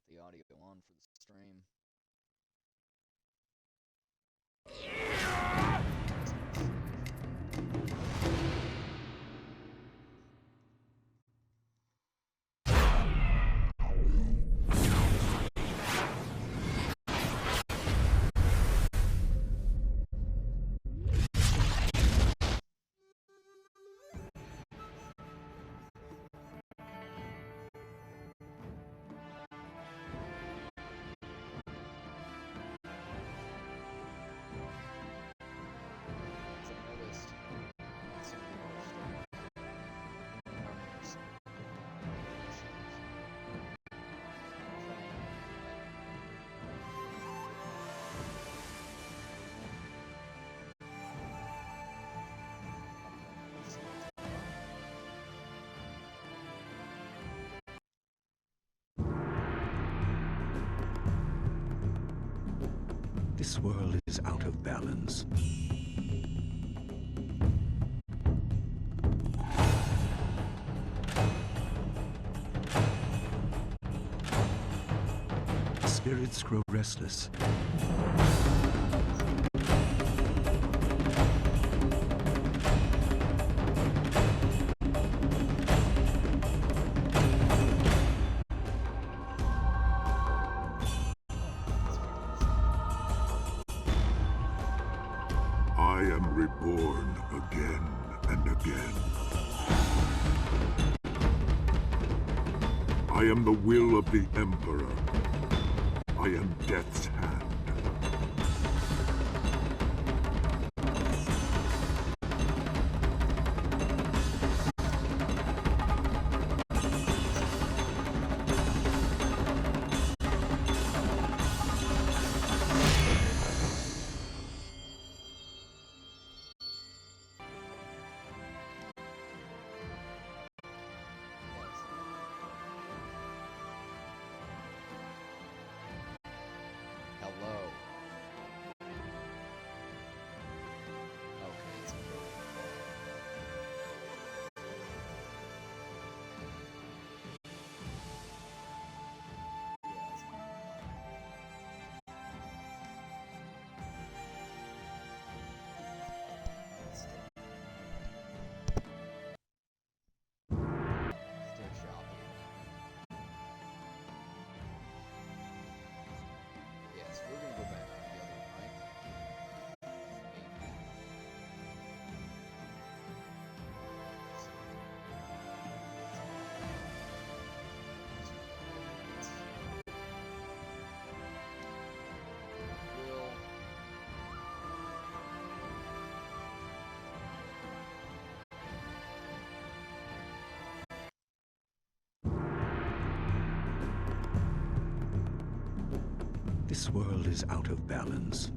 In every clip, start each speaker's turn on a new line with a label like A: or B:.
A: the audio on for the stream.
B: This world is out of balance. Spirits grow restless.
C: I am reborn again and again. I am the will of the Emperor. I am Death's hand.
A: Hello. Okay, it's still choppy. Yes, we're gonna go back to the other mic. Will
B: This world is out of balance.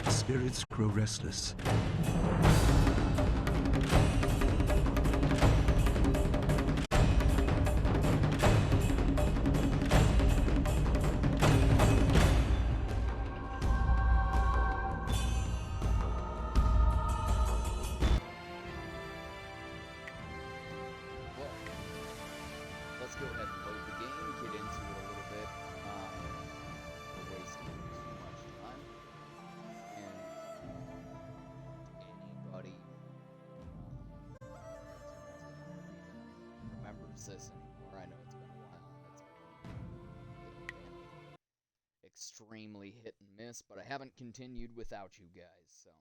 B: Spirits grow restless.
A: let's go ahead and load the game, get into it a little bit. We're wasting too much time. And anybody remembers this anymore. I know it's been a while. It's been extremely hit and miss, but I haven't continued without you guys, so.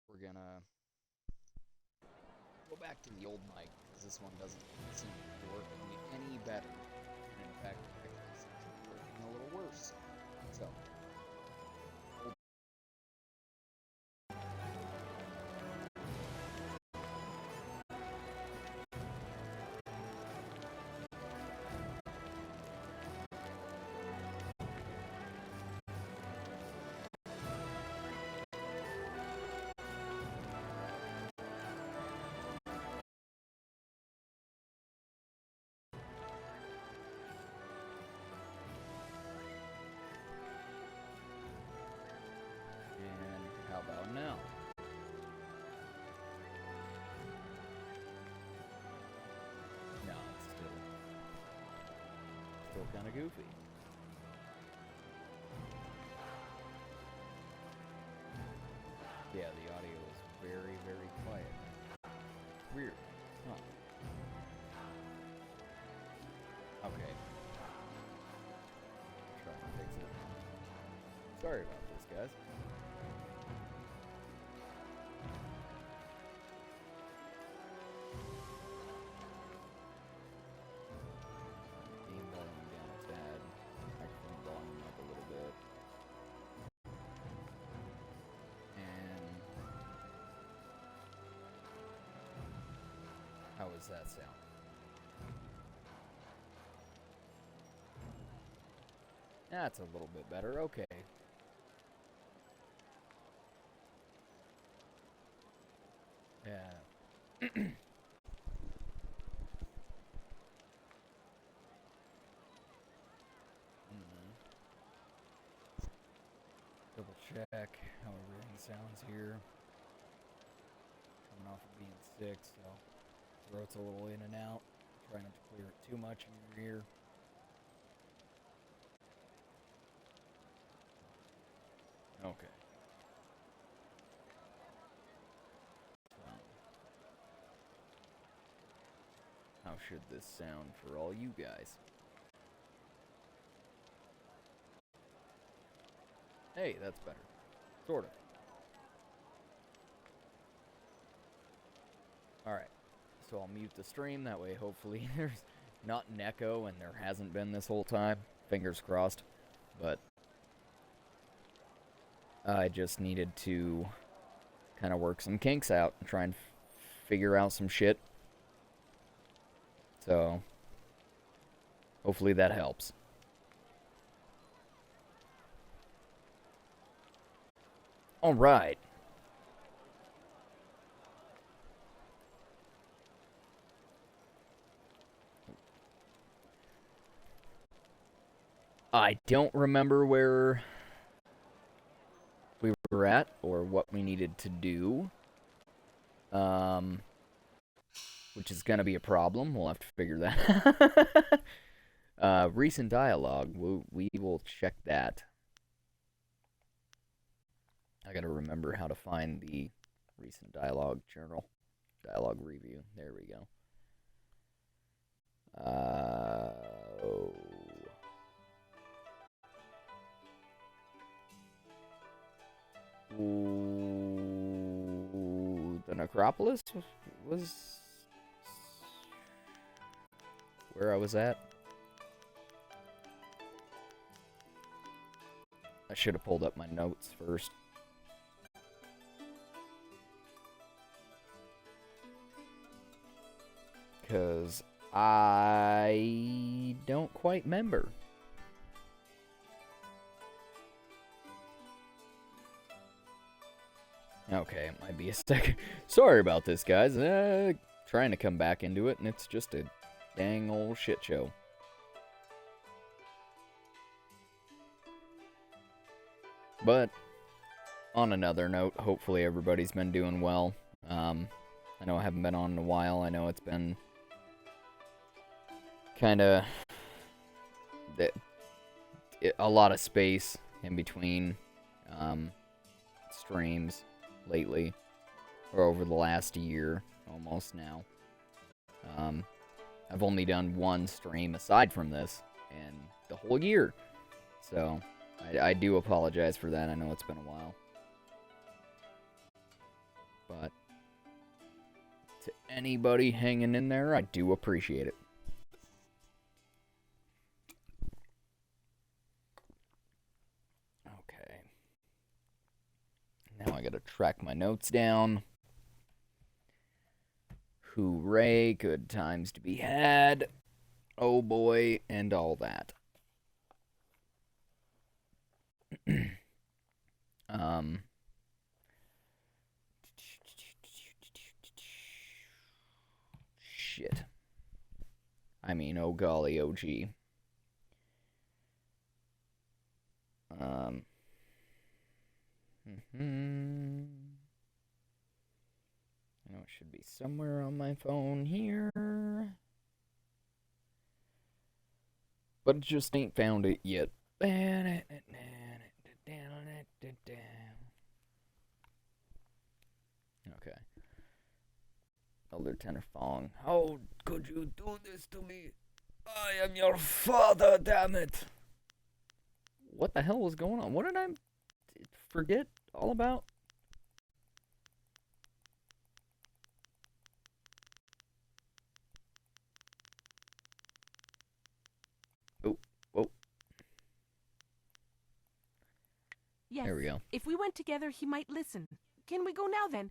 A: We're gonna go back to the old mic, because this one doesn't seem to be working any better. And in fact, it actually seems to be working a little worse. So, kind of goofy. Yeah, the audio is very, very quiet. Weird. Huh. Okay. Try and fix it. Sorry about this, guys. Game volume down a tad. Microphone volume up a little bit. And how does that sound? That's a little bit better. Okay. Yeah. Double check how everything sounds here. Coming off of being sick, so throat's a little in and out. Try not to clear it too much in your ear. Okay. How should this sound for all you guys? Hey, that's better. Sort of. Alright. So I'll mute the stream, that way hopefully there's not an echo, and there hasn't been this whole time. Fingers crossed. But I just needed to kind of work some kinks out and try and figure out some shit. So hopefully that helps. Alright. I don't remember where we were at or what we needed to do. Which is going to be a problem. We'll have to figure that out. Recent dialogue. We will check that. I got to remember how to find the recent dialogue journal. Dialogue review. There we go. Ooh, the Necropolis was where I was at. I should have pulled up my notes first. Because I don't quite remember. Okay, it might be a second. Sorry about this, guys. Trying to come back into it, and it's just a dang old shit show. But, on another note, hopefully everybody's been doing well. I know I haven't been on in a while. I know it's been kind of a lot of space in between streams lately, or over the last year almost now. I've only done one stream aside from this in the whole year, so I do apologize for that. I know it's been a while, but to anybody hanging in there, I do appreciate it. Okay. Now I gotta track my notes down. Hooray, good times to be had. Oh boy, and all that. Shit. I mean, oh golly, OG. I know it should be somewhere on my phone here. But just ain't found it yet. Okay. Elder Tenor Fong. How could you do this to me? I am your father, damn it! What the hell was going on? What did I forget all about? Oh, whoa.
D: Yes.
A: There we go.
D: If we went together, he might listen. Can we go now, then?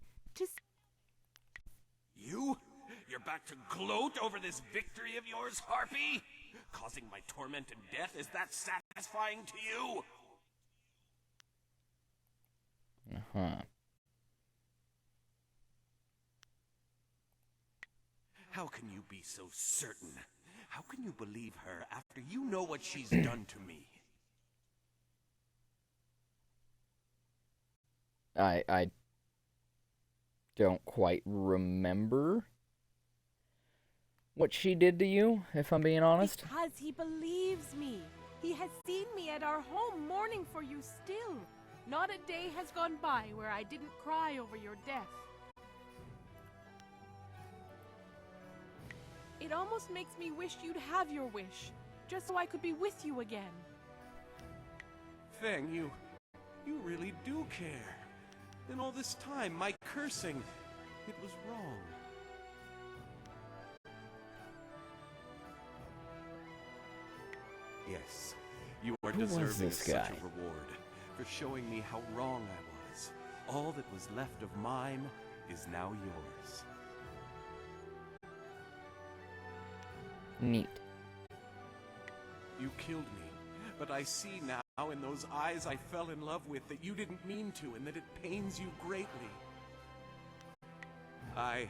E: You? You're back to gloat over this victory of yours, Harpy? Causing my torment and death, is that satisfying to you?
A: Uh-huh.
E: How can you be so certain? How can you believe her after you know what she's done to me?
A: I don't quite remember what she did to you, if I'm being honest.
D: Because he believes me. He has seen me at our home mourning for you still. Not a day has gone by where I didn't cry over your death. It almost makes me wish you'd have your wish, just so I could be with you again.
E: Feng, you really do care. And all this time, my cursing, it was wrong. Yes, you are deserving of such a reward for showing me how wrong I was. All that was left of mine is now yours.
A: Neat.
E: You killed me, but I see now in those eyes I fell in love with that you didn't mean to and that it pains you greatly. I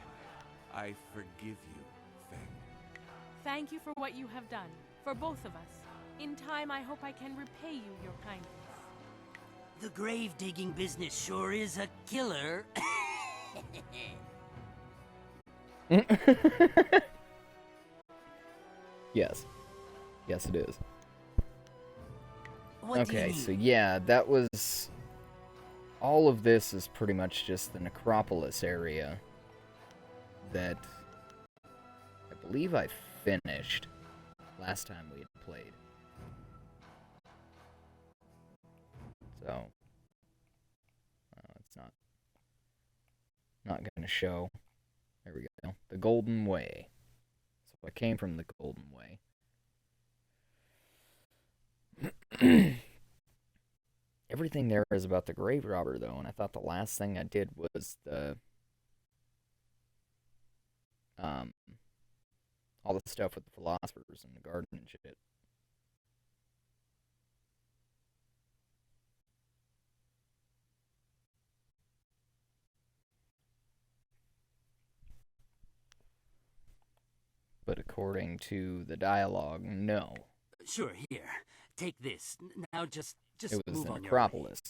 E: forgive you, Feng.
D: Thank you for what you have done, for both of us. In time, I hope I can repay you your kindness.
F: The grave-digging business sure is a killer.
A: Yes. Yes, it is.
F: What do you
A: Okay,
F: mean?
A: so yeah, that was... All of this is pretty much just the necropolis area that I believe I finished last time we had played. So, it's not gonna show. There we go. The Golden Way. So I came from the Golden Way. Everything there is about the grave robber, though, and I thought the last thing I did was the all the stuff with the philosophers and the garden and shit. But according to the dialogue, no.
F: Sure, here. Take this. Now just
A: It was
F: move
A: the
F: on your way.
A: necropolis.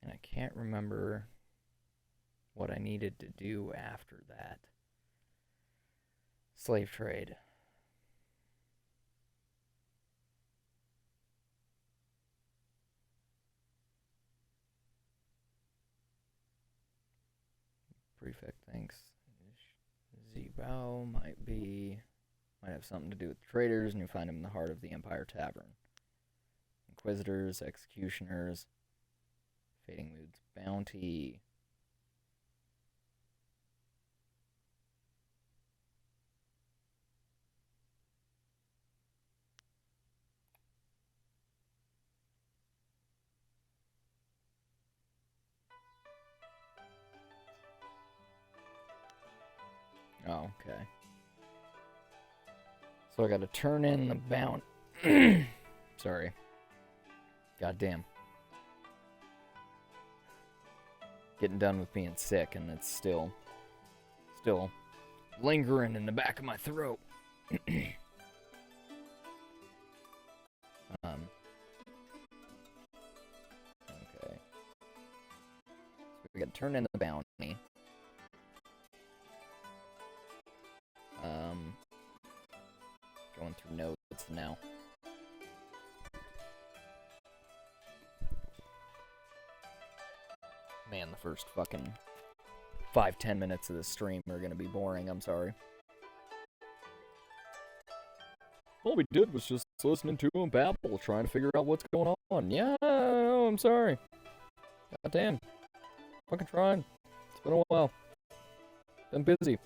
A: And I can't remember what I needed to do after that. Slave trade. Prefect thinks Zibao might have something to do with traders, and you find him in the heart of the Empire Tavern. Inquisitors, executioners, Fading Moods bounty. Oh, okay. So I gotta turn in the bounty. Sorry. Goddamn. getting done with being sick, and it's still lingering in the back of my throat. Okay. So we gotta turn in the bounty. Going through notes now. Man, the first fucking 5-10 minutes of the stream are gonna be boring, I'm sorry. All we did was just listening to him babble, trying to figure out what's going on. Yeah, I'm sorry. God damn. Fucking trying. It's been a while. Been busy.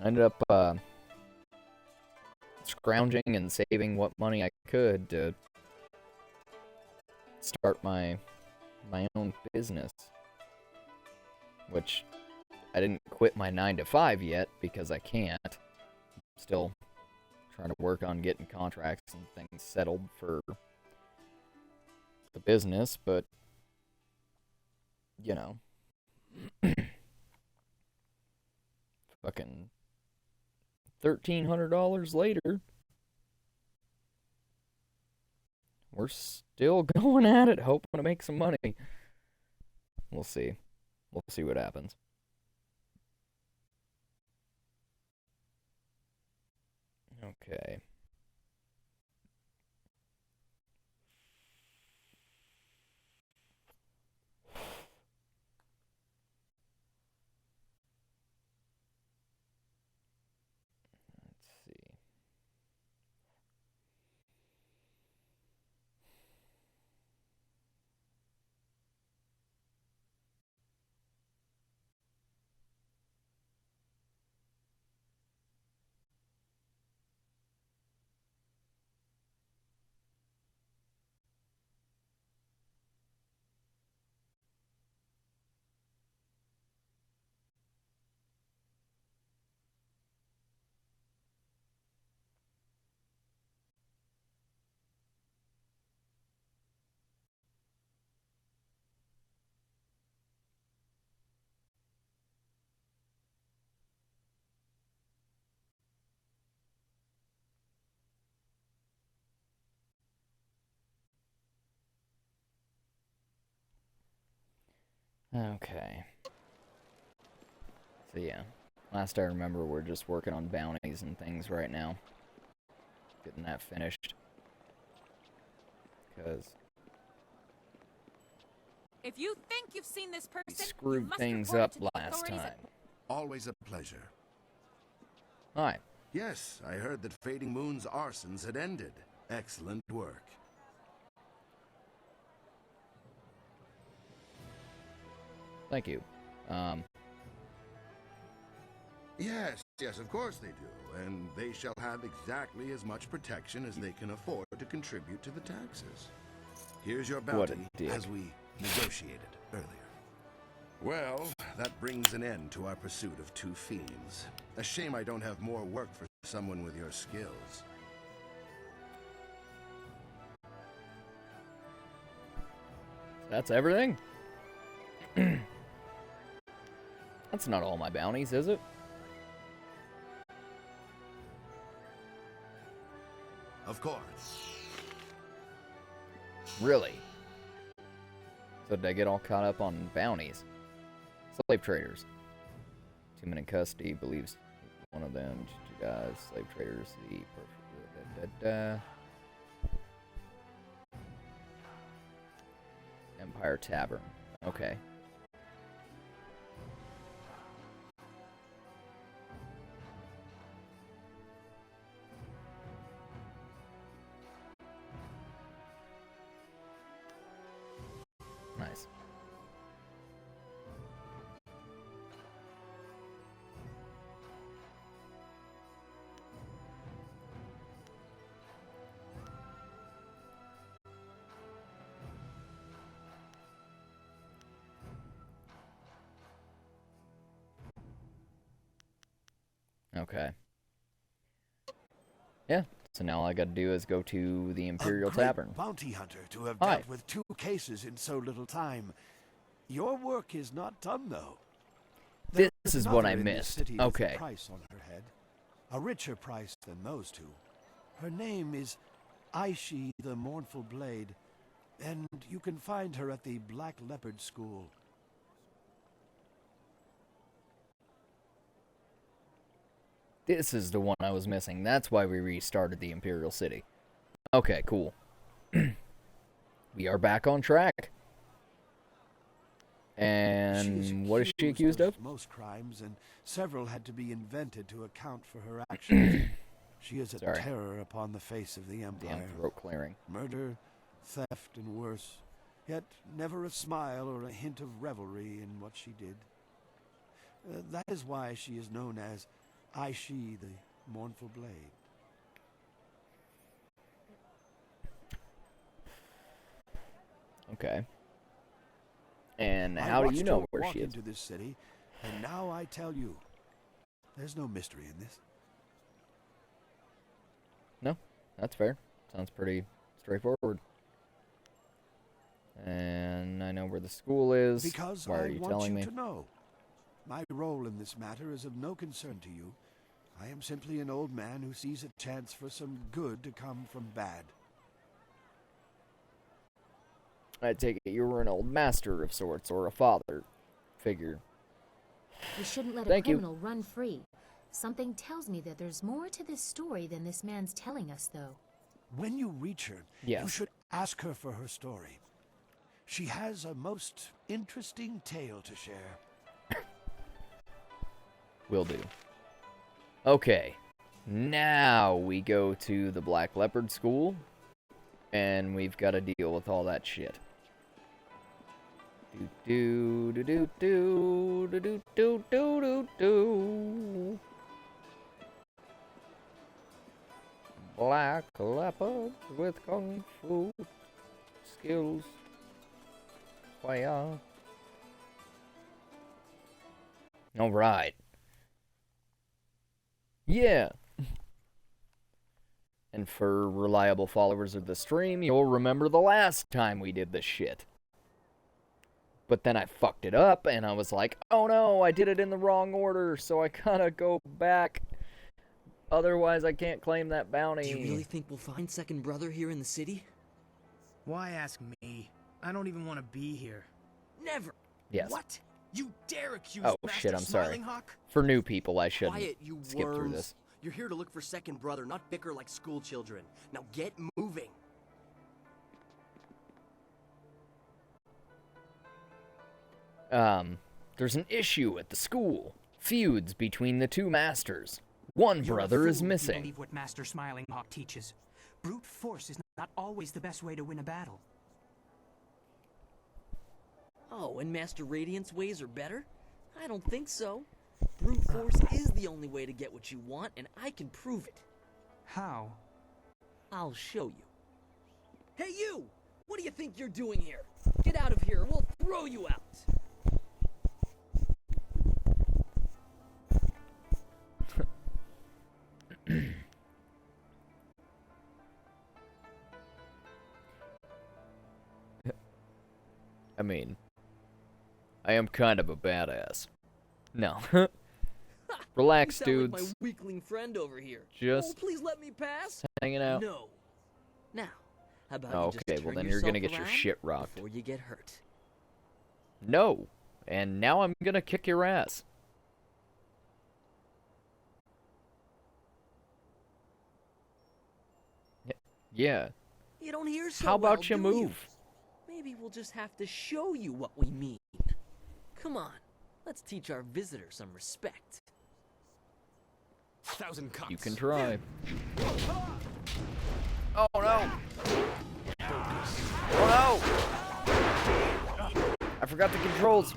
A: I ended up, scrounging and saving what money I could to start my own business. Which, I didn't quit my 9-to-5 yet, because I can't. Still trying to work on getting contracts and things settled for the business, but, you know. Fucking $1,300 later, we're still going at it, hoping to make some money. We'll see. We'll see what happens. Okay. Let's see. Okay. So yeah, last I remember, we're just working on bounties and things right now. Getting that finished. Because
D: If you think you've seen this person,
A: we
D: you
A: screwed
D: must
A: things
D: report it
A: up
D: to the
A: last
D: authorities
A: time.
B: Always a pleasure.
A: Hi.
B: Yes, I heard that Fading Moon's arsons had ended. Excellent work.
A: Thank you.
B: Yes, of course they do. And they shall have exactly as much protection as they can afford to contribute to the taxes. Here's your
A: What a
B: bounty,
A: dick.
B: as we negotiated earlier. Well, that brings an end to our pursuit of two fiends. A shame I don't have more work for someone with your skills.
A: That's everything? That's not all my bounties, is it?
B: Of course.
A: Really? So did I get all caught up on bounties? Slave traders. 2 men in custody, believes one of them. Two guys, slave traders, the Empire Tavern. Okay. Nice. Okay. Yeah, So now all I gotta do is go to the Imperial
B: A great
A: Tavern.
B: bounty hunter to have
A: Hi.
B: dealt with 2 cases in so little time. Your work is not done, though.
A: This
B: There's
A: is what I
B: another in this
A: missed.
B: city with a
A: Okay.
B: price on her head. A richer price than those 2. Her name is Aishi the Mournful Blade, and you can find her at the Black Leopard School.
A: This is the one I was missing. That's why we restarted the Imperial City. Okay, cool. We are back on track. And what is she accused of?
B: Most crimes, and several had to be invented to account for her actions. She is a terror upon the face of the Empire.
A: Damn throat clearing.
B: Murder, theft, and worse. Yet never a smile or a hint of revelry in what she did. That is why she is known as Aishi the Mournful Blade.
A: Okay. And
B: I
A: how do you
B: watched
A: know
B: her
A: where
B: walk
A: she is?
B: into this city, and now I tell you, there's no mystery in this.
A: No, that's fair. Sounds pretty straightforward. And I know where the school is.
B: Because
A: Why are
B: I
A: you
B: want
A: telling
B: you
A: me?
B: to know. My role in this matter is of no concern to you. I am simply an old man who sees a chance for some good to come from bad.
A: I take it you were an old master of sorts, or a father figure.
G: We shouldn't let
A: Thank
G: a
A: you.
G: criminal run free. Something tells me that there's more to this story than this man's telling us, though.
B: When you reach her,
A: Yes.
B: you should ask her for her story. She has a most interesting tale to share.
A: Will do. Okay. Now we go to the Black Leopard School. And we've got to deal with all that shit. Do do do do do do do do do do. Black leopard with kung fu skills. Fire. All right. Yeah. And for reliable followers of the stream, you'll remember the last time we did this shit. But then I fucked it up, and I was like, oh no, I did it in the wrong order, so I gotta go back. Otherwise, I can't claim that bounty.
H: Do you really think we'll find second brother here in the city?
I: Why ask me? I don't even want to be here.
H: Never!
A: Yes.
I: What? You dare accuse
A: Oh
I: Master
A: shit, I'm sorry.
I: Smiling Hawk?
A: For new people, I shouldn't
H: Quiet, you
A: skip through
H: worms.
A: this.
H: You're here to look for second brother, not bicker like school children. Now get moving.
A: There's an issue at the school. Feuds between the two masters. One
I: You're a
A: brother is
I: fool if you
A: missing.
I: believe what Master Smiling Hawk teaches. Brute force is not always the best way to win a battle.
H: Oh, and Master Radiant's ways are better? I don't think so. Brute force is the only way to get what you want, and I can prove it.
I: How?
H: I'll show you. Hey you! What do you think you're doing here? Get out of here or we'll throw you out!
A: I mean, I am kind of a badass. No. Relax,
H: You sound like
A: dudes.
H: my weakling friend over here.
A: Just
H: Oh, please let me pass.
A: hanging out.
H: No. Now, how about you just
A: Okay, well
H: turn
A: then you're gonna
H: yourself
A: get your
H: around
A: shit rocked.
H: before you get hurt.
A: No. And now I'm gonna kick your ass. Yeah.
H: You don't hear so
A: How about
H: well,
A: you
H: do
A: move?
H: Maybe we'll just have to show you what we mean. Come on, let's teach our visitor some respect.
E: Thousand cuts.
A: You can try. Oh no! Oh no! I forgot the controls.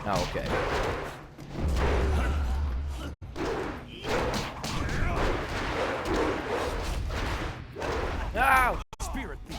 A: Oh, okay. Ow!
E: Spirit thief.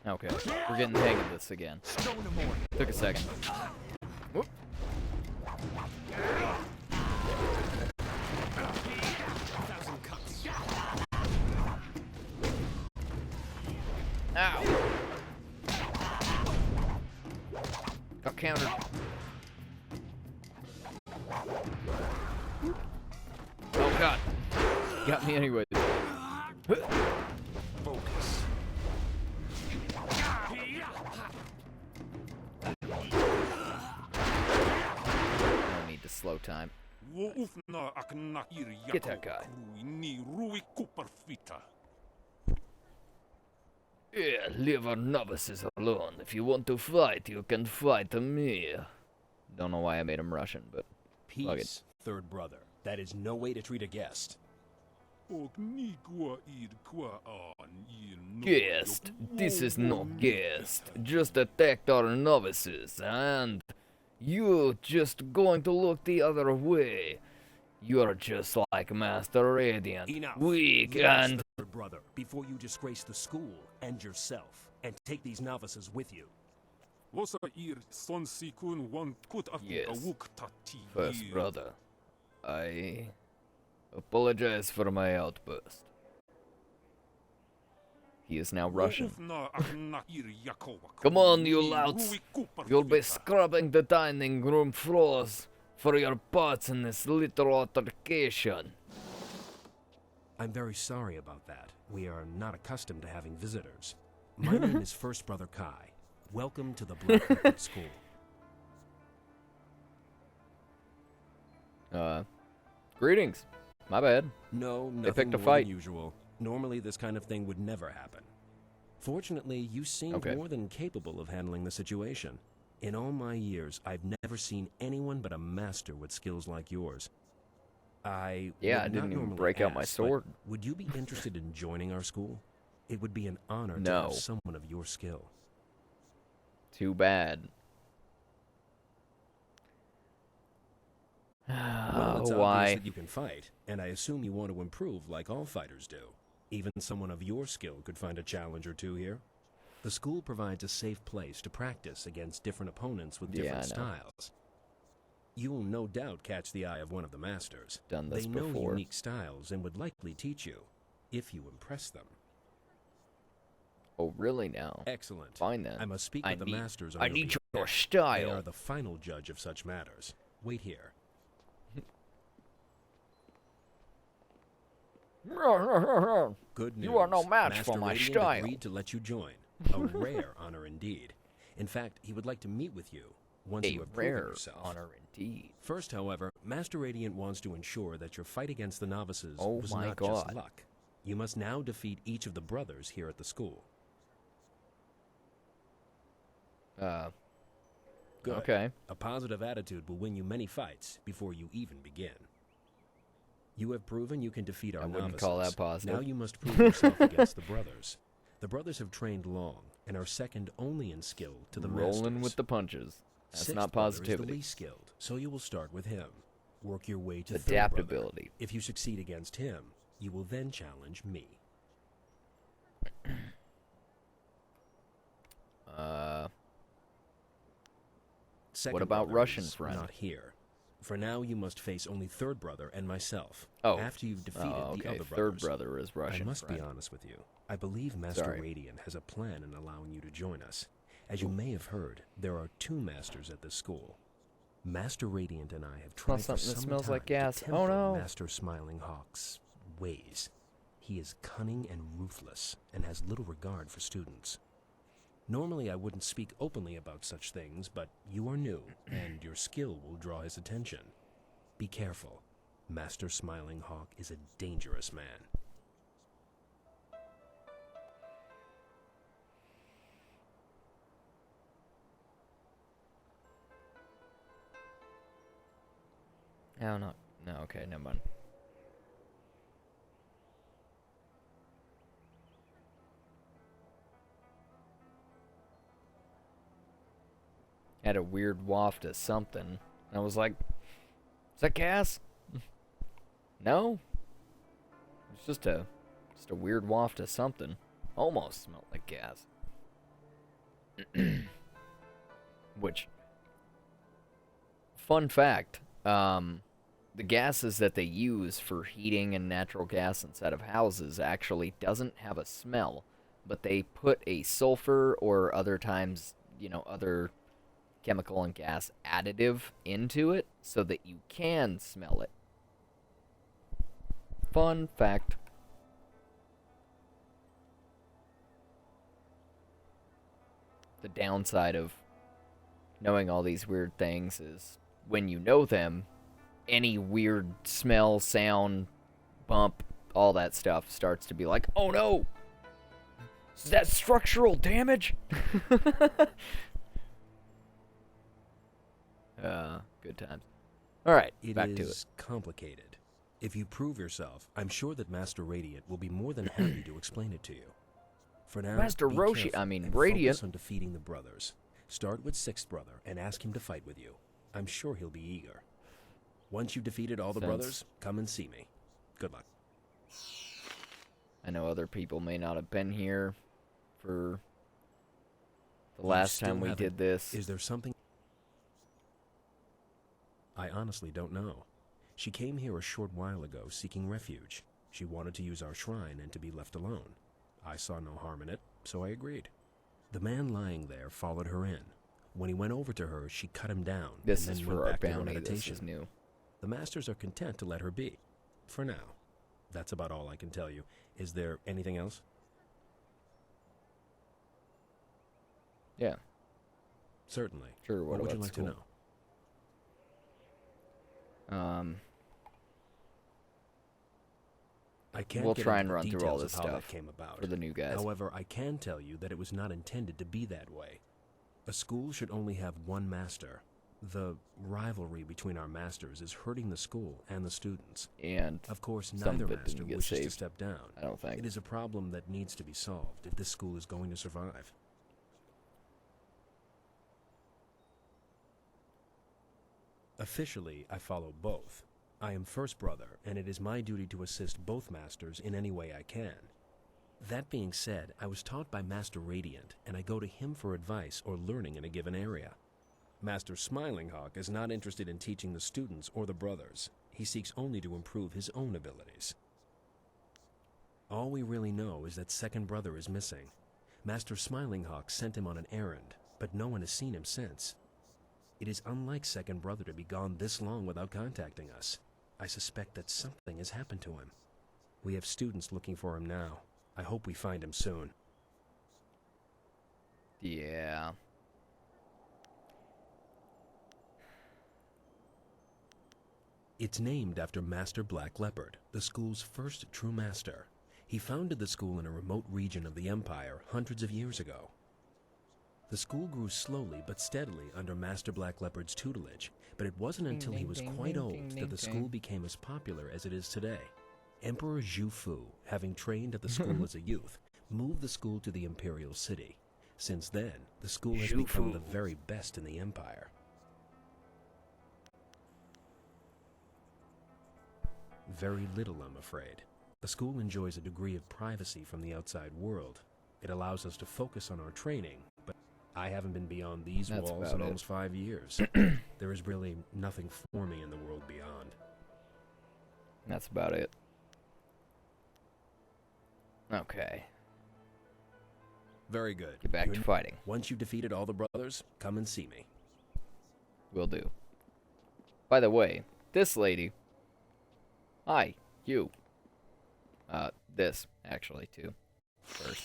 A: Okay, we're getting the hang of this again. Took a second. Whoop. Ow! Got countered. Oh god. Got me anyway.
E: Focus.
A: No need to slow time. Get that guy. Yeah, leave our novices alone. If you want to fight, you can fight me. Don't know why I made him Russian, but fuck it.
J: Peace, third brother. That is no way to treat a guest.
A: Guest? This is no guest. Just attacked our novices, and you just going to look the other way. You're just like Master Radiant.
J: Enough.
A: Weak
J: Yes,
A: and...
J: third brother, before you disgrace the school and yourself, and take these novices with you.
A: Yes. First brother, I apologize for my outburst. He is now Russian. Come on, you louts. You'll be scrubbing the dining room floors for your parts in this little altercation.
J: I'm very sorry about that. We are not accustomed to having visitors. My name is First Brother Kai. Welcome to the Black Market School.
A: Greetings. My bad.
J: No,
A: They
J: nothing
A: picked a
J: more
A: fight.
J: than usual. Normally, this kind of thing would never happen. Fortunately, you seemed more than capable of handling the situation. In all my years, I've never seen anyone but a master with skills like yours. I
A: didn't even break out my sword.
J: Would you be interested in joining our school? It would be an honor to
A: No.
J: have someone of your skill.
A: Too bad.
J: Well, it's
A: Why?
J: obvious that you can fight, and I assume you want to improve like all fighters do. Even someone of your skill could find a challenge or two here. The school provides a safe place to practice against different opponents with different styles. You will no doubt catch the eye of one of the masters.
A: Done this
J: they know
A: before.
J: unique styles and would likely teach you, if you impress them.
A: Oh, really now?
J: Excellent.
A: Fine then.
J: I must speak with the masters on
A: I
J: your
A: need your
J: behalf.
A: style.
J: They are the final judge of such matters. Wait here. Good news.
A: You are no match
J: Master
A: for my
J: Radiant
A: style.
J: agreed to let you join. A rare honor indeed. In fact, he would like to meet with you once you have proven
A: rare
J: yourself.
A: honor indeed.
J: First, however, Master Radiant wants to ensure that your fight against the novices was
A: my
J: not
A: God.
J: just luck. You must now defeat each of the brothers here at the school. Good.
A: Okay.
J: A positive attitude will win you many fights before you even begin. You have proven you can defeat our
A: wouldn't
J: novices.
A: call that positive.
J: Now you must prove yourself against the brothers. The brothers have trained long and are second only in skill to the
A: Rolling
J: masters.
A: with the punches. That's
J: Sixth
A: not
J: brother is
A: positivity.
J: the least skilled, so you will start with him. Work your way to
A: Adaptability.
J: third brother. If you succeed against him, you will then challenge me. Second
A: What about
J: brother
A: Russian
J: is
A: friend?
J: Not here. For now, you must face only third brother and myself.
A: Oh.
J: After you've defeated
A: okay.
J: the other
A: Third
J: brothers.
A: brother is Russian
J: I must
A: friend.
J: be honest with you. I believe Master
A: Sorry.
J: Radiant has a plan in allowing you to join us. As you may have heard, there are two masters at this school. Master Radiant and I have tried for
A: something that
J: some
A: smells
J: time
A: like gas.
J: to
A: Oh,
J: temper
A: no.
J: Master Smiling Hawk's ways. He is cunning and ruthless and has little regard for students. Normally, I wouldn't speak openly about such things, but you are new, and your skill will draw his attention. Be careful. Master Smiling Hawk is a dangerous man.
A: Oh, no. No, okay, never mind. Had a weird waft of something. I was like, is that gas? No? It's just a weird waft of something. Almost smelled like gas. Which, fun fact, the gases that they use for heating and natural gas inside of houses actually doesn't have a smell, but they put a sulfur or other times, other chemical and gas additive into it so that you can smell it. Fun fact. The downside of knowing all these weird things is when you know them, any weird smell, sound, bump, all that stuff starts to be like, oh no! Is that structural damage? Good times. Alright, back to it.
J: It is complicated. If you prove yourself, I'm sure that Master Radiant will be more than happy to explain it to you. For now,
A: Master
J: be
A: Roshi,
J: careful
A: I mean,
J: and
A: Radiant.
J: focus on defeating the brothers. Start with Sixth Brother and ask him to fight with you. I'm sure he'll be eager. Once you've defeated all the brothers, come and see me. Good luck.
A: I know other people may not have been here for the last time we did this.
J: Is there something? I honestly don't know. She came here a short while ago seeking refuge. She wanted to use our shrine and to be left alone. I saw no harm in it, so I agreed. The man lying there followed her in. When he went over to her, she cut him down.
A: This
J: and
A: is
J: then
A: for
J: went
A: our
J: back to her
A: bounty.
J: meditation.
A: This is new.
J: The masters are content to let her be. For now. That's about all I can tell you. Is there anything else?
A: Yeah.
J: Certainly.
A: Sure,
J: What would you
A: about
J: like
A: school?
J: to know? I can't
A: We'll
J: get
A: try
J: into
A: and
J: the
A: run through all
J: details
A: this
J: of how that
A: stuff
J: came about.
A: for the new guys.
J: However, I can tell you that it was not intended to be that way. A school should only have one master. The rivalry between our masters is hurting the school and the students.
A: And
J: of course,
A: some
J: neither
A: of it
J: master
A: didn't get
J: wishes to
A: saved,
J: step down.
A: I don't think.
J: It is a problem that needs to be solved if this school is going to survive. Officially, I follow both. I am First Brother, and it is my duty to assist both masters in any way I can. That being said, I was taught by Master Radiant, and I go to him for advice or learning in a given area. Master Smiling Hawk is not interested in teaching the students or the brothers. He seeks only to improve his own abilities. All we really know is that Second Brother is missing. Master Smiling Hawk sent him on an errand, but no one has seen him since. It is unlike Second Brother to be gone this long without contacting us. I suspect that something has happened to him. We have students looking for him now. I hope we find him soon.
A: Yeah.
J: It's named after Master Black Leopard, the school's first true master. He founded the school in a remote region of the Empire hundreds of years ago. The school grew slowly but steadily under Master Black Leopard's tutelage, but it wasn't until he was quite old that the school became as popular as it is today. Emperor Zhu Fu, having trained at the school as a youth, moved the school to the Imperial City. Since then, the school has become the very best in the Empire. Very little, I'm afraid. The school enjoys a degree of privacy from the outside world. It allows us to focus on our training, but I haven't been beyond these walls in almost 5 years. There is really nothing for me in the world beyond.
A: That's about it. Okay.
J: Very good.
A: Get back to fighting.
J: Once you've defeated all the brothers, come and see me.
A: Will do. By the way, this lady... Hi, you. This, actually, too. First.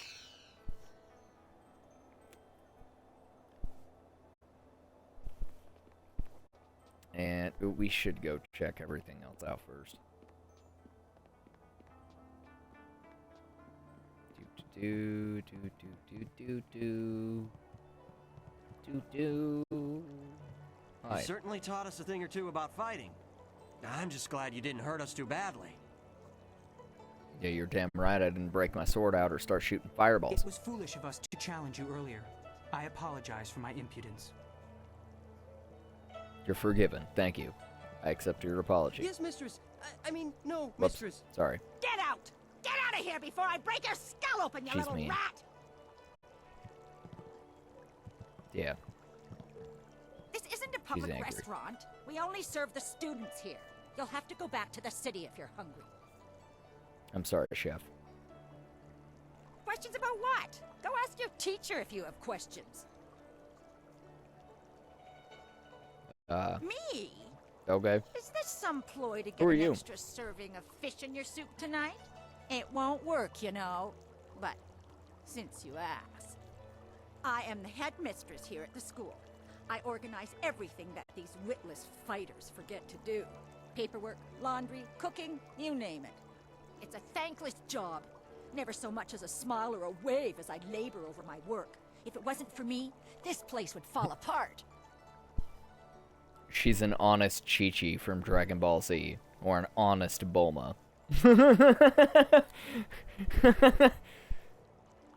A: And we should go check everything else out first. Do.
K: You certainly taught us a thing or two about fighting. I'm just glad you didn't hurt us too badly.
A: Yeah, you're damn right I didn't break my sword out or start shooting fireballs.
I: It was foolish of us to challenge you earlier. I apologize for my impudence.
A: You're forgiven. Thank you. I accept your apology.
K: Yes, mistress. I mean, no,
A: Whoops.
K: mistress.
A: Sorry.
F: Get out! Get out
L: out of here before I break your skull open, you
A: She's
L: little
A: mean.
L: rat!
A: Yeah.
L: This isn't a public
A: angry.
L: restaurant. We only serve the students here. You'll have to go back to the city if you're hungry.
A: I'm sorry, Chef.
L: Questions about what? Go ask your teacher if you have questions. Me?
A: Okay.
L: Is this some ploy to
A: Who
L: get
A: are
L: an
A: you?
L: extra serving of fish in your soup tonight? It won't work, you know. But since you ask, I am the headmistress here at the school. I organize everything that these witless fighters forget to do. Paperwork, laundry, cooking, you name it. It's a thankless job. Never so much as a smile or a wave as I labor over my work. If it wasn't for me, this place would fall apart.
A: She's an honest Chi-Chi from Dragon Ball Z. Or an honest Bulma.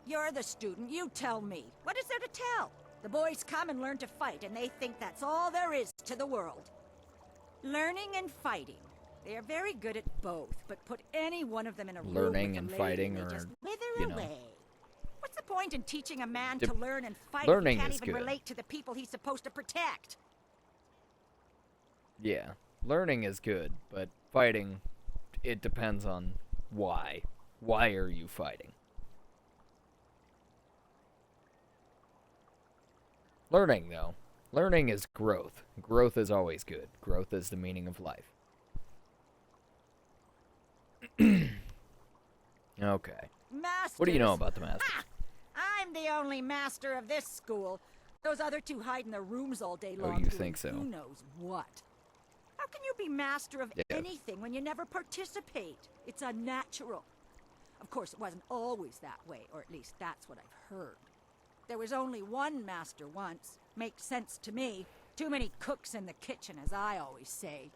L: You're the student, you tell me. What is there to tell? The boys come and learn to fight, and they think that's all there is to the world. Learning and fighting. They are very good at both, but put any one of them in a room
A: Learning
L: with a
A: and
L: lady
A: fighting
L: and they
A: are,
L: just wither
A: you know.
L: away. What's the point in teaching a man
A: Dep-
L: to learn and fight
A: learning
L: if he can't
A: is
L: even
A: good.
L: relate to the people he's supposed to protect?
A: Yeah. Learning is good, but fighting, it depends on why. Why are you fighting? Learning, though. Learning is growth. Growth is always good. Growth is the meaning of life. Okay.
L: Masters.
A: What do you know about the Masters?
L: Ha! I'm the only master of this school. Those other two hide in their rooms all day long.
A: Oh, you
L: doing
A: think so?
L: Who knows what? How can you be master of
A: Yeah.
L: anything when you never participate? It's unnatural. Of course, it wasn't always that way, or at least that's what I've heard. There was only one master once. Makes sense to me. Too many cooks in the kitchen, as I always say.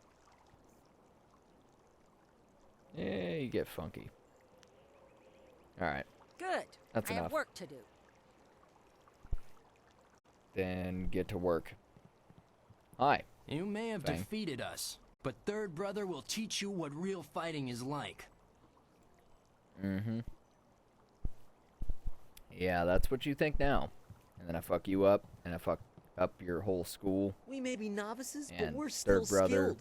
A: Yeah, you get funky. Alright,
L: Good.
A: That's
L: I
A: enough.
L: have work to do.
A: then get to work. Hi.
M: You may have
A: Fang.
M: defeated us, but Third Brother will teach you what real fighting is like.
A: Mm-hmm. Yeah, that's what you think now. And then I fuck you up, and I fuck up your whole school.
H: We may be novices, but
A: And
H: we're still
A: third brother,
H: skilled.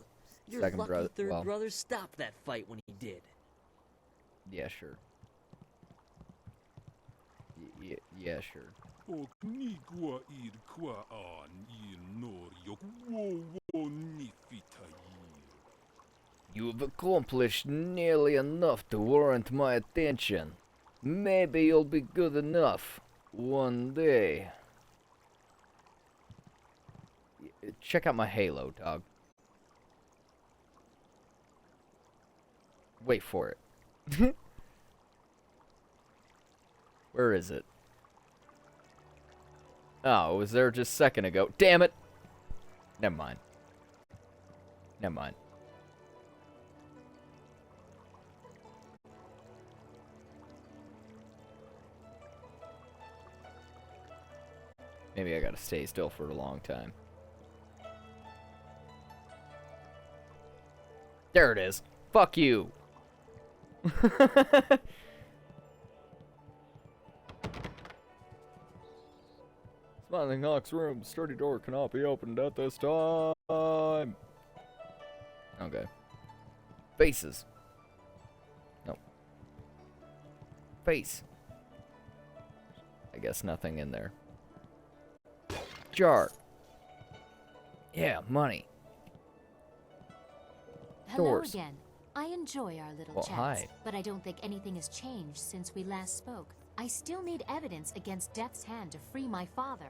H: Your
A: second
H: lucky
A: brother-
H: Third
A: well-
H: Brother stopped that fight when he did.
A: Yeah, sure. Yeah, sure. You have accomplished nearly enough to warrant my attention. Maybe you'll be good enough one day. Check out my halo, dog. Wait for it. Where is it? Oh, it was there just a second ago. Damn it! Never mind. Never mind. Maybe I gotta stay still for a long time. There it is. Fuck you. Smiling Hawk's room. Sturdy door cannot be opened at this time. Okay. Faces. No. Face. I guess nothing in there. Jar. Yeah, money.
G: Hello
A: Doors.
G: again. I enjoy our little
A: Well,
G: chats,
A: hi.
G: but I don't think anything has changed since we last spoke. I still need evidence against Death's hand to free my father.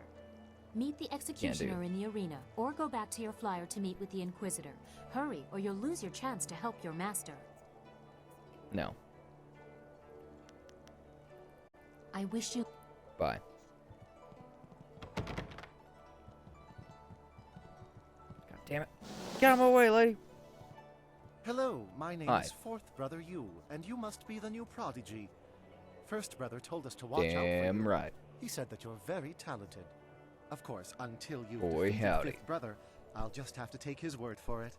G: Meet the executioner in the arena, or go back to your flyer to meet with the Inquisitor. Hurry, or you'll lose your chance to help your master.
A: No.
G: I wish you...
A: Bye. God damn it. Get out of my way, lady.
N: Hello, my name
A: Hi.
N: is Fourth Brother Yu, and you must be the new prodigy. First Brother told us to watch out for
A: Damn
N: you.
A: right.
N: He said that you're very talented. Of course, until you
A: Boy,
N: defeated
A: howdy.
N: Fifth Brother, I'll just have to take his word for it.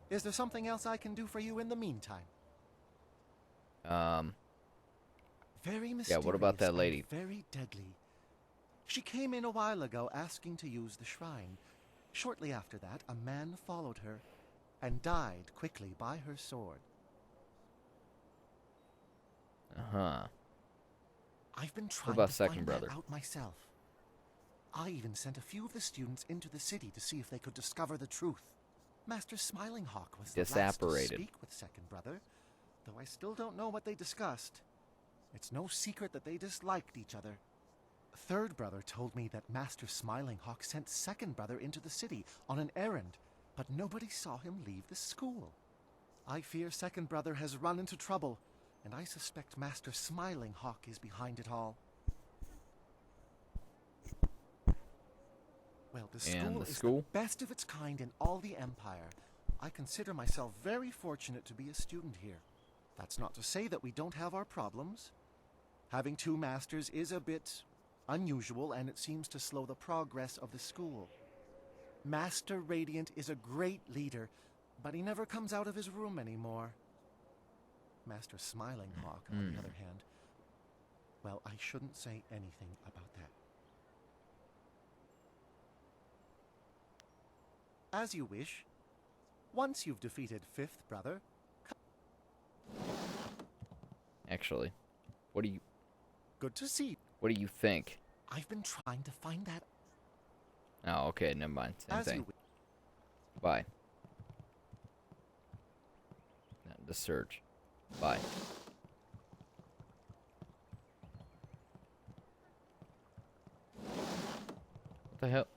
N: Is there something else I can do for you in the meantime? Very mysterious.
A: Yeah, what about that lady?
N: Very deadly. She came in a while ago asking to use the shrine. Shortly after that, a man followed her and died quickly by her sword.
A: Uh-huh.
N: I've been trying
A: about
N: to
A: second
N: find
A: brother?
N: that out myself. I even sent a few of the students into the city to see if they could discover the truth. Master Smiling Hawk was the last to
A: Disapparated.
N: speak with second brother, though I still don't know what they discussed. It's no secret that they disliked each other. Third brother told me that Master Smiling Hawk sent second brother into the city on an errand, but nobody saw him leave the school. I fear second brother has run into trouble, and I suspect Master Smiling Hawk is behind it all. Well, the school is the best of its kind in all the Empire. I consider myself very fortunate to be a student here. That's not to say that we don't have our problems. Having two masters is a bit unusual, and it seems to slow the progress of the school. Master Radiant is a great leader, but he never comes out of his room anymore. Master Smiling Hawk, on the other hand, well, I shouldn't say anything about that. As you wish. Once you've defeated fifth brother...
A: Actually, what do you...
N: Good to see.
A: What do you think?
N: I've been trying to find that...
A: Oh, okay, never mind. Same
N: As
A: thing.
N: you
A: Bye. The search. Bye. What the hell?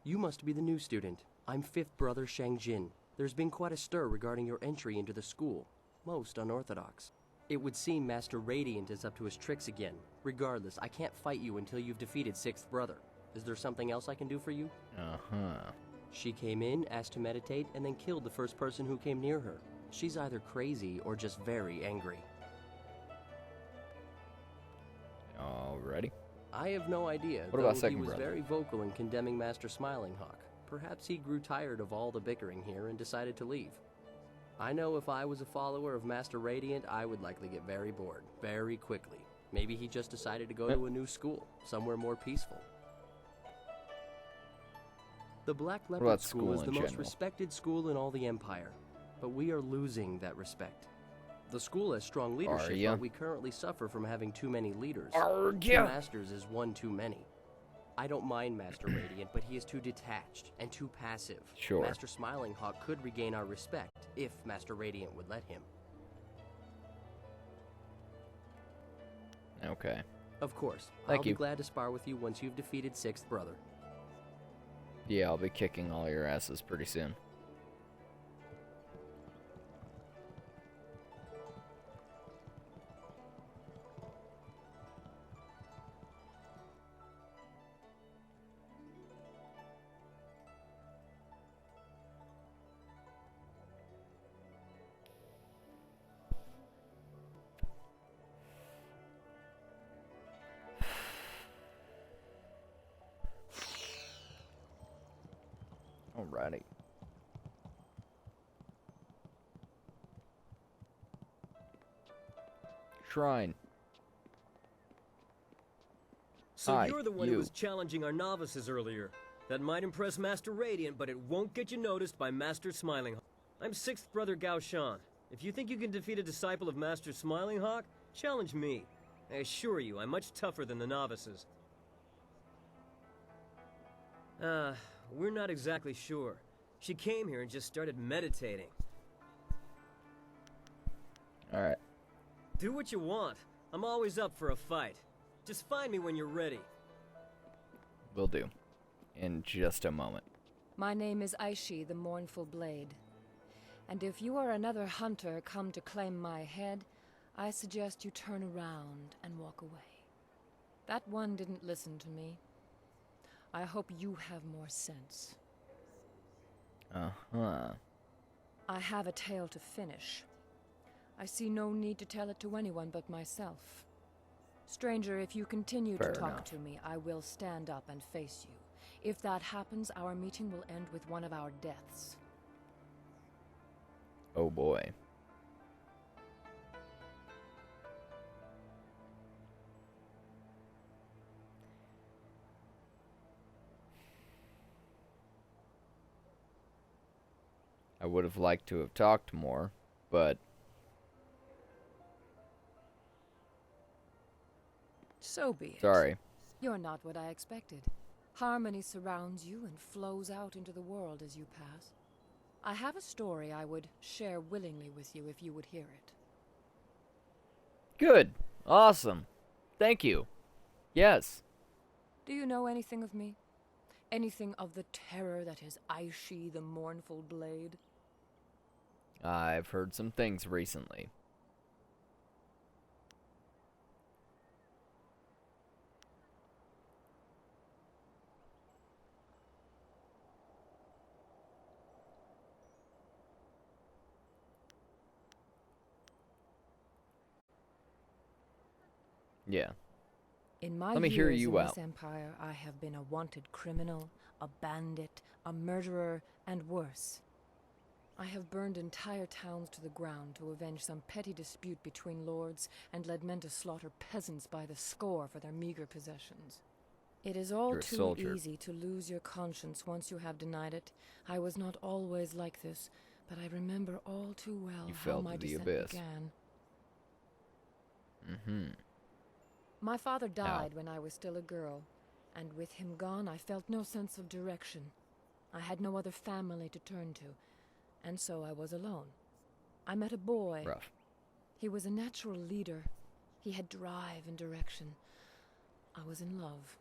O: You must be the new student. I'm fifth brother Shangjin. There's been quite a stir regarding your entry into the school. Most unorthodox. It would seem Master Radiant is up to his tricks again. Regardless, I can't fight you until you've defeated sixth brother. Is there something else I can do for you?
A: Uh-huh.
O: She came in, asked to meditate, and then killed the first person who came near her. She's either crazy or just very angry.
A: Alrighty.
O: I have no idea,
A: What
O: though
A: about
O: he
A: second
O: was
A: brother?
O: very vocal in condemning Master Smiling Hawk. Perhaps he grew tired of all the bickering here and decided to leave. I know if I was a follower of Master Radiant, I would likely get very bored, very quickly. Maybe he just decided to go to a new school, somewhere more peaceful. The Black Leopard
A: about
O: School
A: school
O: is the
A: in
O: most
A: general?
O: respected school in all the Empire, but we are losing that respect. The school has strong leadership,
A: ya?
O: but we currently suffer from having too many leaders.
A: Are
O: Two
A: ya?
O: masters is one too many. I don't mind Master Radiant, but he is too detached and too passive.
A: Sure.
O: Master Smiling Hawk could regain our respect if Master Radiant would let him.
A: Okay.
O: Of course.
A: Thank
O: I'll
A: you.
O: be glad to spar with you once you've defeated sixth brother.
A: Yeah, I'll be kicking all your asses pretty soon. Alrighty. Shrine.
P: So
A: Hi,
P: you're the one
A: you.
P: who was challenging our novices earlier. That might impress Master Radiant, but it won't get you noticed by Master Smiling Hawk. I'm 6th Brother Gao Shan. If you think you can defeat a disciple of Master Smiling Hawk, challenge me. I assure you, I'm much tougher than the novices. We're not exactly sure. She came here and just started meditating.
A: Alright.
P: Do what you want. I'm always up for a fight. Just find me when you're ready.
A: Will do. In just a moment.
Q: My name is Aishi, the Mournful Blade. And if you are another hunter come to claim my head, I suggest you turn around and walk away. That one didn't listen to me. I hope you have more sense.
A: Uh-huh.
Q: I have a tale to finish. I see no need to tell it to anyone but myself. Stranger, if you continue
A: Fair
Q: to talk
A: enough.
Q: to me, I will stand up and face you. If that happens, our meeting will end with one of our deaths.
A: Oh boy. I would have liked to have talked more, but...
Q: So be it.
A: Sorry.
Q: You're not what I expected. Harmony surrounds you and flows out into the world as you pass. I have a story I would share willingly with you if you would hear it.
A: Good. Awesome. Thank you. Yes.
Q: Do you know anything of me? Anything of the terror that is Aishi, the mournful blade?
A: I've heard some things recently. Yeah.
Q: In my
A: Let me
Q: years
A: hear you
Q: in
A: out.
Q: this empire, I have been a wanted criminal, a bandit, a murderer, and worse. I have burned entire towns to the ground to avenge some petty dispute between lords and led men to slaughter peasants by the score for their meager possessions. It is all
A: You're a
Q: too
A: soldier.
Q: easy to lose your conscience once you have denied it. I was not always like this, but I remember all too well
A: You
Q: how
A: fell
Q: my
A: to the
Q: descent
A: abyss.
Q: began.
A: Mm-hmm.
Q: My father died when I was still a girl, and with him gone, I felt no sense of direction. I had no other family to turn to, and so I was alone. I met a boy.
A: Rough.
Q: He was a natural leader. He had drive and direction. I was in love.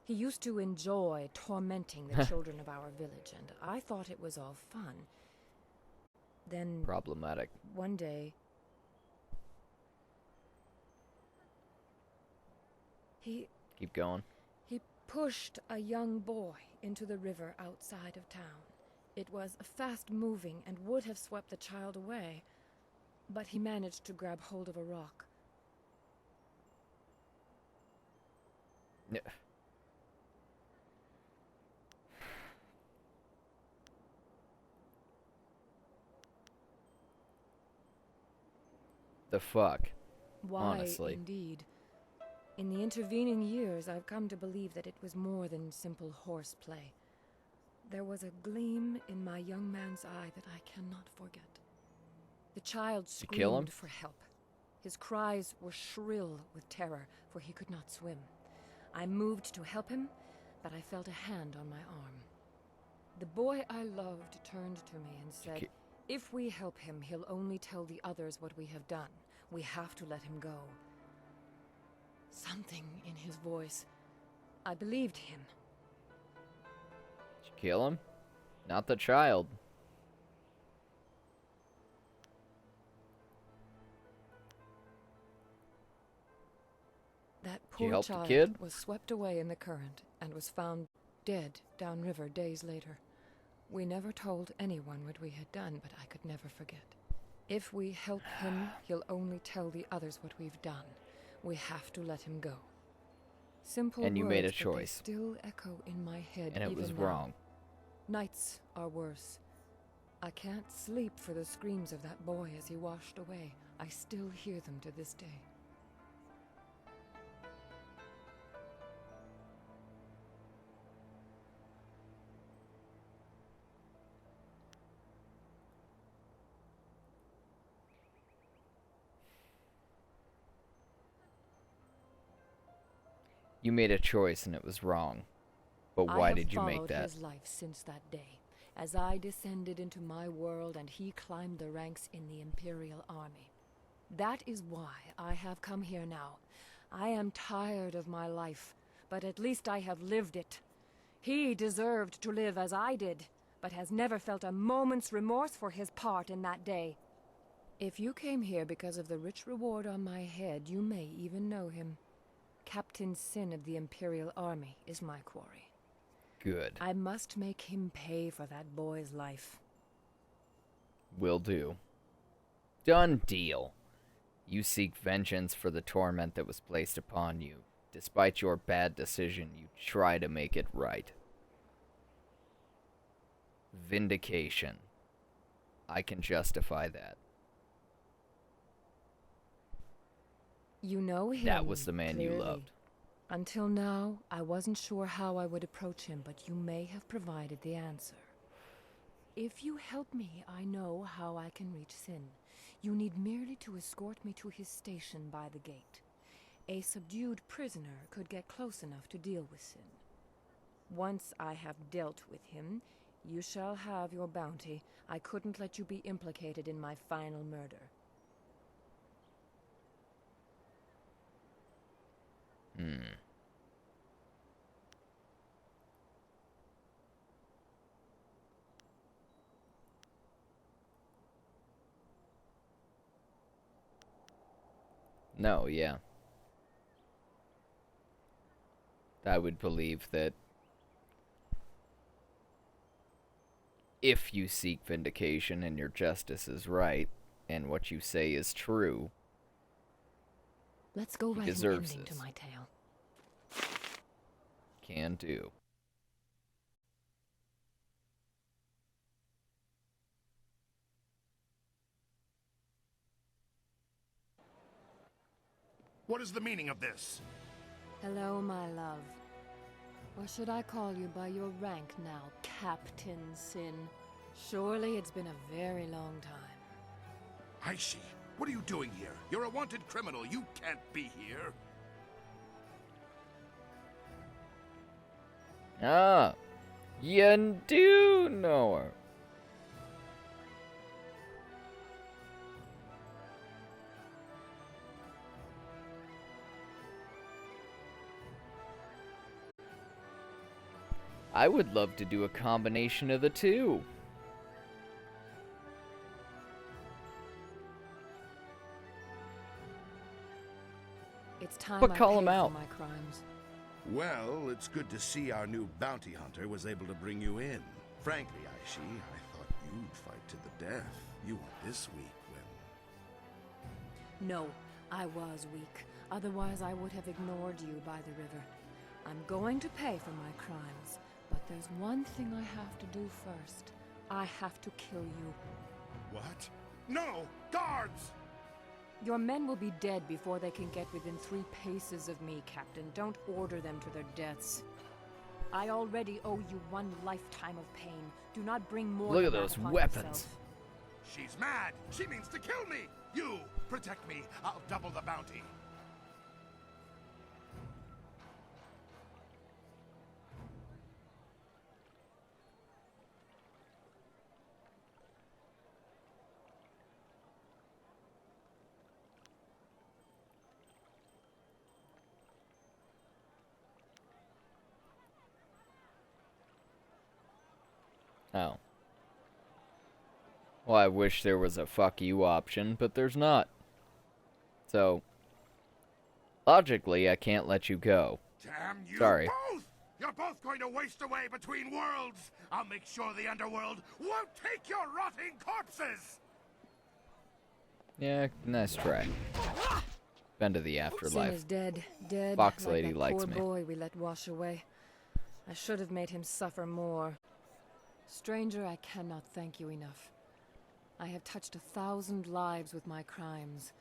Q: He used to enjoy tormenting the children of our village, and I thought it was all fun. Then,
A: Problematic.
Q: one day,
A: Keep going.
Q: he pushed a young boy into the river outside of town. It was fast-moving and would have swept the child away, but he managed to grab hold of a rock.
A: Yeah. The fuck?
Q: Why,
A: Honestly.
Q: indeed. In the intervening years, I've come to believe that it was more than simple horseplay. There was a gleam in my young man's eye that I cannot forget. The child
A: You kill him?
Q: screamed for help. His cries were shrill with terror, for he could not swim. I moved to help him, but I felt a hand on my arm. The boy I loved turned to me and said, "If we help him, he'll only tell the others what we have done. We have to let him go." Something in his voice. I believed him.
A: Did you kill him? Not the child.
Q: That
A: Did you
Q: poor
A: help the
Q: child
A: kid?
Q: was swept away in the current and was found dead downriver days later. We never told anyone what we had done, but I could never forget. If we help him, he'll only tell the others what we've done. We have to let him go. Simple
A: And you
Q: words,
A: made a
Q: but they
A: choice.
Q: still echo in my head
A: And it
Q: even
A: was
Q: now.
A: wrong.
Q: Nights are worse. I can't sleep for the screams of that boy as he washed away. I still hear them to this day.
A: You made a choice and it was wrong. But why did you make
Q: I have
A: that?
Q: followed his life since that day, as I descended into my world and he climbed the ranks in the Imperial Army. That is why I have come here now. I am tired of my life, but at least I have lived it. He deserved to live as I did, but has never felt a moment's remorse for his part in that day. If you came here because of the rich reward on my head, you may even know him. Captain Sin of the Imperial Army is my quarry.
A: Good.
Q: I must make him pay for that boy's life.
A: Will do. Done deal. You seek vengeance for the torment that was placed upon you. Despite your bad decision, you try to make it right. Vindication. I can justify that.
Q: You know him.
A: That was the man you
Q: clearly.
A: loved.
Q: Until now, I wasn't sure how I would approach him, but you may have provided the answer. If you help me, I know how I can reach Sin. You need merely to escort me to his station by the gate. A subdued prisoner could get close enough to deal with Sin. Once I have dealt with him, you shall have your bounty. I couldn't let you be implicated in my final murder.
A: No, yeah. I would believe that if you seek vindication and your justice is right, and what you say is true,
Q: Let's go
A: he
Q: write an
A: deserves
Q: ending
A: this.
Q: to my tale.
A: Can do.
R: What is the meaning of this?
Q: Hello, my love. Or should I call you by your rank now, Captain Sin? Surely it's been a very long time.
R: Aishi, what are you doing here? You're a wanted criminal. You can't be here.
A: Ah, you do know her. I would love to do a combination of the two.
Q: It's time
A: But
Q: I
A: call
Q: paid
A: him
Q: for
A: out.
Q: my crimes.
R: Well, it's good to see our new bounty hunter was able to bring you in. Frankly, Aishi, I thought you'd fight to the death. You were this weak when...
Q: No, I was weak. Otherwise, I would have ignored you by the river. I'm going to pay for my crimes, but there's one thing I have to do first. I have to kill you.
R: What? No! Guards!
Q: Your men will be dead before they can get within 3 paces of me, Captain. Don't order them to their deaths. I already owe you 1 lifetime of pain. Do not bring more.
A: Look at
Q: than
A: those
Q: that upon
A: weapons.
Q: yourself.
R: She's mad! She means to kill me! You! Protect me! I'll double the bounty!
A: Oh. Well, I wish there was a fuck you option, but there's not. So, logically, I can't let you go.
R: Damn you
A: Sorry.
R: both! You're both going to waste away between worlds! I'll make sure the underworld won't take your rotting corpses!
A: Yeah, nice try. Been to the
Q: Sin
A: afterlife.
Q: is dead. Dead.
A: Fox
Q: like
A: lady
Q: that
A: likes
Q: poor
A: me.
Q: boy we let wash away. I should have made him suffer more. Stranger, I cannot thank you enough. I have touched 1,000 lives with my crimes,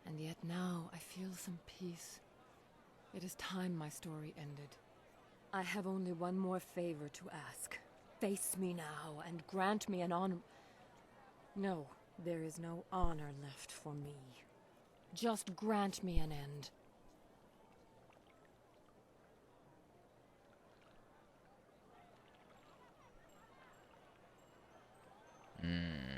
Q: and yet now I feel some peace. It is time my story ended. I have only one more favor to ask. Face me now and grant me an honor. No, there is no honor left for me. Just grant me an end.
A: Hmm.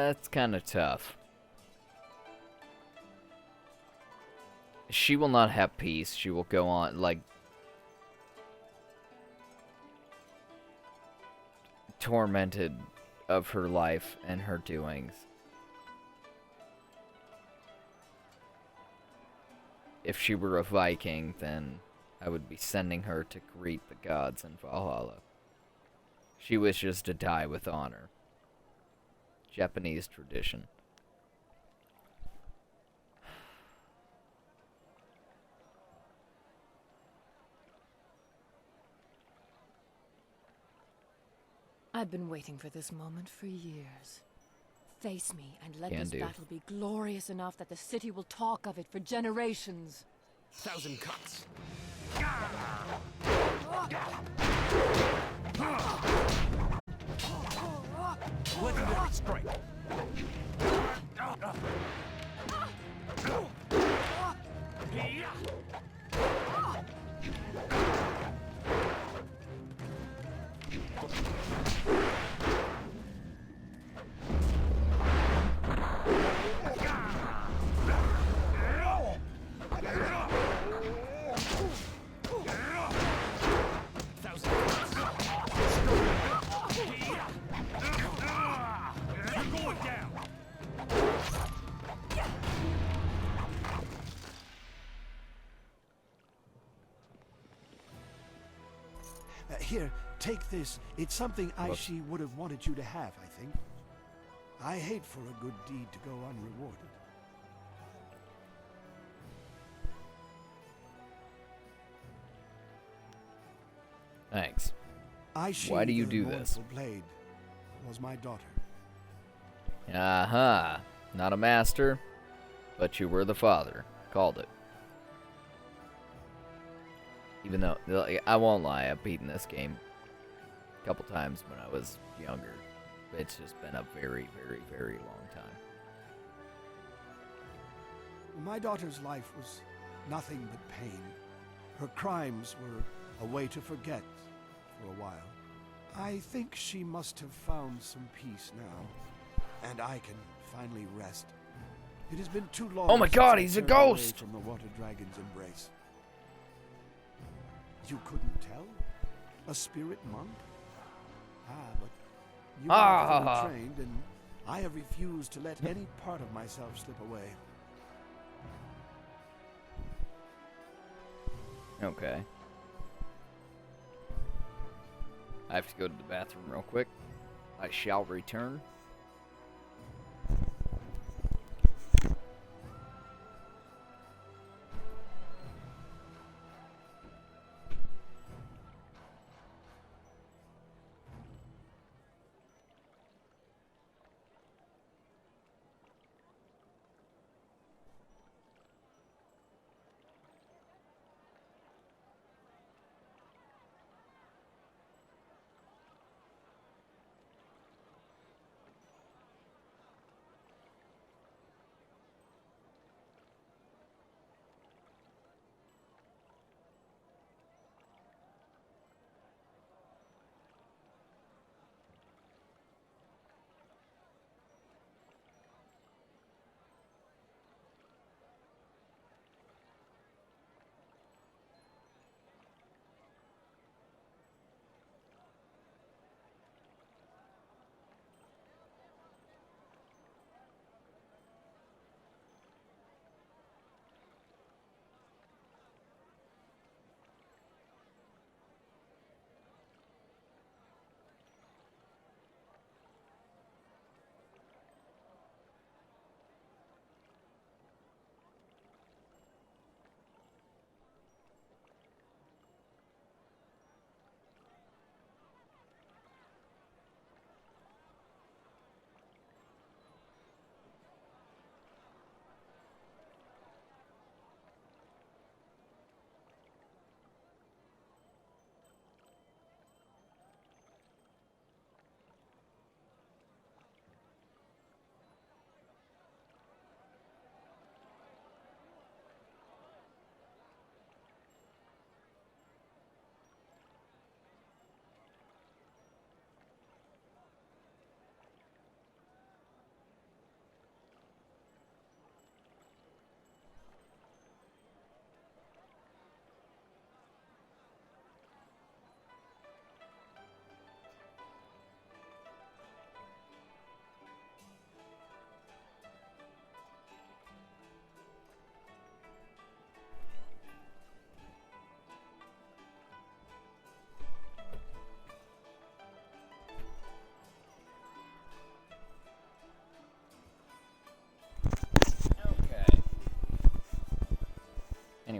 A: It's kind of tough. She will not have peace. She will go on, like, tormented of her life and her doings. If she were a Viking, then I would be sending her to greet the gods in Valhalla. She wishes to die with honor. Japanese tradition.
Q: I've been waiting for this moment for years. Face me and let
A: Can
Q: this
A: do.
Q: battle be glorious enough that the city will talk of it for generations.
M: 1,000 cuts. Legendary strike.
B: Here, take this. It's something Aishi would have wanted you to have, I think. I hate for a good deed to go unrewarded.
A: Thanks.
B: Aishi,
A: Why do you
B: the
A: do this?
B: mournful blade, was my daughter.
A: Aha. Not a master, but you were the father. Called it. Even though, like, I won't lie, I've beaten this game a couple times when I was younger. It's just been a very, very, very long time.
B: My daughter's life was nothing but pain. Her crimes were a way to forget for a while. I think she must have found some peace now, and I can finally rest. It has been too long.
A: Oh my
B: since
A: God,
B: I
A: he's a
B: turned away
A: ghost!
B: From the Water Dragon's embrace. You couldn't tell? A spirit monk? But you are fully trained, and I have refused to let any part of myself slip away.
A: Okay. I have to go to the bathroom real quick. I shall return.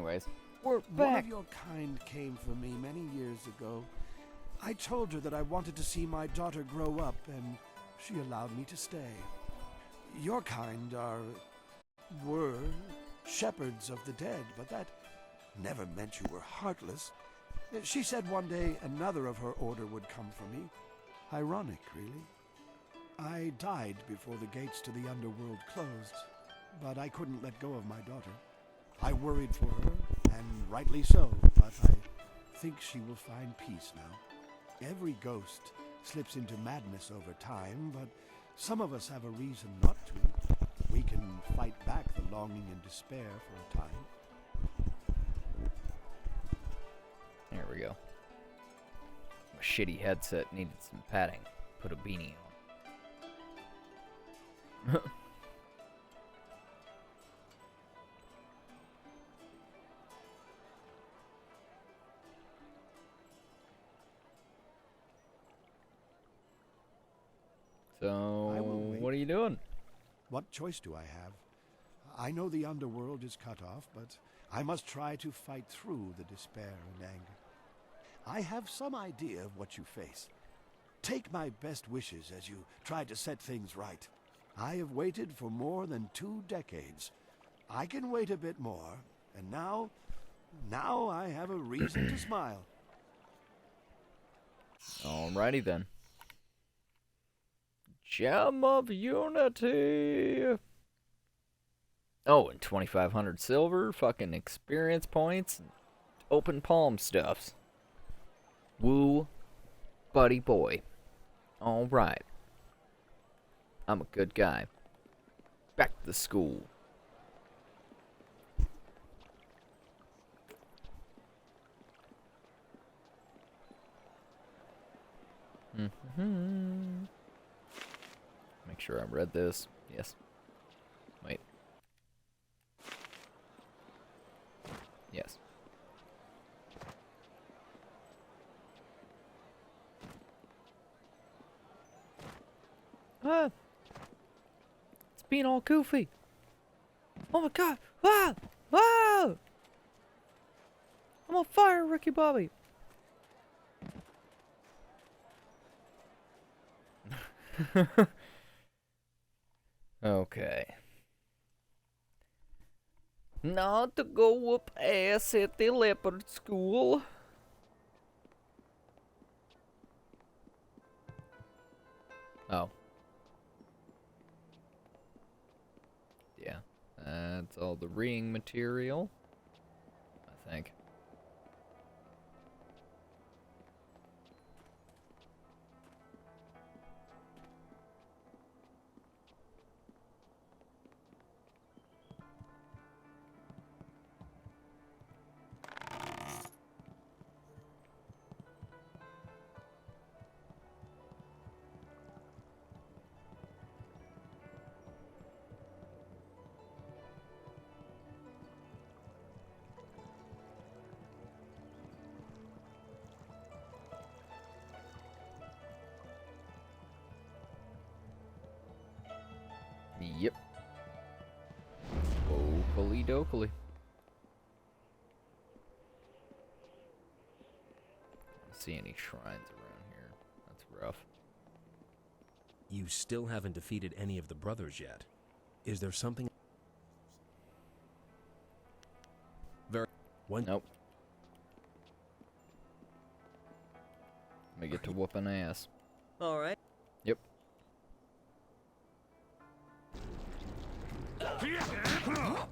A: Anyways, we're
B: One
A: back.
B: of your kind came for me many years ago. I told her that I wanted to see my daughter grow up, and she allowed me to stay. Your kind were shepherds of the dead, but that never meant you were heartless. She said one day another of her order would come for me. Ironic, really. I died before the gates to the underworld closed, but I couldn't let go of my daughter. I worried for her, and rightly so, but I think she will find peace now. Every ghost slips into madness over time, but some of us have a reason not to. We can fight back the longing and despair for a time.
A: There we go. My shitty headset needed some padding. Put a beanie on. So, what are you doing?
B: What choice do I have? I know the underworld is cut off, but I must try to fight through the despair and anger. I have some idea of what you face. Take my best wishes as you try to set things right. I have waited for more than 2 decades. I can wait a bit more, and now I have a reason to smile.
A: Alrighty then. Gem of Unity. Oh, and 2,500 silver, fucking experience points, and open palm stuffs. Woo, buddy boy. Alright. I'm a good guy. Back to the school. Make sure I read this. Yes. Wait. Yes. Ah! It's being all goofy. Oh my god! Ah! Ah! I'm on fire, Ricky Bobby. Okay. Not to go whoop ass at the leopard school. Oh. Yeah. That's all the reading material, I think. Yep. Okily dokily. Don't see any shrines around here. That's rough.
J: You still haven't defeated any of the brothers yet. Is there something?
A: Nope. Let me get to whooping ass.
H: All right.
A: Yep. Oh,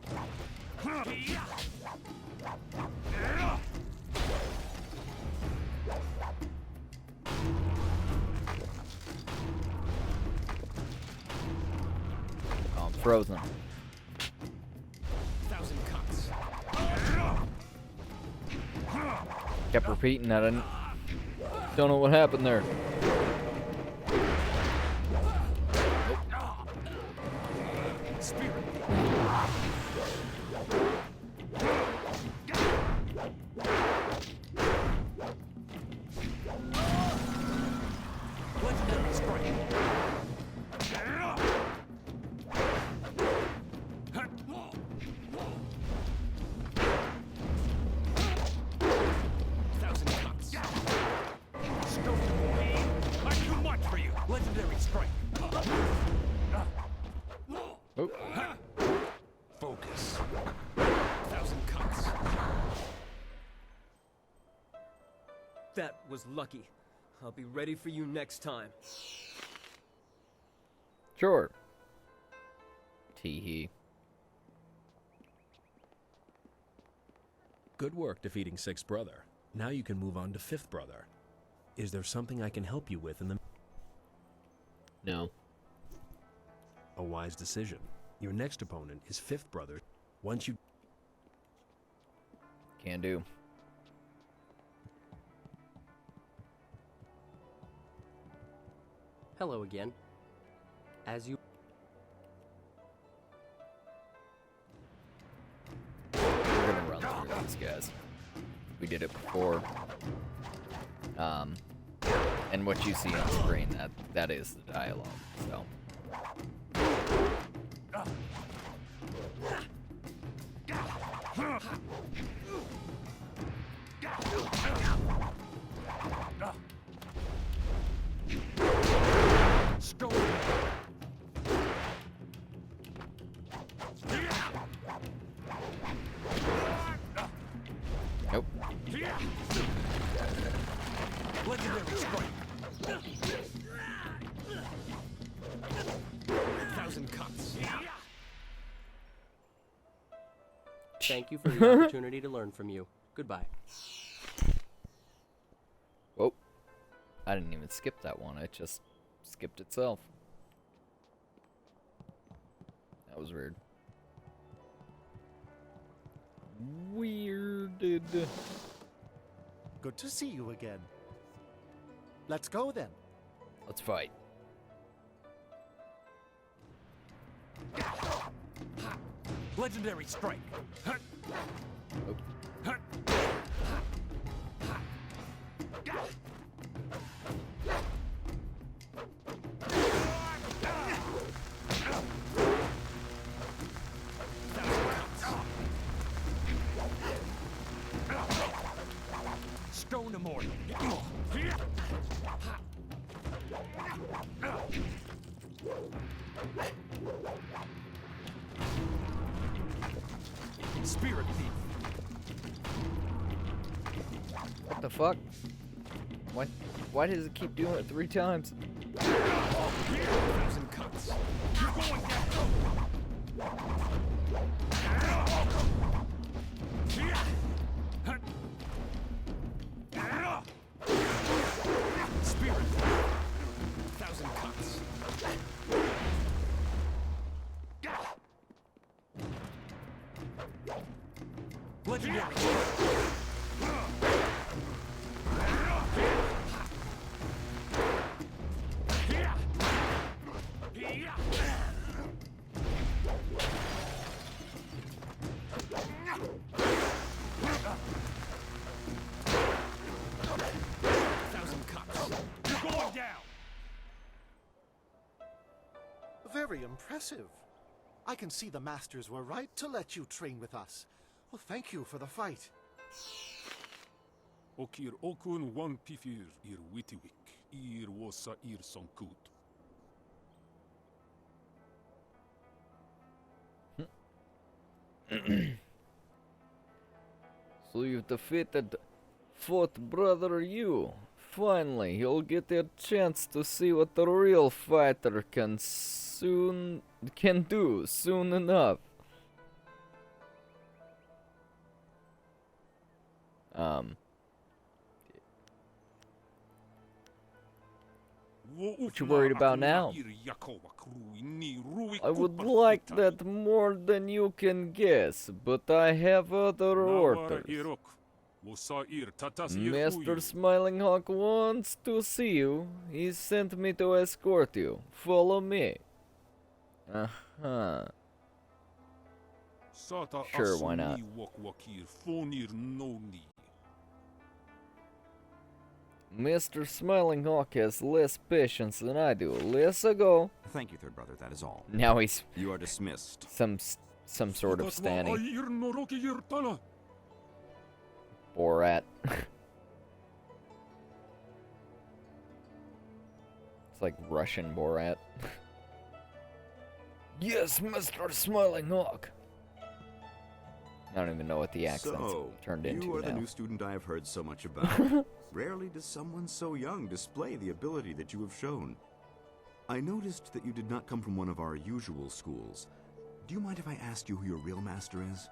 A: I'm frozen.
M: 1,000 cuts.
A: Kept repeating that. I don't know what happened there.
P: That was lucky. I'll be ready for you next time.
A: Sure. Tee-hee.
J: Good work defeating Sixth Brother. Now you can move on to Fifth Brother. Is there something I can help you with in the...
S: No.
J: A wise decision. Your next opponent is Fifth Brother. Once you...
A: Can do.
O: Hello again. As you...
A: We're gonna run through these guys. We did it before. And what you see on screen, that is the dialogue, so. Nope.
E: Legendary strike. 1,000 cuts.
O: Thank you for the opportunity to learn from you. Goodbye.
A: Whoa. I didn't even skip that one. It just skipped itself. That was weird. Weirded.
N: Good to see you again. Let's go then.
A: Let's fight.
E: Legendary strike. Stone immortal. Spirit thief.
A: What the fuck? Why does it keep doing it 3 times?
E: 1,000 cuts. You're going down. Spirit. 1,000 cuts. Legendary.
N: Very impressive. I can see the masters were right to let you train with us. Well, thank you for the fight.
C: Okir okun wan pifir ir witiwik, ir wosa ir sonkut.
A: So you've defeated Fourth Brother you. Finally, you'll get a chance to see what the real fighter can do soon enough. What you worried about now? I would like that more than you can guess, but I have other orders. Master Smiling Hawk wants to see you. He sent me to escort you. Follow me. Uh-huh. Sure, why not? Mr. Smiling Hawk has less patience than I do. Let's go.
T: Thank you, Third Brother. That is all.
A: Now he's...
T: You are dismissed.
A: Some sort of standing. Borat. It's like Russian Borat. Yes, Mr. Smiling Hawk. I don't even know what the accent's turned into now.
T: You are the new student I have heard so much about. Rarely does someone so young display the ability that you have shown. I noticed that you did not come from one of our usual schools. Do you mind if I asked you who your real master is?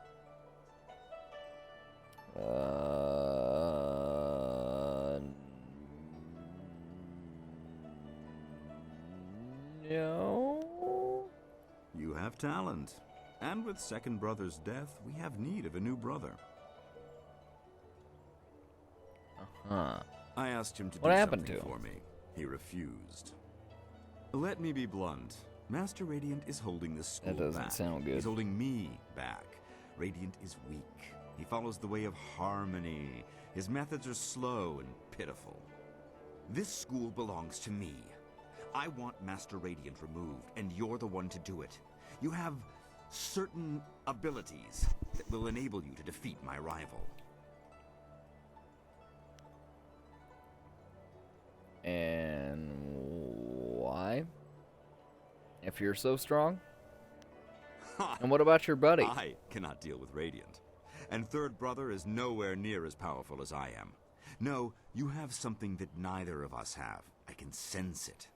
A: No.
T: You have talent. And with second brother's death, we have need of a new brother.
A: Huh.
T: I asked him to
A: What
T: do
A: happened
T: something
A: to him?
T: for me. He refused. Let me be blunt. Master Radiant is holding this school
A: That doesn't
T: back.
A: sound good.
T: He's holding me back. Radiant is weak. He follows the way of harmony. His methods are slow and pitiful. This school belongs to me. I want Master Radiant removed, and you're the one to do it. You have certain abilities that will enable you to defeat my rival.
A: And why? If you're so strong? And what about your buddy?
T: I cannot deal with Radiant. And third brother is nowhere near as powerful as I am. No, you have something that neither of us have. I can sense it.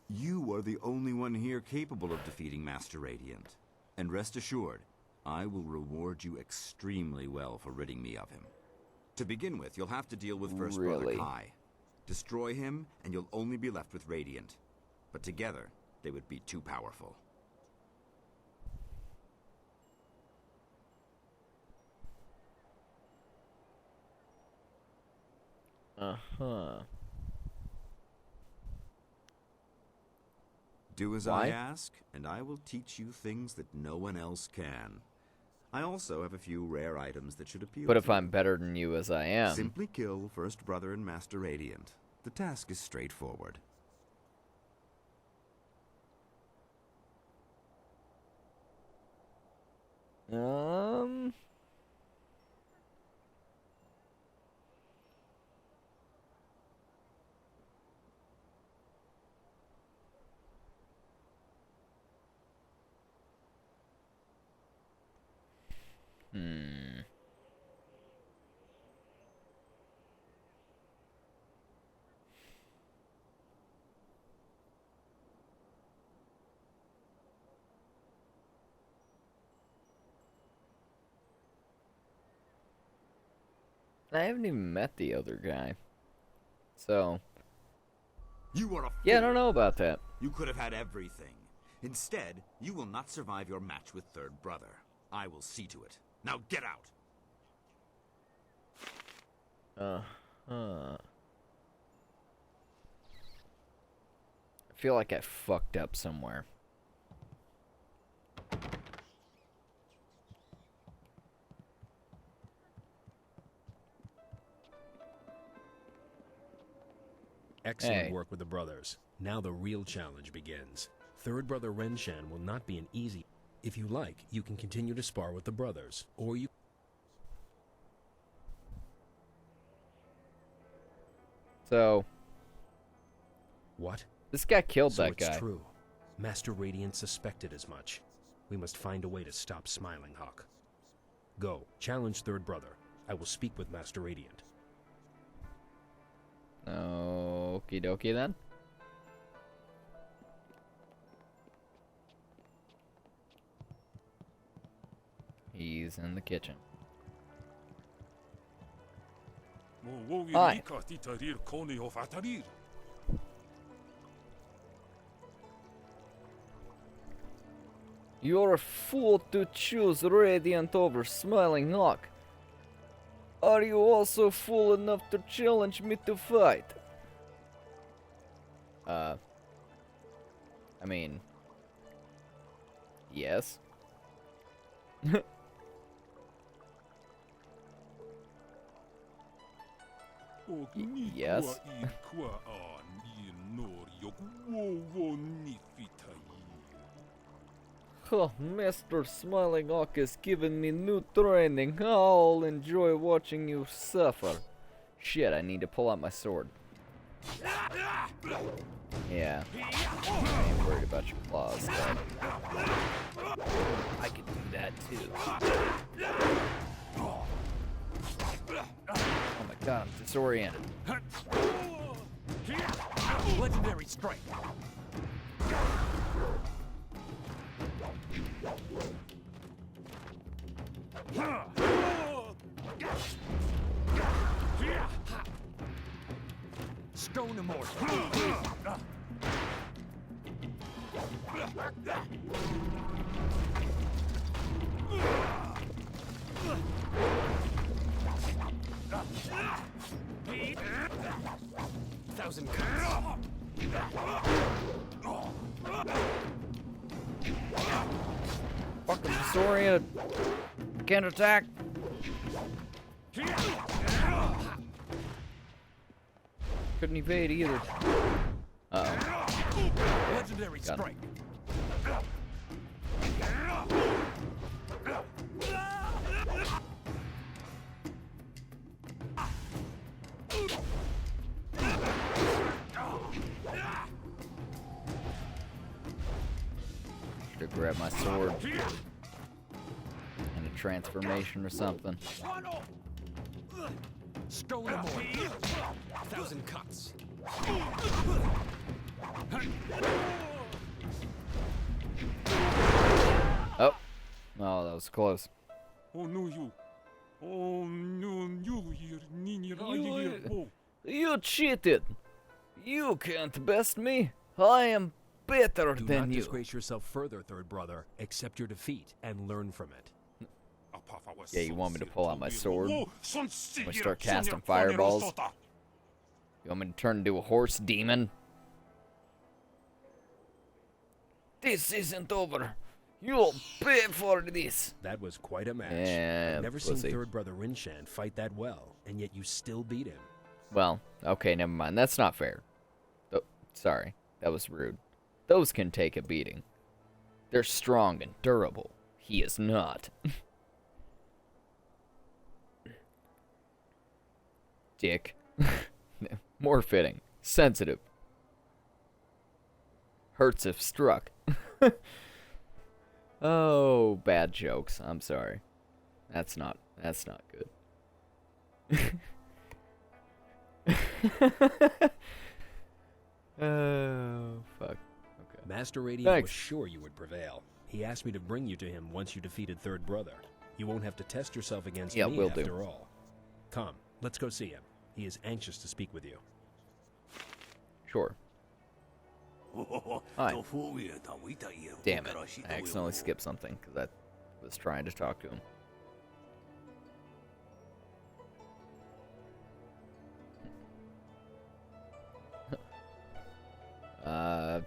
T: You are the only one here capable of defeating Master Radiant. And rest assured, I will reward you extremely well for ridding me of him. To begin with, you'll have to deal with First Brother Kai. Destroy him, and you'll only be left with Radiant. But together, they would be too powerful.
A: Uh-huh.
T: Do as
A: Why?
T: I ask, and I will teach you things that no one else can. I also have a few rare items that should appeal
A: But
T: to
A: if I'm better than you as I am...
T: Simply kill First Brother and Master Radiant. The task is straightforward.
A: I haven't even met the other guy. So...
T: You are a fool.
A: Yeah, I don't know about that.
T: You could have had everything. Instead, you will not survive your match with Third Brother. I will see to it. Now get out!
A: I feel like I fucked up somewhere.
J: Excellent work with the brothers. Now the real challenge begins. Third brother Renshan will not be an easy... If you like, you can continue to spar with the brothers, or you...
A: So...
J: What?
A: This guy killed
J: So
A: that
J: it's
A: guy.
J: true. Master Radiant suspected as much. We must find a way to stop Smiling Hawk. Go, challenge Third Brother. I will speak with Master Radiant.
A: Okie dokie then. He's in the kitchen. Hi. You're a fool to choose Radiant over Smiling Hawk. Are you also fool enough to challenge me to fight? I mean... Yes. Yes. Oh, Master Smiling Hawk has given me new training. I'll enjoy watching you suffer. Shit, I need to pull out my sword. Yeah. I ain't worried about your claws, though. I can do that, too. Got him disoriented.
I: Legendary strike. Stone him more. Thousand cuts.
A: Fucking disoriented. Can't attack. Couldn't evade either. Uh-oh.
I: Legendary strike.
A: Should've grabbed my sword. And a transformation or something.
I: Stone him more. Thousand cuts.
A: Oh. Oh, that was close.
I: Oh no, you. Oh no,
A: You cheated. You can't best me. I am better
J: Do
A: than
J: not
A: you.
J: disgrace yourself further, third brother. Accept your defeat and learn from it.
A: Yeah, you want me to pull out my sword? I'm gonna start casting fireballs? You want me to turn into a horse demon? This isn't over. You'll pay for this.
J: That was quite a match.
A: Yeah,
J: I've never
A: pussy.
J: seen third brother Rinshan fight that well, and yet you still beat him.
A: Well, okay, never mind. That's not fair. Oh, sorry, that was rude. Those can take a beating. They're strong and durable. He is not. Dick. More fitting. Sensitive. Hurts if struck. Oh, bad jokes. I'm sorry. That's not good. Oh, fuck. Okay.
J: Master Radiant was sure you would prevail. He asked me to bring you to him once you defeated third brother. You won't have to test yourself against me after all. Come, let's go see him. He is anxious to speak with you.
A: Sure. Hi. Damn it. I accidentally skipped something because I was trying to talk to him. I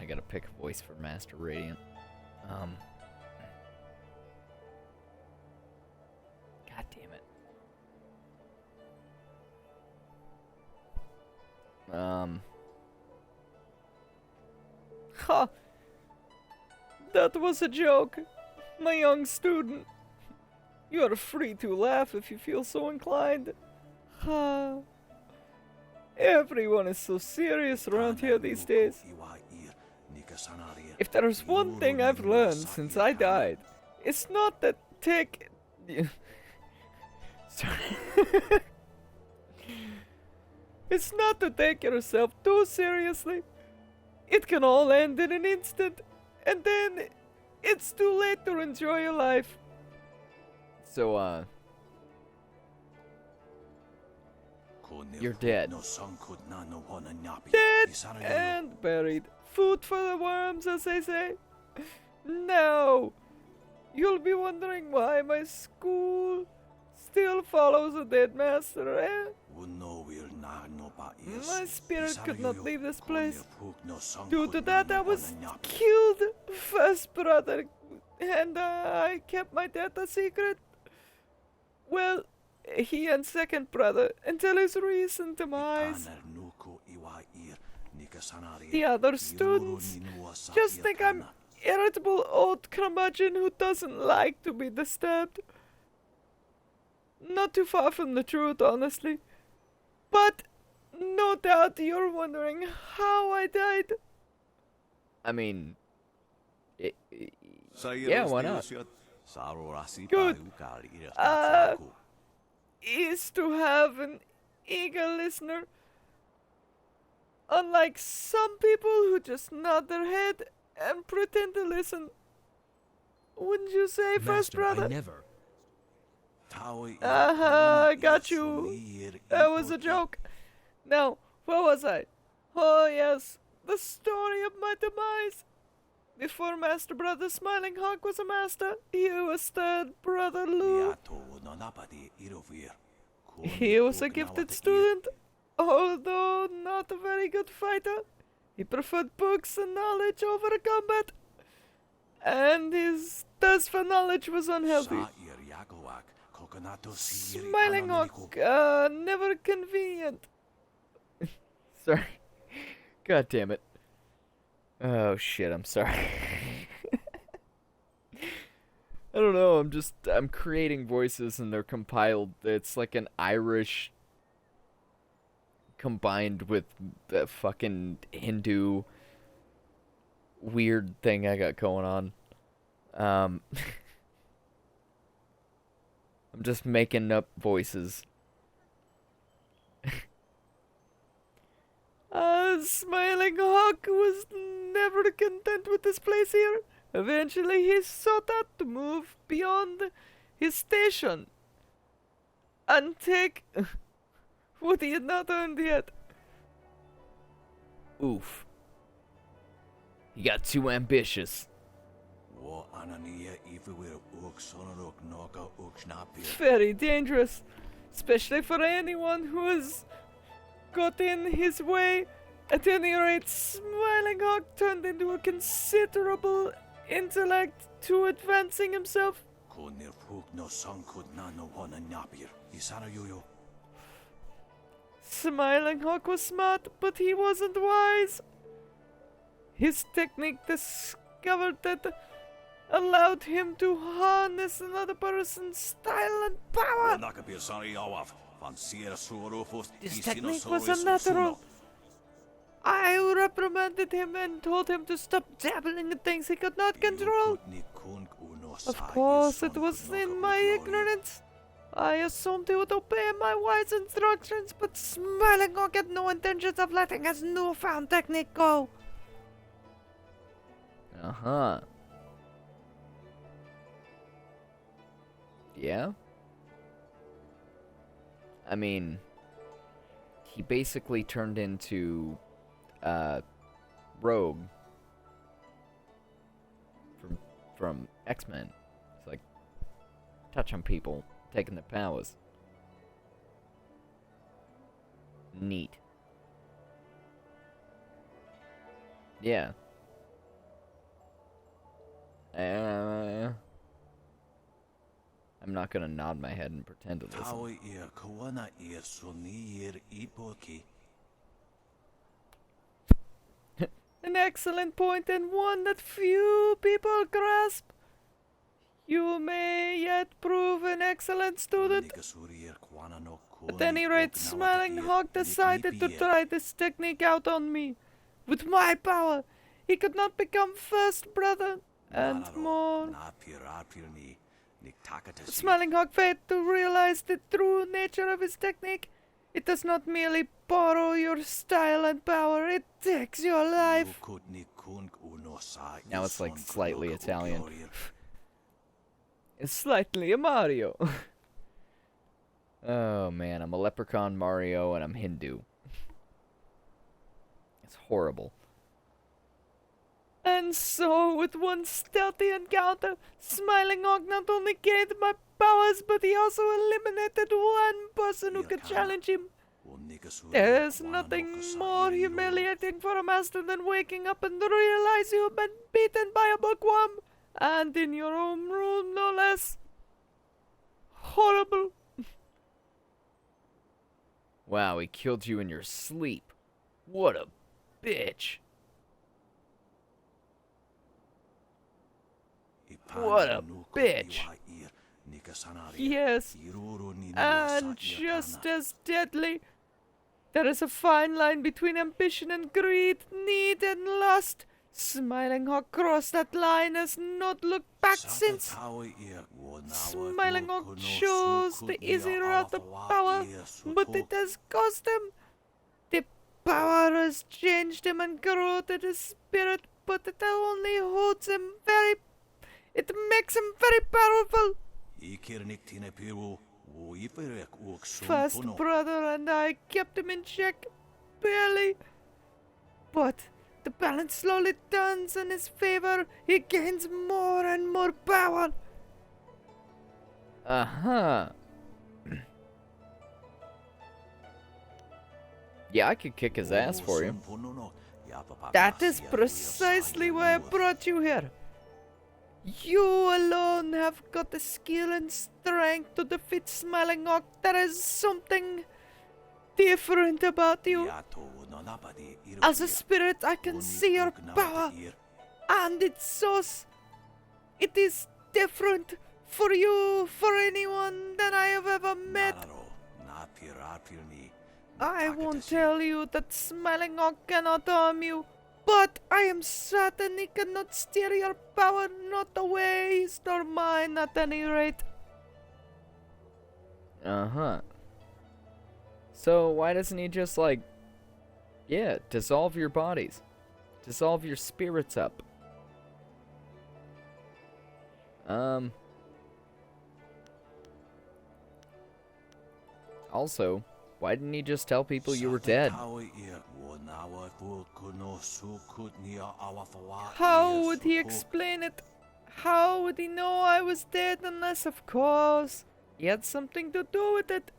A: gotta pick a voice for Master Radiant. God damn it. Ha! That was a joke, my young student. You are free to laugh if you feel so inclined. Ha! Everyone is so serious around here these days. If there's one thing I've learned since I died, it's not that Sorry. It's not to take yourself too seriously. It can all end in an instant, and then it's too late to enjoy your life. So, you're dead. Dead and buried. Food for the worms, as they say. Now, you'll be wondering why my school still follows a dead master, eh? My spirit could not leave this place. Due to that, I was killed, first brother, and I kept my death a secret. Well, he and second brother, until his recent demise. The other students just think I'm irritable old curmudgeon who doesn't like to be disturbed. Not too far from the truth, honestly. But no doubt you're wondering how I died. I mean, yeah, why not? Good. is to have an eager listener. Unlike some people who just nod their head and pretend to listen. Wouldn't you say, First Brother?
J: I never.
A: I got you. That was a joke. Now, where was I? Oh yes, the story of my demise. Before Master Brother Smiling Hawk was a master, he was third Brother Lou. He was a gifted student, although not a very good fighter. He preferred books and knowledge over combat, and his thirst for knowledge was unhealthy. Smiling Hawk, never convenient. Sorry. God damn it. Oh shit, I'm sorry. I don't know, I'm creating voices and they're compiled. It's like an Irish combined with the fucking Hindu weird thing I got going on. I'm just making up voices. Smiling Hawk was never content with his place here. Eventually he sought out to move beyond his station and take what he had not earned yet. Oof. He got too ambitious. Very dangerous, especially for anyone who has got in his way. At any rate, Smiling Hawk turned into a considerable intellect to advancing himself. Smiling Hawk was smart, but he wasn't wise. His technique discovered that allowed him to harness another person's style and power. This technique was unnatural. I reprimanded him and told him to stop dabbling in things he could not control. Of course, it was in my ignorance. I assumed he would obey my wise instructions, but Smiling Hawk had no intentions of letting his newfound technique go. Uh-huh. Yeah? I mean, he basically turned into Rogue from X-Men. It's like touching people, taking their powers. Neat. Yeah. I'm not gonna nod my head and pretend to listen. An excellent point and one that few people grasp. You may yet prove an excellent student. At any rate, Smiling Hawk decided to try this technique out on me. With my power, he could not become first brother, and more. Smiling Hawk failed to realize the true nature of his technique. It does not merely borrow your style and power, it takes your life. Now it's like slightly Italian. It's slightly a Mario. Oh man, I'm a leprechaun Mario and I'm Hindu. It's horrible. And so, with one stealthy encounter, Smiling Hawk not only gained my powers, but he also eliminated one person who could challenge him. There's nothing more humiliating for a master than waking up and realize you've been beaten by a bookworm, and in your own room, no less. Horrible. Wow, he killed you in your sleep. What a bitch. What a bitch. Yes, and just as deadly. There is a fine line between ambition and greed, need and lust. Smiling Hawk crossed that line, has not looked back since. Smiling Hawk chose the easy route to power, but it has cost him. The power has changed him and corroded his spirit, but it only holds him very... It makes him very powerful. First brother and I kept him in check, barely. But the balance slowly turns in his favor. He gains more and more power. Uh-huh. Yeah, I could kick his ass for you. That is precisely why I brought you here. You alone have got the skill and strength to defeat Smiling Hawk. There is something different about you. As a spirit, I can see your power, and its source. It is different for you, for anyone that I have ever met. I won't tell you that Smiling Hawk cannot harm you, but I am certain he cannot steal your power, not away, nor mine at any rate. Uh-huh. So why doesn't he just, like, yeah, dissolve your bodies? Dissolve your spirits up. Also, why didn't he just tell people you were dead? How would he explain it? How would he know I was dead unless, of course, he had something to do with it?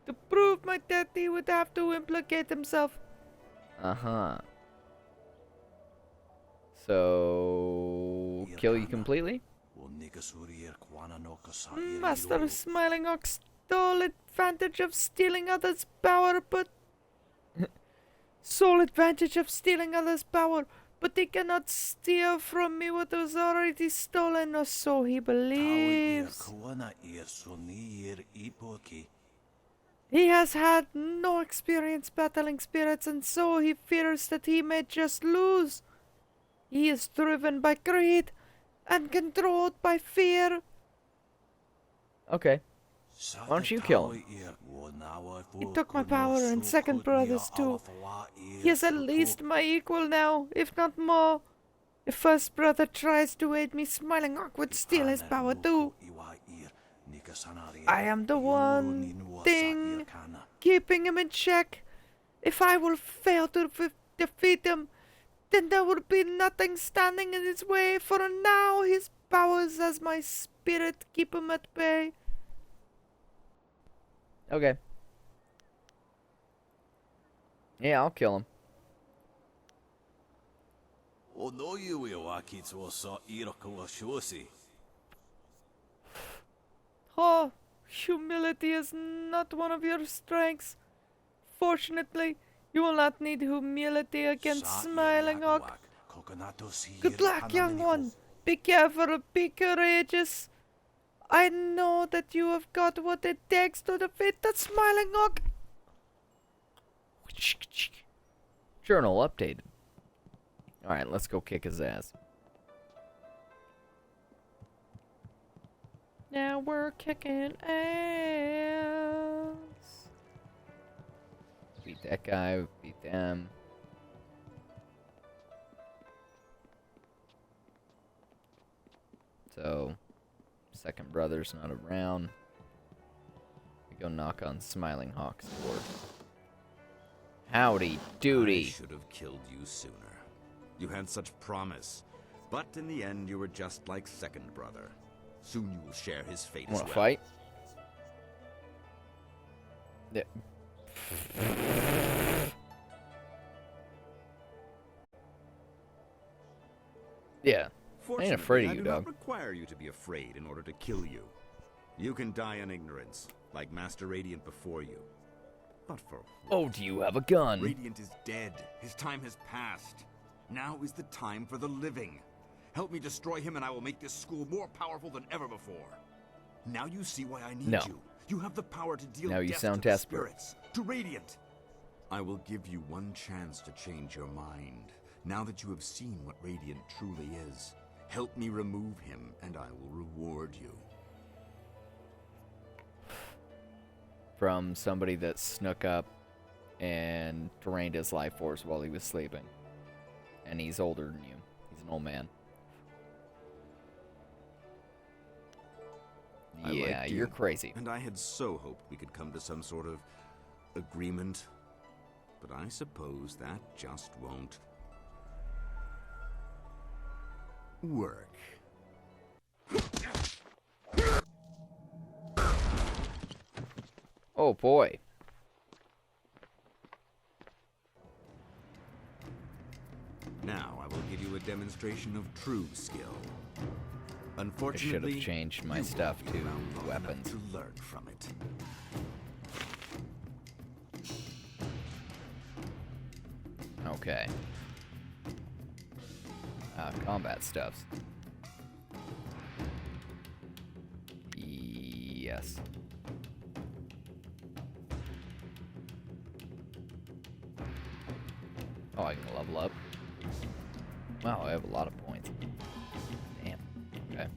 A: To prove my death, he would have to implicate himself. Uh-huh. So... kill you completely? Master Smiling Hawk stole advantage of stealing others' power, but... sole advantage of stealing others' power, but he cannot steal from me what was already stolen, or so he believes. He has had no experience battling spirits, and so he fears that he may just lose. He is driven by greed and controlled by fear. Okay. Why don't you kill him? He took my power and second brothers too. He is at least my equal now, if not more. If first brother tries to aid me, Smiling Hawk would steal his power too. I am the one thing keeping him in check. If I will fail to defeat him, then there would be nothing standing in his way, for now his powers as my spirit keep him at bay. Okay. Yeah, I'll kill him. Oh, humility is not one of your strengths. Fortunately, you will not need humility against Smiling Hawk. Good luck, young one. Be careful, be courageous. I know that you have got what it takes to defeat the Smiling Hawk. Journal updated. Alright, let's go kick his ass. Now we're kicking ass. Beat that guy, beat them. So, second brother's not around. We go knock on Smiling Hawk's door. Howdy doody.
T: I should have killed you sooner. You had such promise. But in the end, you were just like second brother. Soon you will share his fate as well.
A: Wanna fight? Yeah. Yeah. I ain't afraid of you,
T: I do
A: dog.
T: not require you to be afraid in order to kill you. You can die in ignorance, like Master Radiant before you. But for
A: Oh, do you have a gun?
T: Radiant is dead. His time has passed. Now is the time for the living. Help me destroy him and I will make this school more powerful than ever before. Now you see why I need you. You have the power to deal
A: Now you
T: death
A: sound
T: to the
A: desperate.
T: spirits, to Radiant. I will give you one chance to change your mind. Now that you have seen what Radiant truly is, help me remove him, and I will reward you.
A: From somebody that snuck up and drained his life force while he was sleeping. And he's older than you. He's an old man. Yeah, you're crazy.
T: And I had so hoped we could come to some sort of agreement. But I suppose that just won't work.
A: Oh boy.
T: Now I will give you a demonstration of true skill. Unfortunately,
A: I should have changed my stuff to weapons.
T: To learn from it.
A: Okay. Combat stuffs. Yes. Oh, I can level up. Wow, I have a lot of points. Damn. Okay.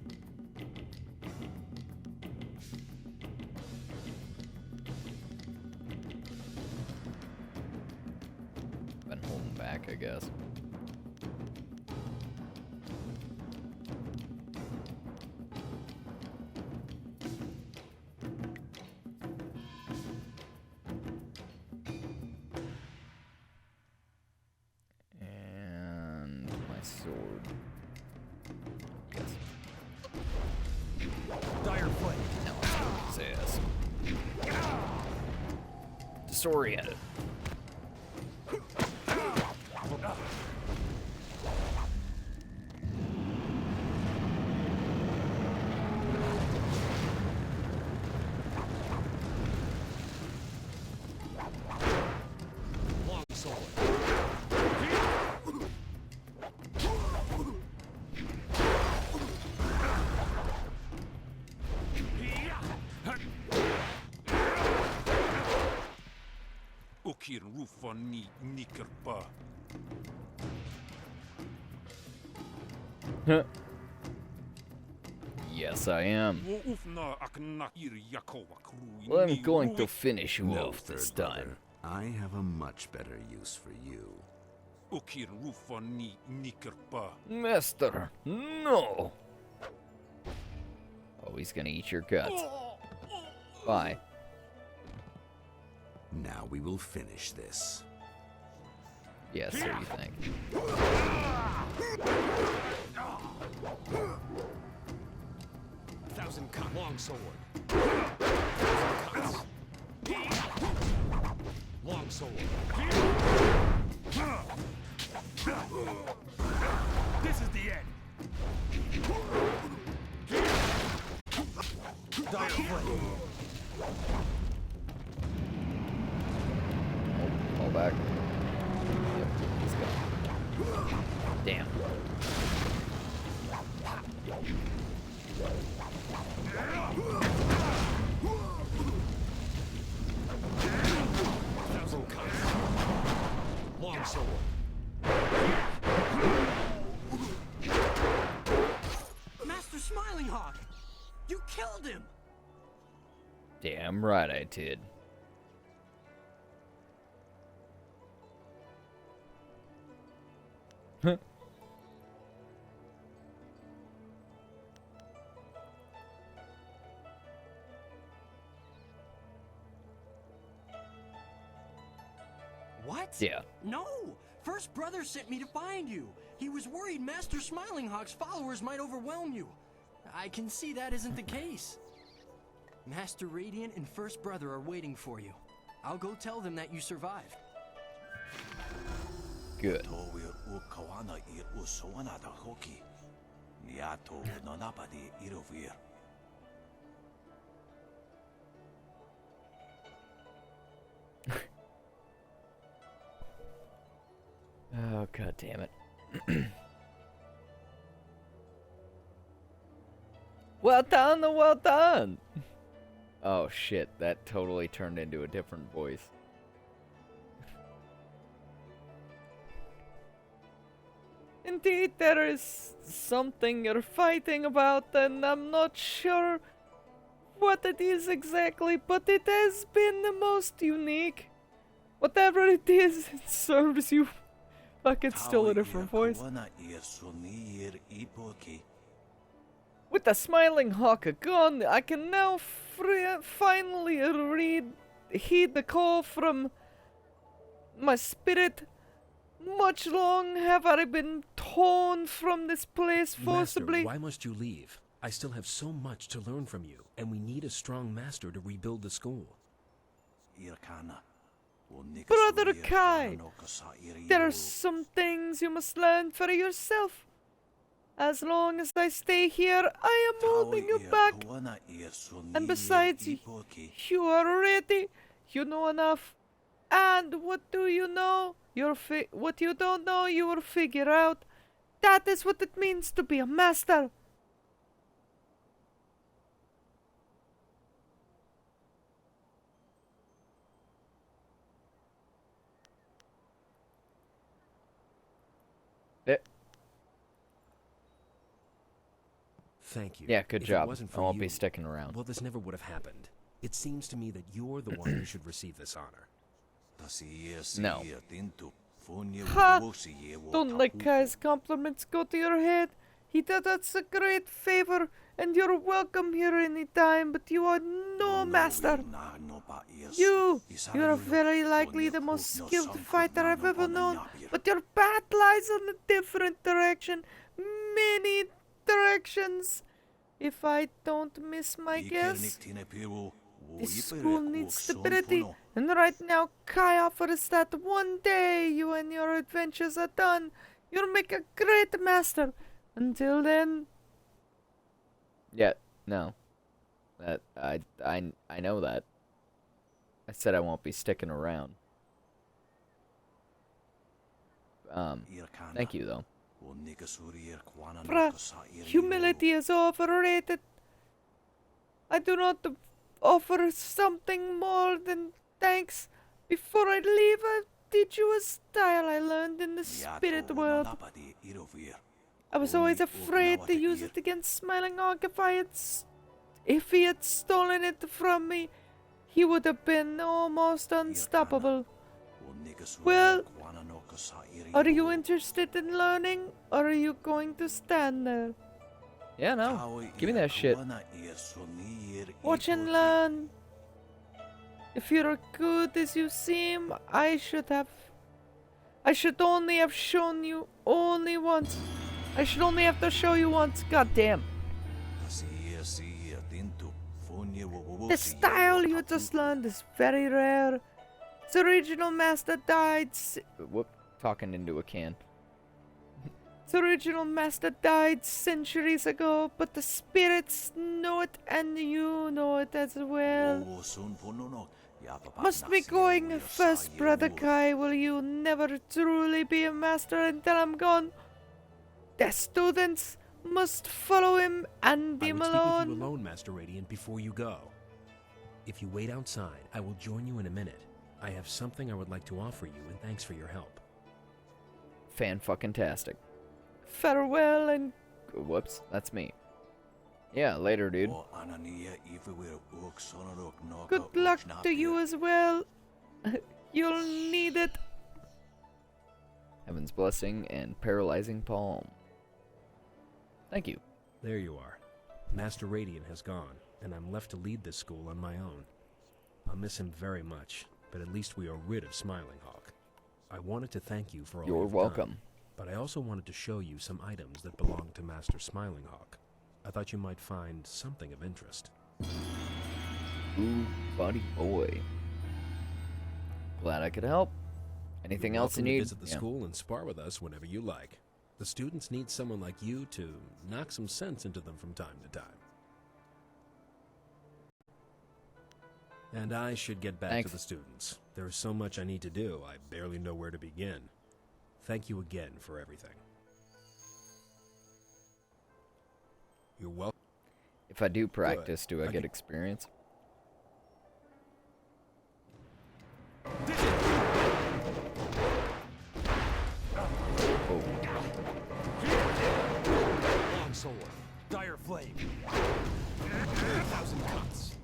A: Been holding back, I guess. And my sword. Yes.
I: Dire foot.
A: Now let's go his ass. Disoriented.
I: Long sword.
U: Ukir rufa ni nikerpa.
A: Yes, I am.
U: Ufna aknakir yakowak
A: Well, I'm going to finish you
T: No,
A: off this
T: third
A: time.
T: brother. I have a much better use for you.
U: Ukir rufa ni nikerpa.
A: Master, no! Oh, he's gonna eat your guts. Bye.
T: Now we will finish this.
A: Yes, so you think.
I: Thousand cut. Long sword. Long sword. This is the end. Dire foot.
A: Fall back. Yep, he's gone. Damn.
I: Thousand cuts. Long sword.
F: Master Smiling Hawk! You killed him!
A: Damn right I did. Huh.
F: What?
A: Yeah.
F: No! First Brother sent me to find you. He was worried Master Smiling Hawk's followers might overwhelm you. I can see that isn't the case. Master Radiant and First Brother are waiting for you. I'll go tell them that you survived.
A: Good. Oh, god damn it. Well done, well done! Oh shit, that totally turned into a different voice. Indeed, there is something you're fighting about, and I'm not sure what it is exactly, but it has been the most unique. Whatever it is, it serves you. Fuck, it's still a different voice. With the Smiling Hawk gone, I can now finally heed the call from my spirit. Much long have I been torn from this place forcibly.
J: Master, why must you leave? I still have so much to learn from you, and we need a strong master to rebuild the school.
A: Brother Kai, there are some things you must learn for yourself. As long as I stay here, I am holding you back. And besides, you are ready. You know enough. And what do you know? What you don't know, you will figure out. That is what it means to be a master.
J: Thank you.
A: Yeah, good job.
J: I
A: won't be sticking around.
J: Well, this never would have happened. It seems to me that you're the one who should receive this honor.
A: No. Ha! Don't let Kai's compliments go to your head. He did us a great favor, and you're welcome here any time, but you are no master. You're very likely the most skilled fighter I've ever known, but your path lies in a different direction. Many directions. If I don't miss my guess, this school needs stability, and right now Kai offers that one day you and your adventures are done, you'll make a great master. Until then... Yeah, no. I know that. I said I won't be sticking around. Thank you, though. Bruh, humility is overrated. I do not offer something more than thanks. Before I leave, I'll teach you a style I learned in the spirit world. I was always afraid to use it against Smiling Hawk. If he had stolen it from me, he would have been almost unstoppable. Well, are you interested in learning, or are you going to stand there? Yeah, no. Give me that shit. Watch and learn. If you're good as you seem, I should only have shown you only once. I should only have to show you once. God damn. The style you just learned is very rare. Its original master died. Whoop, talking into a can. Its original master died centuries ago, but the spirits know it, and you know it as well. Must be going first, Brother Kai. Will you never truly be a master until I'm gone? The students must follow him and him alone.
J: I would speak with you alone, Master Radiant, before you go. If you wait outside, I will join you in a minute. I have something I would like to offer you, and thanks for your help.
A: Fan-fucking-tastic. Farewell and... Whoops, that's me. Yeah, later, dude. Good luck to you as well. You'll need it. Heaven's blessing and paralyzing palm. Thank you.
J: There you are. Master Radiant has gone, and I'm left to lead this school on my own. I'll miss him very much, but at least we are rid of Smiling Hawk. I wanted to thank you for all
A: you're
J: you've
A: welcome.
J: Done, but I also wanted to show you some items that belong to Master Smiling Hawk. I thought you might find something of interest.
A: Ooh, buddy boy. Glad I could help. Anything else you need?
J: Visit the school and spar with us whenever you like. The students need someone like you to knock some sense into them from time to time. And I should get back to the students. There is so much I need to do, I barely know where to begin. Thank you again for everything. You're welcome.
A: If I do practice, do I get experience? Oh.
E: Longsword. Dire Flame. 1,000 cuts.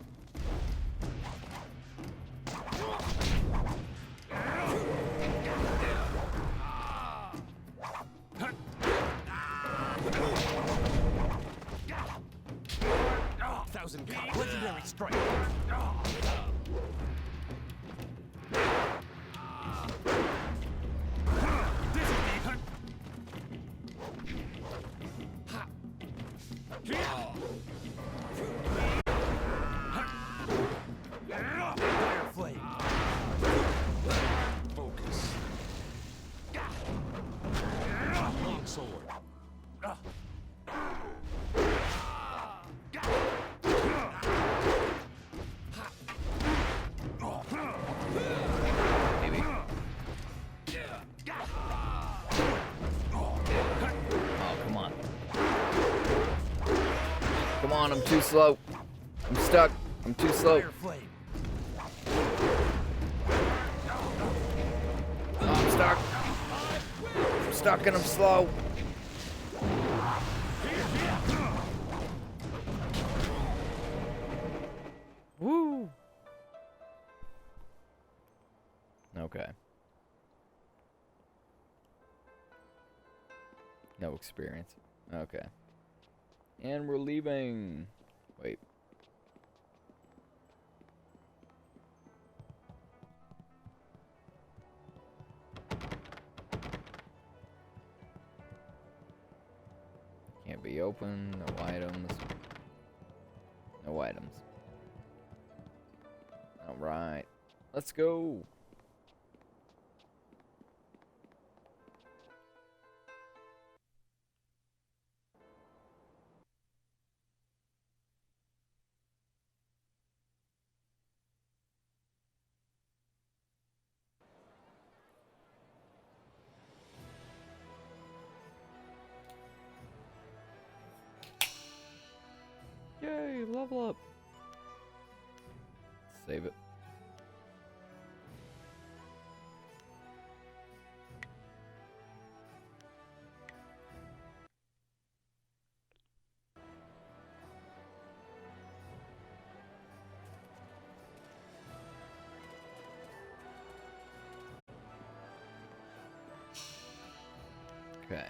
E: Legendary Strike. Fire Flame. Focus. Longsword.
A: Maybe. Oh, come on. Come on, I'm too slow. I'm stuck. I'm too slow. Oh, I'm stuck. I'm stuck and I'm slow. Woo! Okay. No experience. Okay. And we're leaving. Wait. Can't be open. No items. No items. Alright. Let's go. Yay, level up. Save it. Okay.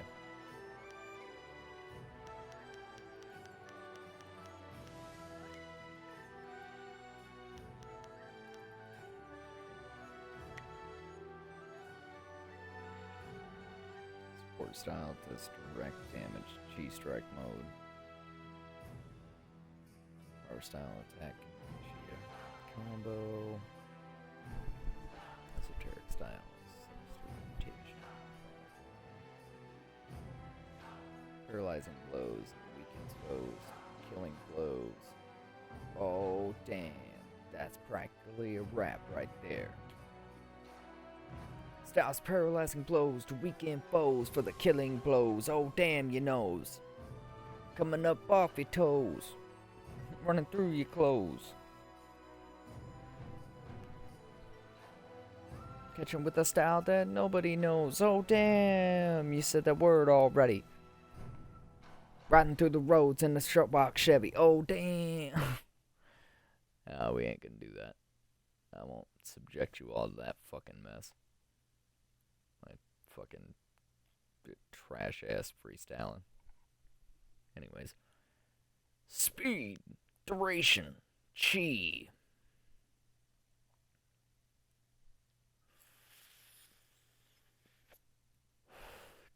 A: Support style, does direct damage, G-strike mode. Power style attack, combo. Esoteric styles, instrumentation. Paralyzing blows, weakens foes, killing blows. Oh damn, that's practically a wrap right there. Styles paralyzing blows to weaken foes for the killing blows. Oh damn your nose. Coming up off your toes. Running through your clothes. Catch him with a style that nobody knows. Oh damn, you said that word already. Riding through the roads in the short box Chevy. Oh damn. Oh, we ain't gonna do that. I won't subject you all to that fucking mess. My fucking trash ass freestyling. Anyways. Speed, duration, chi.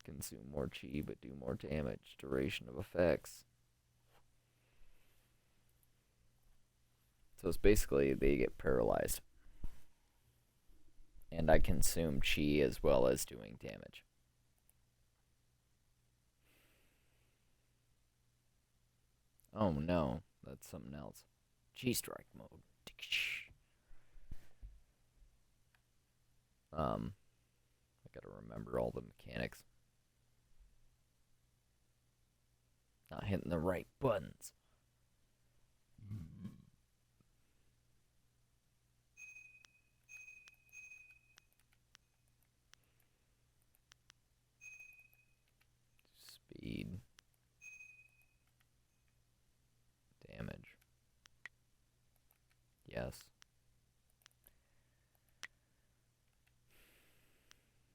A: Consume more chi but do more damage. Duration of effects. So it's basically they get paralyzed. And I consume chi as well as doing damage. Oh no, that's something else. G-strike mode. I gotta remember all the mechanics. Not hitting the right buttons. Speed.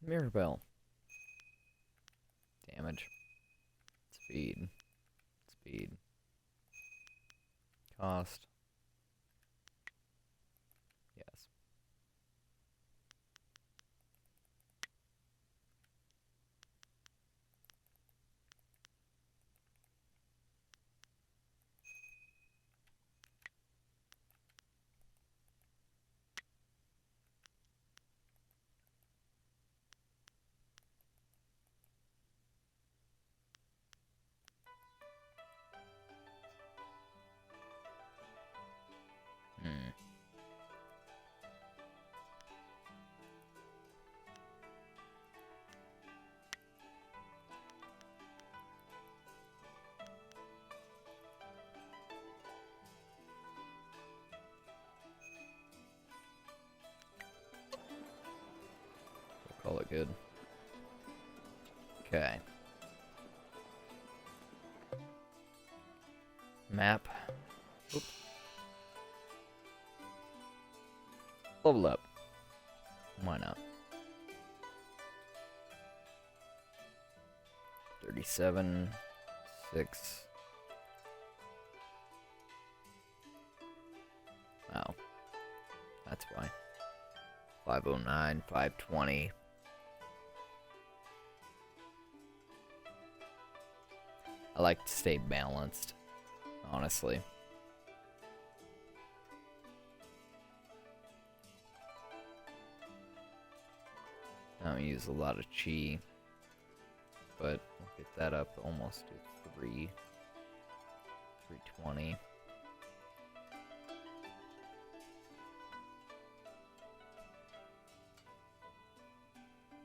A: Mirabelle. Damage. Speed. Speed. Cost. Yes. Call it good. Okay. Map. Oops. Level up. Why not? 37, 6. Oh. That's why. 509, 520. I like to stay balanced, honestly. I don't use a lot of chi, but we'll get that up almost to 320.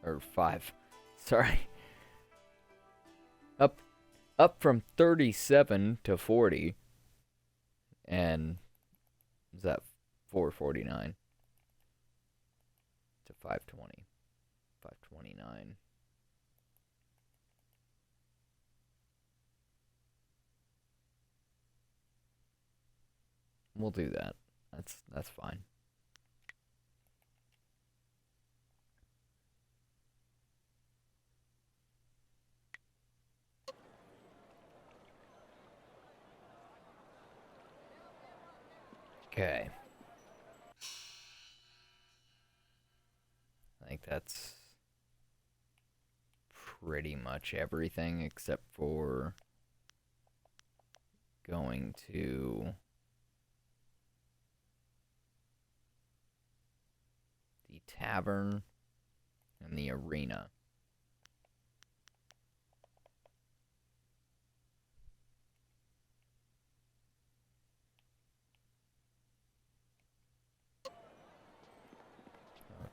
A: Or 5. Sorry. Up from 37 to 40. And is that 449 to 520. 529. We'll do that. That's fine. Okay. I think that's pretty much everything except for going to the tavern and the arena.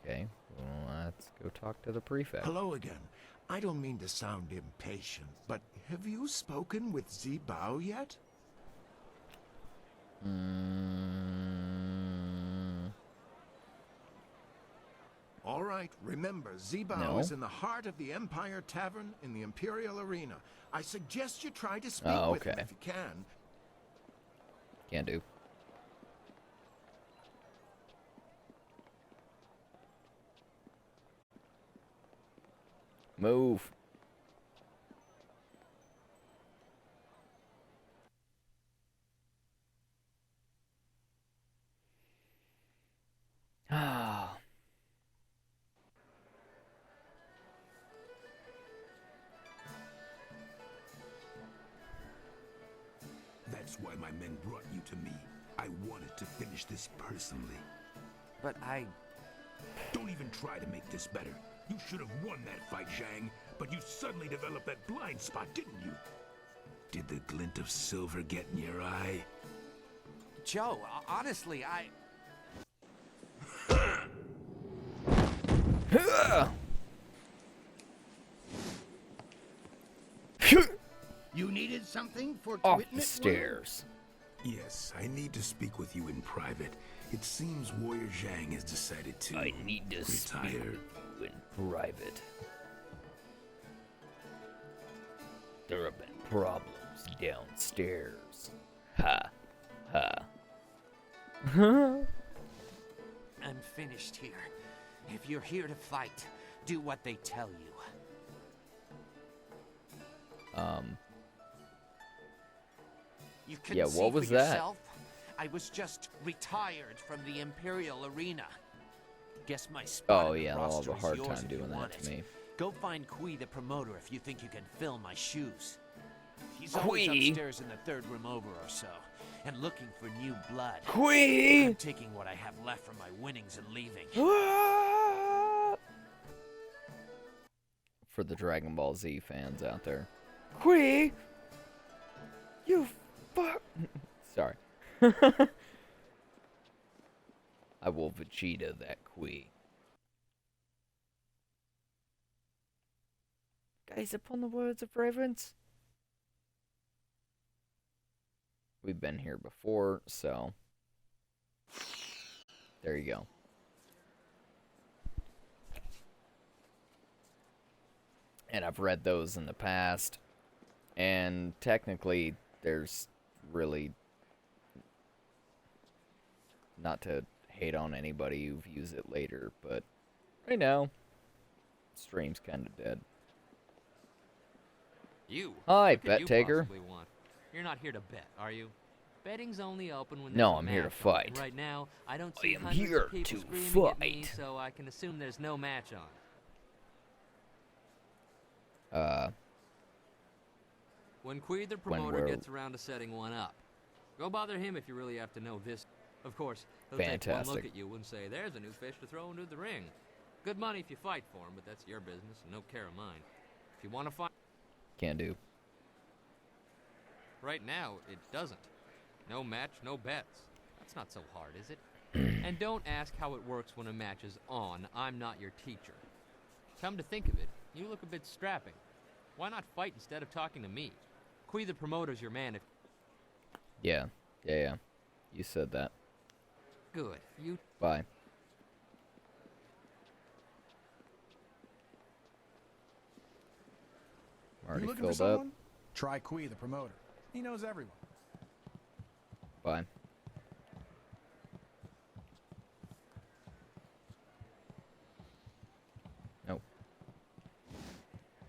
A: Okay, well, let's go talk to the prefect.
R: Hello again. I don't mean to sound impatient, but have you spoken with Zibao yet? All right, remember, Zibao is in the heart of the Empire Tavern in the Imperial Arena. I suggest you try to speak with him if you can.
A: Can do. Move. Ah.
C: That's why my men brought you to me. I wanted to finish this personally.
K: But I...
C: Don't even try to make this better. You should have won that fight, Zhang, but you suddenly developed that blind spot, didn't you? Did the glint of silver get in your eye?
K: Joe, honestly, I...
R: You needed something for
A: off the stairs.
C: Yes, I need to speak with you in private. It seems Warrior Zhang has decided to
A: I need to speak with you in private. There have been problems downstairs. Ha. Ha.
I: I'm finished here. If you're here to fight,
D: Do what they tell you. You couldn't
A: Yeah, what
D: see
A: was
D: for
A: that?
D: yourself? I was just retired from the Imperial Arena. Guess my spot
A: Oh
D: in the
A: yeah, I'll have
D: roster
A: a
D: is
A: hard
D: yours
A: time
D: if you
A: doing that
D: want
A: to
D: it.
A: me.
D: Go find Kui the promoter if you think you can fill my shoes. He's always
A: Kui?
D: upstairs in the third room over or so, and looking for new blood.
A: Kui?
D: I'm taking what I have left from my winnings and leaving.
A: For the Dragon Ball Z fans out there. Kui! You fuck! Sorry. I will Vegeta that Kui. Guys, upon the words of reverence. We've been here before, so there you go. And I've read those in the past, and technically there's really, not to hate on anybody who views it later, but right now, stream's kind of dead.
V: You?
A: Hi,
V: What could
A: bet
V: you
A: taker.
V: possibly want? You're not here to bet, are you? Betting's only open when
A: No,
V: there's a
A: I'm here to
V: match on.
A: fight.
V: Right now, I don't
A: I
V: see
A: am
V: hundreds
A: here
V: of people
A: to
V: screaming at me,
A: fight.
V: so I can assume there's no match on. When Kui the promoter
A: we're-
V: gets around to setting one up, go bother him if you really have to know this. Of course, he'll take one
A: Fantastic.
V: look at you and say, "There's a new fish to throw into the ring." Good money if you fight for him, but that's your business and no care of mine. If you want to fight,
A: Can do.
V: right now it doesn't. No match, no bets. That's not so hard, is it? And don't ask how it works when a match is on. I'm not your teacher. Come to think of it, you look a bit strapping. Why not fight instead of talking to me? Kui the promoter's your man if...
A: Yeah. You said that.
V: Good. You...
A: Bye. Already
W: You looking for
A: filled up.
W: someone? Try Kui, the promoter. He knows everyone.
A: Bye. Nope.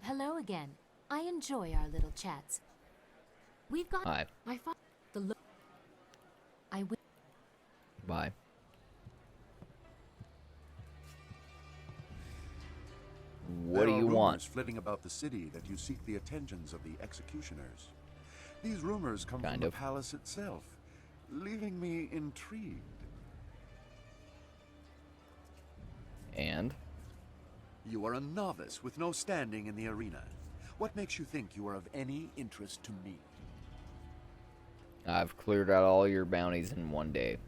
G: Hello again. I enjoy our little chats. We've got
A: Hi.
G: I win.
A: Bye. What do you want?
B: There are rumors flitting about the city that you seek the attentions of the executioners. These rumors come from the palace itself, leaving me intrigued.
A: And?
B: You are a novice with no standing in the arena. What makes you think you are of any interest to me?
A: I've cleared out all your bounties in one day.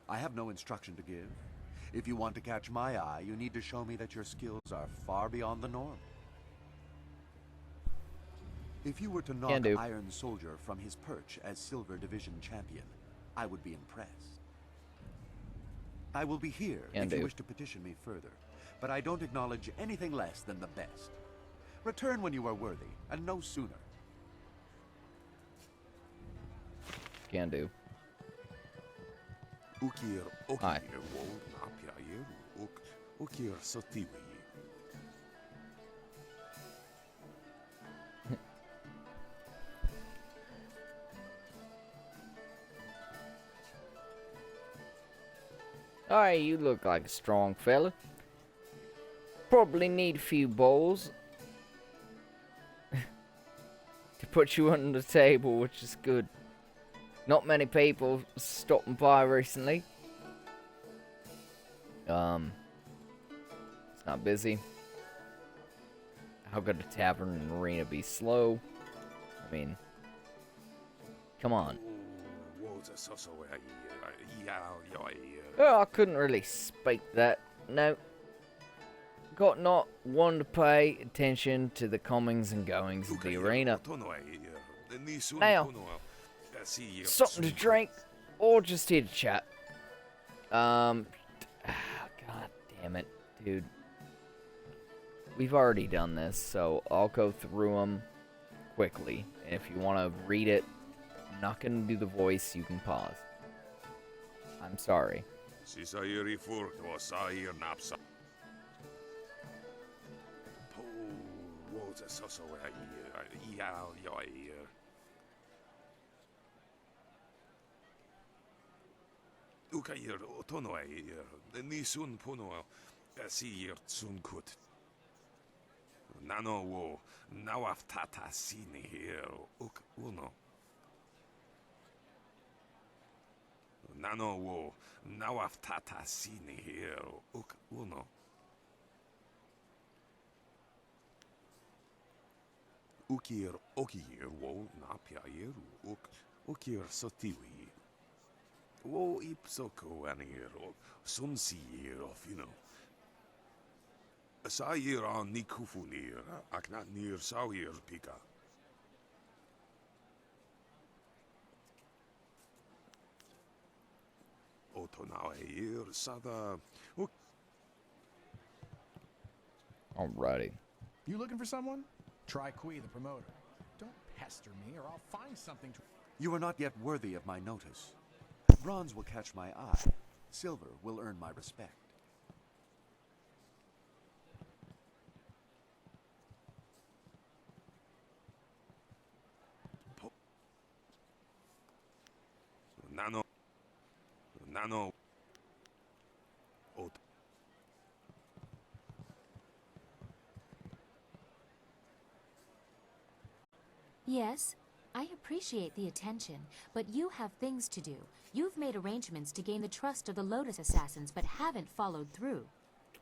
B: I have no instruction to give. If you want to catch my eye, you need to show me that your skills are far beyond the norm. If you were to knock Iron Soldier from his perch as Silver Division champion, I would be impressed. I will be here if you wish to petition me further, but I don't acknowledge anything less than the best. Return when you are worthy, and no sooner.
A: Can do. Hi. Alright, you look like a strong fella. Probably need a few bowls to put you on the table, which is good. Not many people stopping by recently. It's not busy. How could a tavern and arena be slow? I mean, come on. Oh, I couldn't really speak that. No. Got not one to pay attention to the comings and goings of the arena. Now, something to drink, or just here to chat. God damn it, dude. We've already done this, so I'll go through them quickly. And if you want to read it, I'm not gonna do the voice. You can pause. I'm sorry.
C: Ukayir otonoai ni sun puno asir sun kut. Nano wo nawaftata sini here uk uno. Nano wo nawaftata sini here uk uno. Ukir okir wo napiair ukir sotiwi. Wo ipsoko aniro sunsiir ofino. Sair on nikufunir aknat near sawir pika. Otonair sada.
A: Alrighty.
W: You looking for someone? Try Kui, the promoter. Don't pester me or I'll find something to...
B: You are not yet worthy of my notice. Bronze will catch my eye. Silver will earn my respect.
C: Nano.
G: Yes, I appreciate the attention, but you have things to do. You've made arrangements to gain the trust of the Lotus Assassins, but haven't followed through.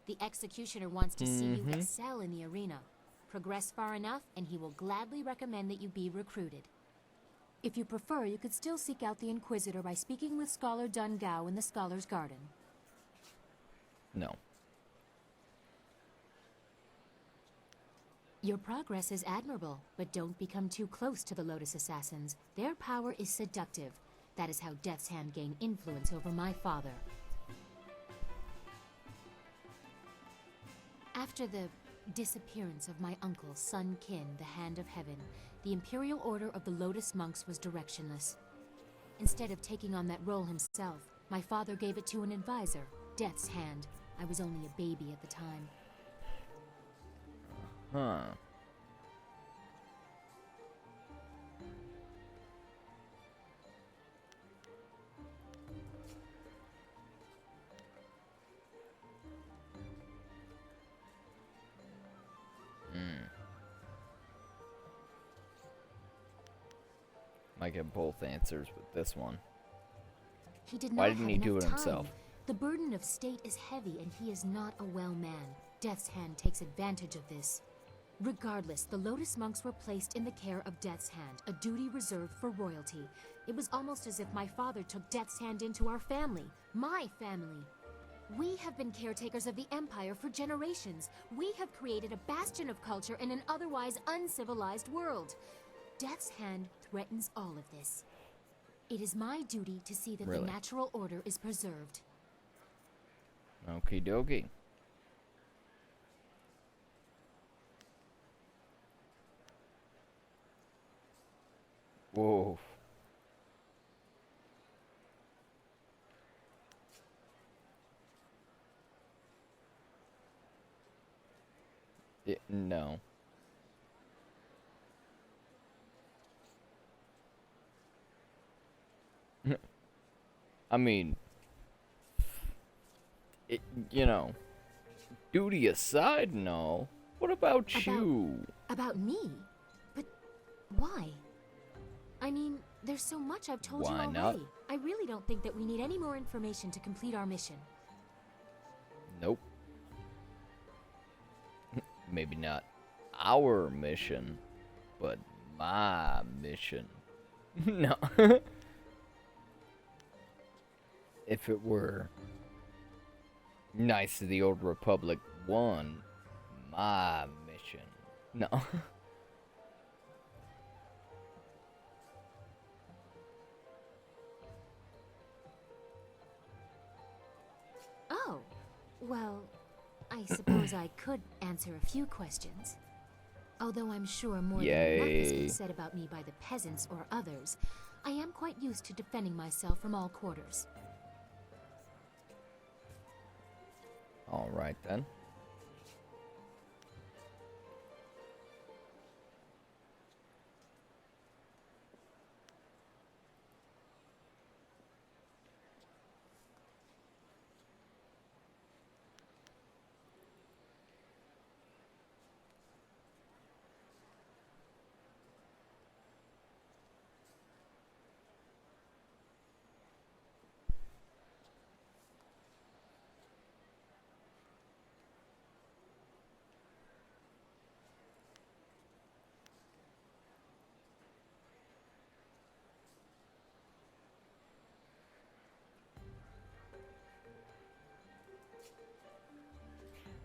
G: The Executioner wants to see you excel in the arena. Progress far enough, and he will gladly recommend that you be recruited. If you prefer, you could still seek out the Inquisitor by speaking with Scholar Dun Gao in the Scholar's Garden.
A: No.
G: Your progress is admirable, but don't become too close to the Lotus Assassins. Their power is seductive. That is how Death's Hand gained influence over my father. After the disappearance of my uncle, Sun Qin, the Hand of Heaven, the Imperial Order of the Lotus Monks was directionless. Instead of taking on that role himself, my father gave it to an advisor, Death's Hand. I was only a baby at the time.
A: Huh. Might get both answers with this one.
G: He did
A: Why
G: not
A: didn't
G: have
A: he do
G: enough
A: it
G: time.
A: himself?
G: The burden of state is heavy, and he is not a well man. Death's Hand takes advantage of this. Regardless, the Lotus Monks were placed in the care of Death's Hand, a duty reserved for royalty. It was almost as if my father took Death's Hand into our family, my family. We have been caretakers of the Empire for generations. We have created a bastion of culture in an otherwise uncivilized world. Death's Hand threatens all of this. It is my duty to see that the natural order is preserved.
A: Okie dokie. Whoa. No. I mean, you know, duty aside, no. What about you?
G: About me? But why? I mean, there's so much I've told you already.
A: Not?
G: I really don't think that we need any more information to complete our mission.
A: Nope. Maybe not our mission, but my mission. No. If it were Knights of the Old Republic 1, my mission. No.
G: Oh, well, I suppose I could answer a few questions. Although I'm sure more than enough has been said about me by the peasants or others, I am quite used to defending myself from all quarters.
A: All right, then.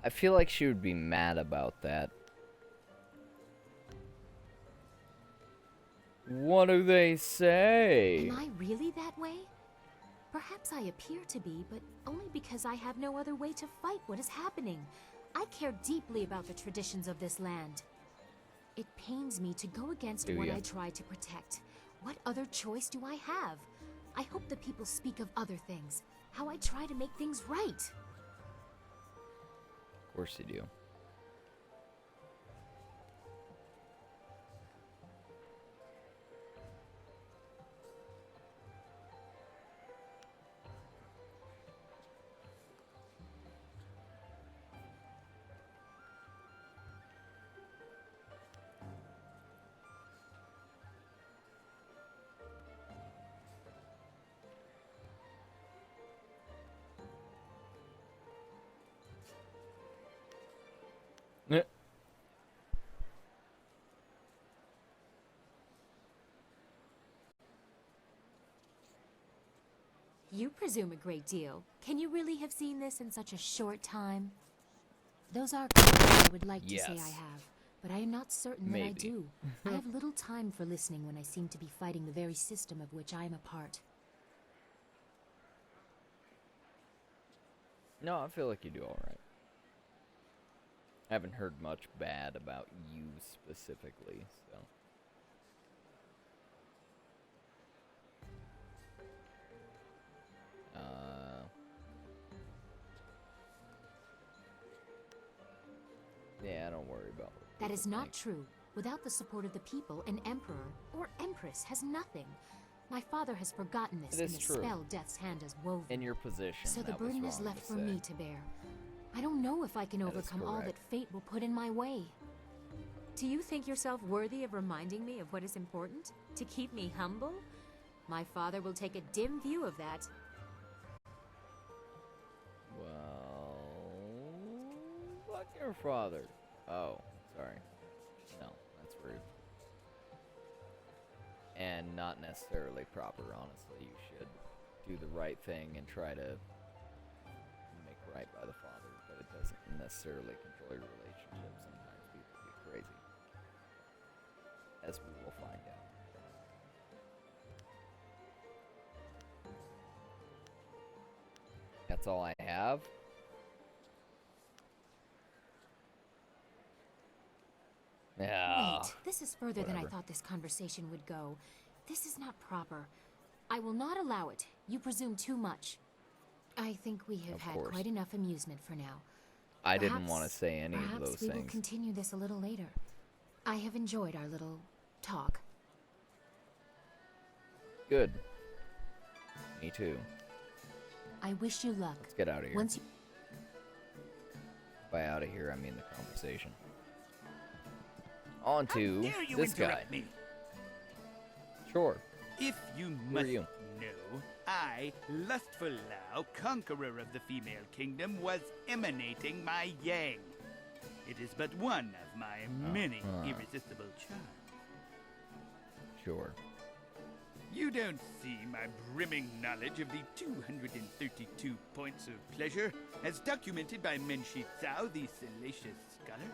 A: I feel like she would be mad about that. What do they say?
G: Am I really that way? Perhaps I appear to be, but only because I have no other way to fight what is happening. I care deeply about the traditions of this land. It pains me to go against what I try to protect. What other choice do I have? I hope the people speak of other things, how I try to make things right.
A: Of course you do.
G: You presume a great deal. Can you really have seen this in such a short time? Those are questions I would like to say I have, but I am not certain that I do. I have little time for listening when I seem to be fighting the very system of which I am a part.
A: No, I feel like you do all right. I haven't heard much bad about you specifically, so. Yeah, don't worry about it.
G: That is not true. Without the support of the people, an emperor or empress has nothing. My father has forgotten this in the spell Death's hand has woven.
A: In your position,
G: so the burden is left for me to bear. I don't know if I can overcome all that fate will put in my way.
H: Do you think yourself worthy of reminding me of what is important? To keep me humble? My father will take a dim view of that.
A: Well, fuck your father. Oh, sorry. No, that's rude. And not necessarily proper, honestly. You should do the right thing and try to make right by the father, but it doesn't necessarily control your relationship. Sometimes people get crazy. As we will find out. That's all I have. Yeah.
G: Wait, this is further than I thought this conversation would go. This is not proper. I will not allow it. You presume too much. I think we have had quite enough amusement for now.
A: I didn't want to say any of those
G: things. Perhaps we will continue this a little later. I have enjoyed our little talk.
A: Good. Me too.
G: I wish you luck.
A: Let's get out of here. By out of here, I mean the conversation. On to this guy.
L: Me?
A: Sure.
L: If you must know, I, Lustful Lao, conqueror of the female kingdom, was emanating my yang. It is but one of my many irresistible charms.
A: Sure.
L: You don't see my brimming knowledge of the 232 points of pleasure as documented by Menshi Tsao, the salacious scholar?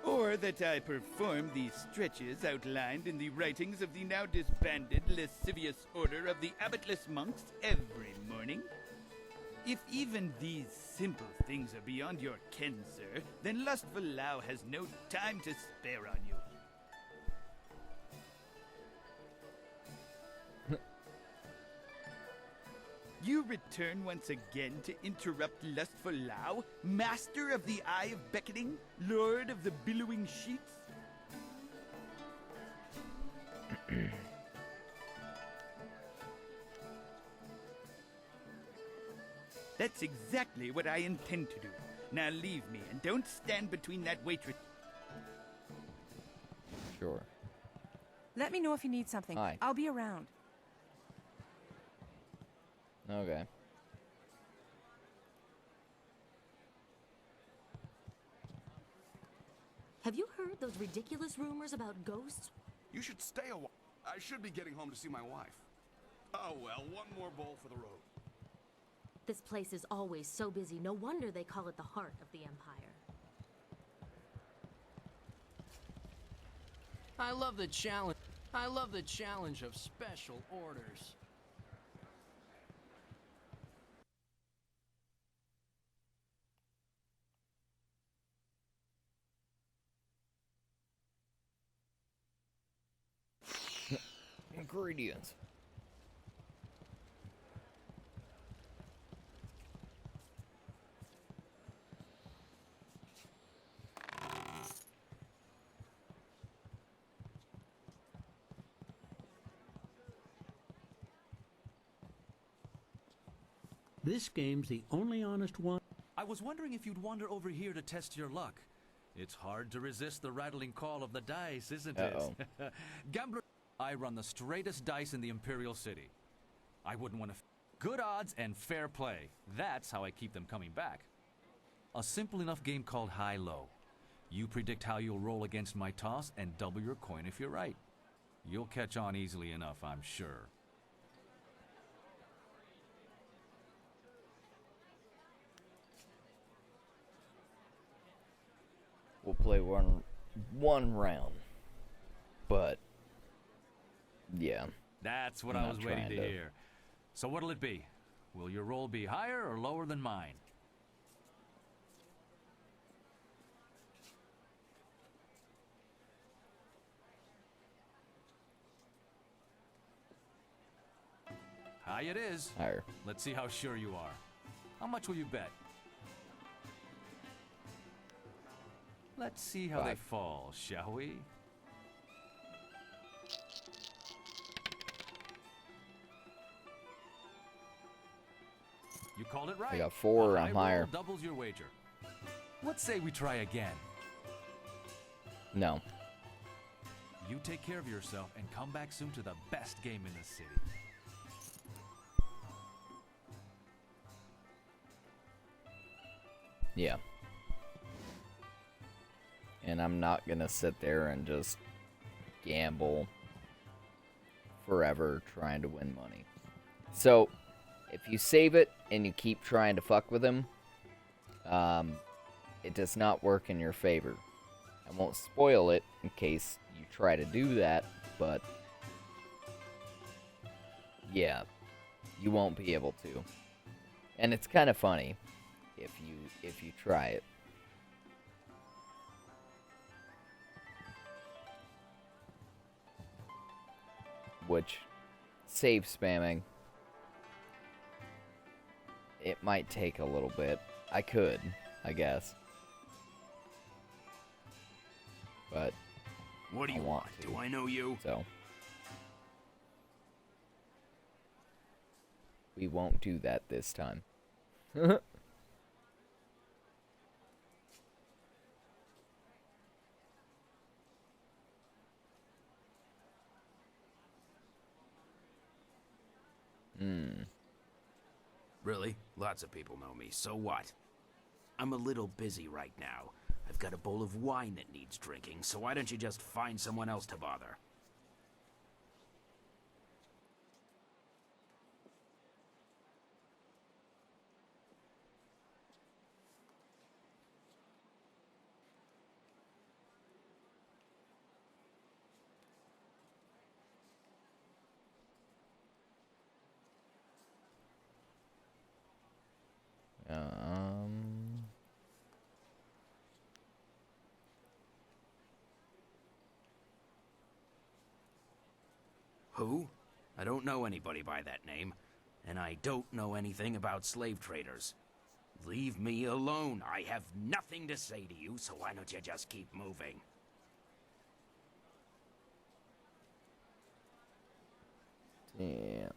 L: Or that I perform the stretches outlined in the writings of the now disbanded lascivious order of the abbotless monks every morning? If even these simple things are beyond your ken, sir, then Lustful Lao has no time to spare on you. You return once again to interrupt Lustful Lao, master of the Eye of Beckoning, lord of the billowing sheets? That's exactly what I intend to do. Now leave me, and don't stand between that waitress.
A: Sure.
M: Let me know if you need something.
A: Hi.
M: I'll be around.
A: Okay.
G: Have you heard those ridiculous rumors about ghosts?
E: You should stay a while. I should be getting home to see my wife. Oh well, one more bowl for the road.
G: This place is always so busy. No wonder they call it the heart of the Empire.
F: I love the challenge. I love the challenge of special orders.
A: Ingredients.
P: This game's the only honest one.
Q: I was wondering if you'd wander over here to test your luck. It's hard to resist the rattling call of the dice, isn't it? Gambler, I run the straightest dice in the Imperial City. I wouldn't want to... Good odds and fair play. That's how I keep them coming back. A simple enough game called high-low. You predict how you'll roll against my toss and double your coin if you're right. You'll catch on easily enough, I'm sure.
A: We'll play one round. But yeah.
Q: That's what I was waiting to hear. So what'll it be? Will your roll be higher or lower than mine? High it is.
A: Higher.
Q: Let's see how sure you are. How much will you bet? Let's see how they fall, shall we? You called it right.
A: I got 4, I'm higher.
Q: Doubles your wager. Let's say we try again.
A: No.
Q: You take care of yourself and come back soon to the best game in the city.
A: Yeah. And I'm not gonna sit there and just gamble forever trying to win money. So, if you save it and you keep trying to fuck with him, it does not work in your favor. I won't spoil it in case you try to do that, but yeah, you won't be able to. And it's kind of funny if you try it. Which, save spamming, it might take a little bit. I could, I guess. But
C: what do you want? Do I know you?
A: So we won't do that this time.
C: Really? Lots of people know me. So what? I'm a little busy right now. I've got a bowl of wine that needs drinking, so why don't you just find someone else to bother?
N: Who? I don't know anybody by that name, and I don't know anything about slave traders. Leave me alone. I have nothing to say to you, so why don't you just keep moving?
A: Damn.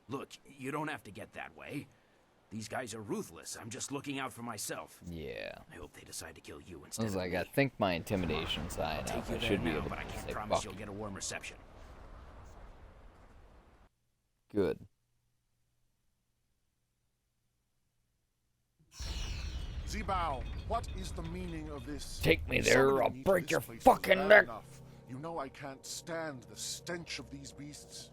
N: Look, you don't have to get that way. These guys are ruthless. I'm just looking out for myself.
A: Yeah.
N: I hope they decide to kill you
A: I
N: instead
A: was
N: of
A: like,
N: me.
A: I think my intimidation side
N: I'll
A: up.
N: take you
A: I
N: there
A: should be
N: now,
A: able
N: but I
A: to
N: can't
A: say
N: promise
A: fuck.
N: you'll get a warm reception.
A: Good.
O: Zibao, what is the meaning of this?
A: Take me there, or I'll
O: Summoning me to
A: break
O: this
A: your
O: place is
A: fucking
O: bad
A: neck.
O: enough. You know I can't stand the stench of these beasts.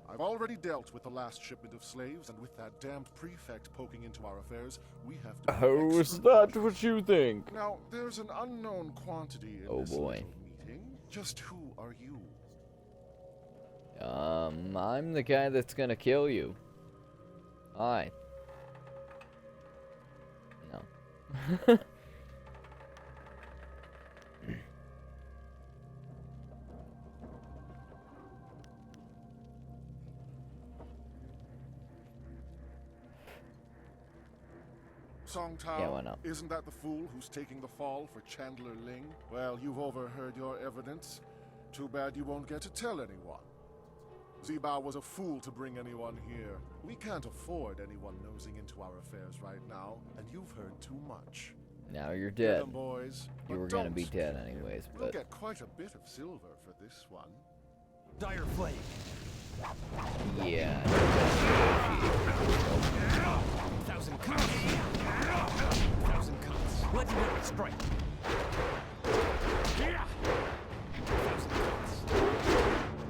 O: I've already dealt with the last shipment of slaves, and with that damned prefect poking into our affairs, we have to.
A: How is that what you think?
O: Now, there's an unknown quantity in this little meeting. Just who are you?
A: I'm the guy that's gonna kill you. Hi. No.
O: Song Tao,
A: Yeah, why not?
O: Isn't that the fool who's taking the fall for Chandler Ling? Well, you've overheard your evidence. Too bad you won't get to tell anyone. Zibao was a fool to bring anyone here. We can't afford anyone nosing into our affairs right now, and you've heard too much.
A: Now you're
O: Get
A: dead.
O: 'em, boys.
A: You
O: But
A: were gonna
O: don't
A: be dead
O: forget,
A: anyways,
O: We'll
A: but
O: get quite a bit of silver for this one.
F: Dire Flame.
A: yeah.
F: 1,000 cuts. 1,000 cuts. Legendary strike. 1,000 cuts.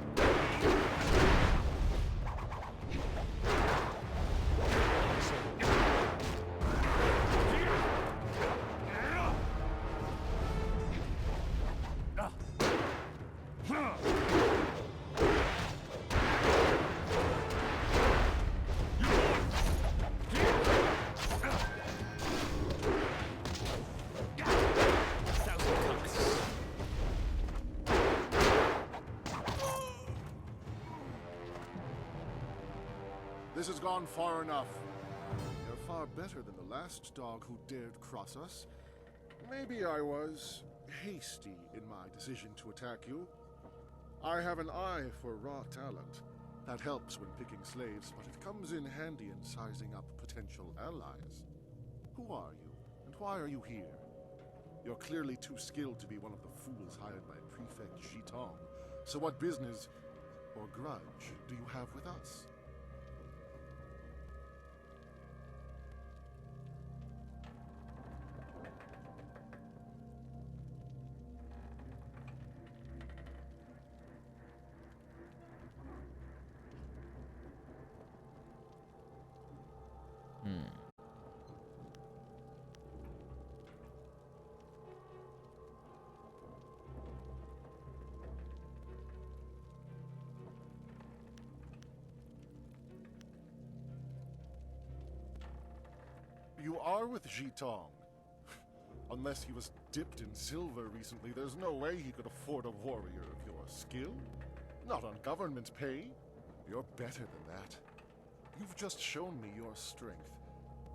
O: This has gone far enough. You're far better than the last dog who dared cross us. Maybe I was hasty in my decision to attack you. I have an eye for raw talent. That helps when picking slaves, but it comes in handy in sizing up potential allies. Who are you, and why are you here? You're clearly too skilled to be one of the fools hired by Prefect Zhitong. So what business or grudge do you have with us? You are with Zhitong. Unless he was dipped in silver recently, there's no way he could afford a warrior of your skill. Not on government pay. You're better than that. You've just shown me your strength.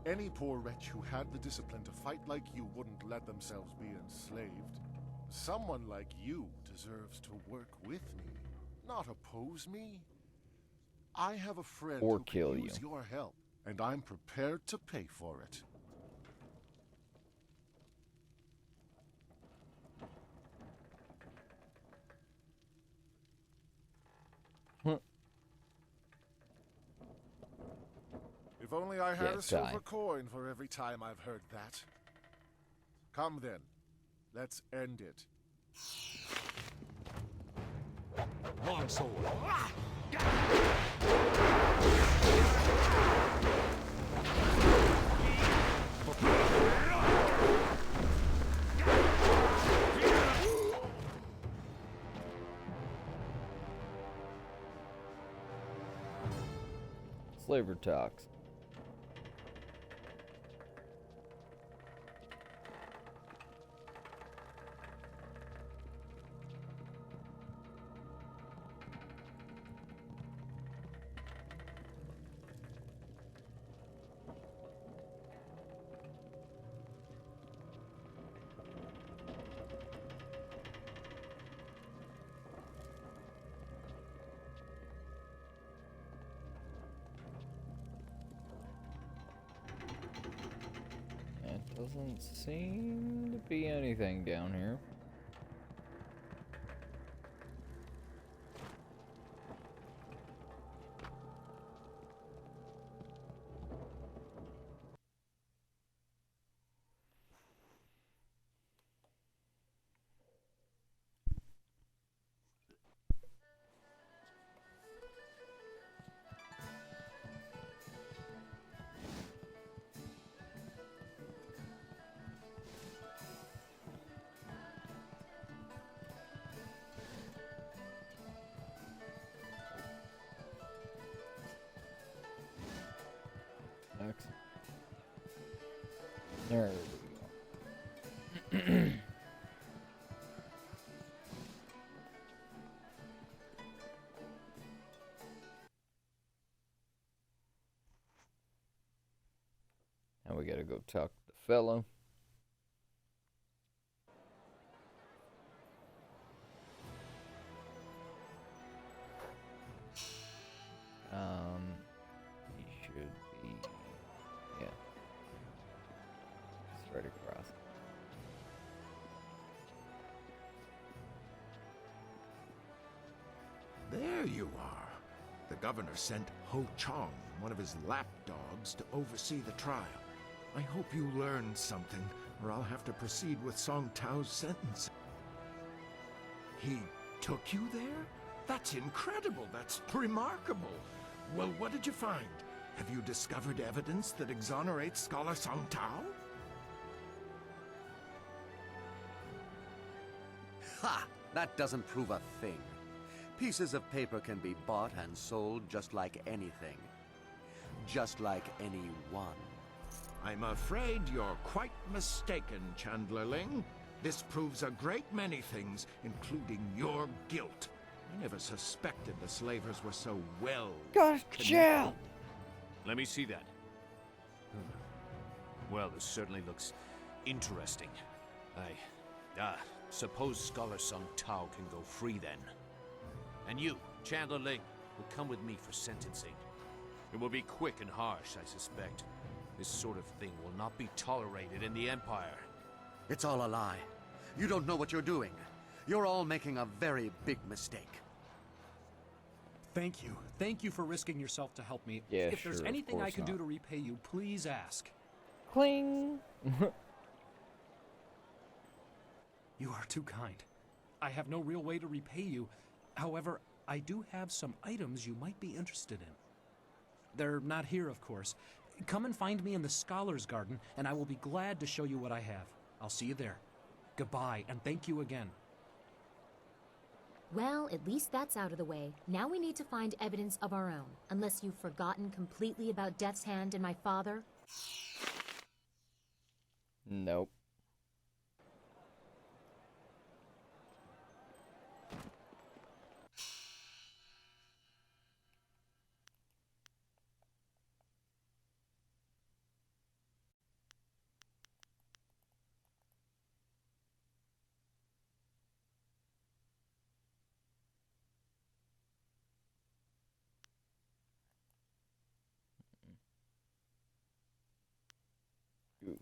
O: Any poor wretch who had the discipline to fight like you wouldn't let themselves be enslaved. Someone like you deserves to work with me, not oppose me. I have a friend
A: Or
O: who
A: kill
O: can
A: you.
O: use your help, and I'm prepared to pay for it. If only I had a silver coin for every time I've heard that. Come then, let's end it.
Q: my sword.
A: Slaver talks. Doesn't seem to be anything down here. There we go. Now we gotta go talk to the fellow. He should be, yeah, straight across.
R: There you are. The governor sent Ho Chong, one of his lapdogs, to oversee the trial. I hope you learned something, or I'll have to proceed with Song Tao's sentence. He took you there? That's incredible. That's remarkable. Well, what did you find? Have you discovered evidence that exonerates Scholar Song Tao?
S: Ha! That doesn't prove a thing. Pieces of paper can be bought and sold just like anything. Just like anyone.
R: I'm afraid you're quite mistaken, Chandlerling. This proves a great many things, including your guilt. I never suspected the slavers were so well
A: Gotcha!
Q: Let me see that. Well, this certainly looks interesting. Suppose Scholar Sung Tao can go free then. And you, Chandler Ling, will come with me for sentencing. It will be quick and harsh, I suspect. This sort of thing will not be tolerated in the Empire.
S: It's all a lie. You don't know what you're doing. You're all making a very big mistake.
I: Thank you. Thank you for risking yourself to help me.
A: Yeah,
I: if there's
A: sure,
I: anything I can do
A: not.
I: to repay you, please ask.
A: Cling!
I: You are too kind. I have no real way to repay you. However, I do have some items you might be interested in. They're not here, of course. Come and find me in the Scholar's Garden, and I will be glad to show you what I have. I'll see you there. Goodbye, and thank you again.
G: Well, at least that's out of the way. Now we need to find evidence of our own. Unless you've forgotten completely about Death's Hand and my father.
A: Nope. Oof.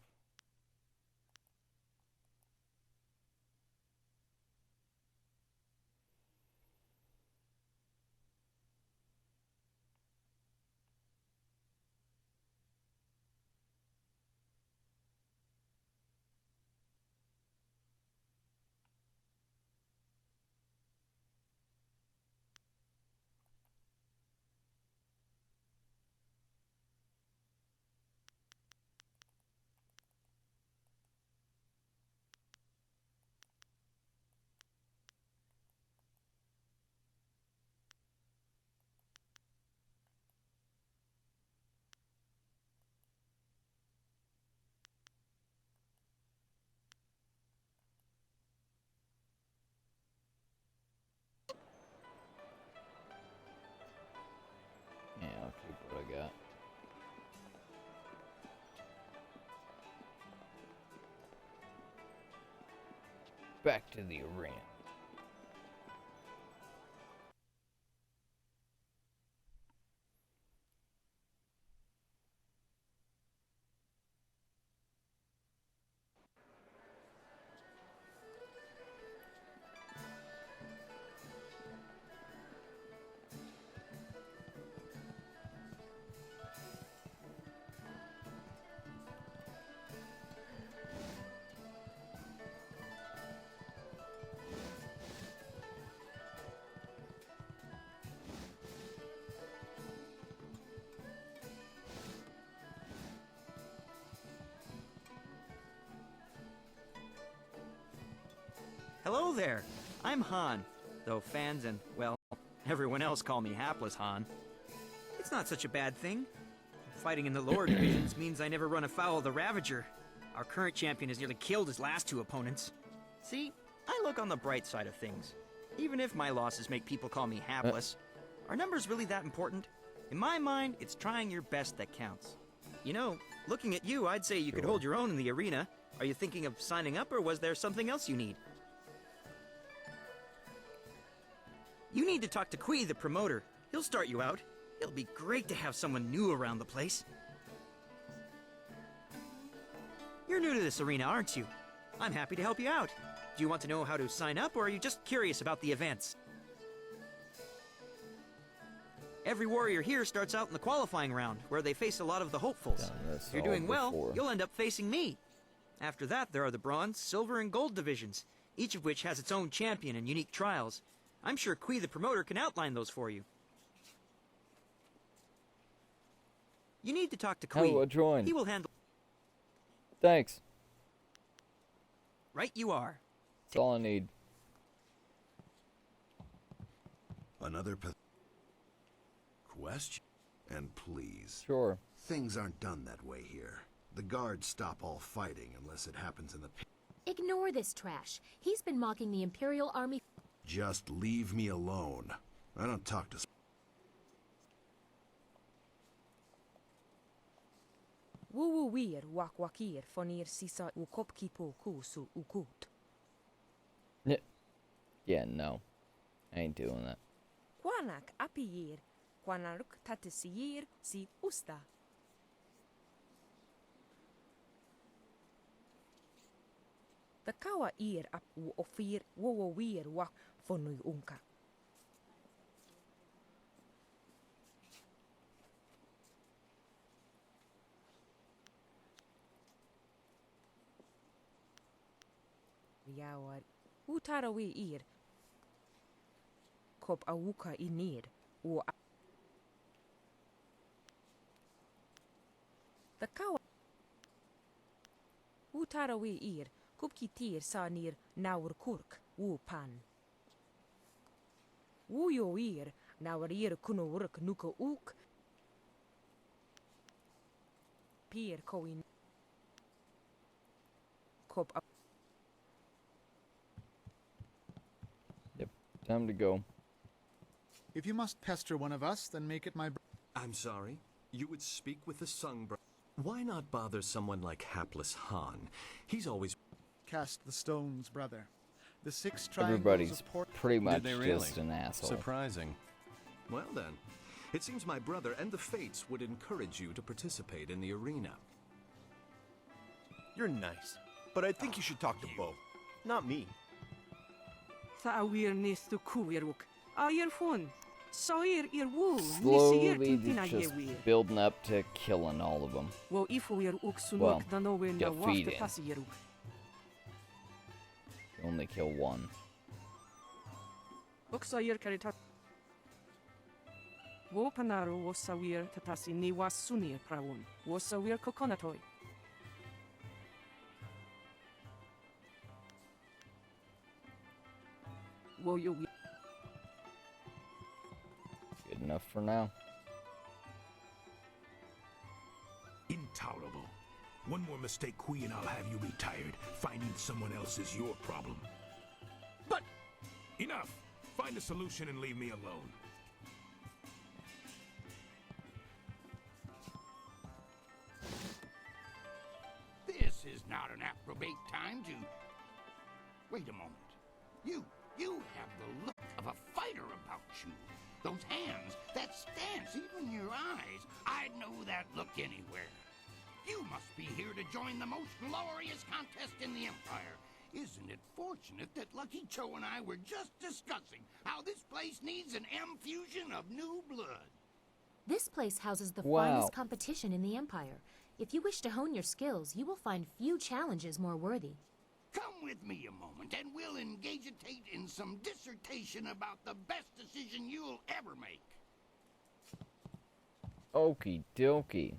A: back to the arena.
J: Hello there. I'm Han, though fans and, well, everyone else call me Hapless Han. It's not such a bad thing. Fighting in the lower divisions means I never run afoul of the Ravager. Our current champion has nearly killed his last two opponents. See, I look on the bright side of things. Even if my losses make people call me Hapless, are numbers really that important? In my mind, it's trying your best that counts. You know, looking at you, I'd say you could hold your own in the arena. Are you thinking of signing up, or was there something else you need? You need to talk to Kui, the promoter. He'll start you out. It'll be great to have someone new around the place. You're new to this arena, aren't you? I'm happy to help you out. Do you want to know how to sign up, or are you just curious about the events? Every warrior here starts out in the qualifying round, where they face a lot of the hopefuls. If you're doing well, you'll end up facing me. After that, there are the bronze, silver, and gold divisions, each of which has its own champion and unique trials. I'm sure Kui the promoter can outline those for you. You need to talk to Kui.
A: How do I join?
J: He will handle...
A: Thanks.
J: Right you are.
A: That's all I need.
R: Another question? And please.
A: Sure.
R: Things aren't done that way here. The guards stop all fighting unless it happens in the pit.
G: Ignore this trash. He's been mocking the Imperial Army.
R: Just leave me alone. I don't talk to...
M: Wuwuir wakwakir fonir sisa ukopkipo kusu ukut.
A: Yeah, no. I ain't doing that.
M: Kwanak apiyir, kwanaruk tatisir si usta. The kawa ir ap ofir wowowir wak fonui unka. Yawar utarawi ir kop awuka inir o the kawa utarawi ir kupkitir sanir naur kurk wu pan wu yo ir naur ir kuno work nuka uk pier koin kop.
A: Time to go.
T: If you must pester one of us, then make it my...
E: I'm sorry? You would speak with the Sung brother? Why not bother someone like Hapless Han? He's always...
T: Cast the stones, brother. The 6 triangles
A: Everybody's
T: of port...
A: pretty much
E: Did they really?
A: just an asshole.
E: Surprising. Well then, it seems my brother and the Fates would encourage you to participate in the arena.
U: You're nice, but I think you should talk to Bo, not me.
M: Slowly,
A: just building up to killing all of them. Well, defeating. Only kill one.
M: Panaro wasawir tatasi ni wasunir praun. Wasawir coconutoi.
A: Good enough for now.
C: Intolerable. One more mistake, Kui, and I'll have you retired. Finding someone else is your problem. But enough. Find a solution and leave me alone.
X: This is not an appropriate time to...
C: Wait a moment. You have the look of a fighter about you. Those hands, that stance, even your eyes. I'd know that look anywhere. You must be here to join the most glorious contest in the Empire. Isn't it fortunate that Lucky Cho and I were just discussing how this place needs an M-fusion of new blood?
G: This place houses the finest competition in the Empire. If you wish to hone your skills, you will find few challenges more worthy.
C: Come with me a moment, and we'll engagitate in some dissertation about the best decision you'll ever make.
A: Okie dokie.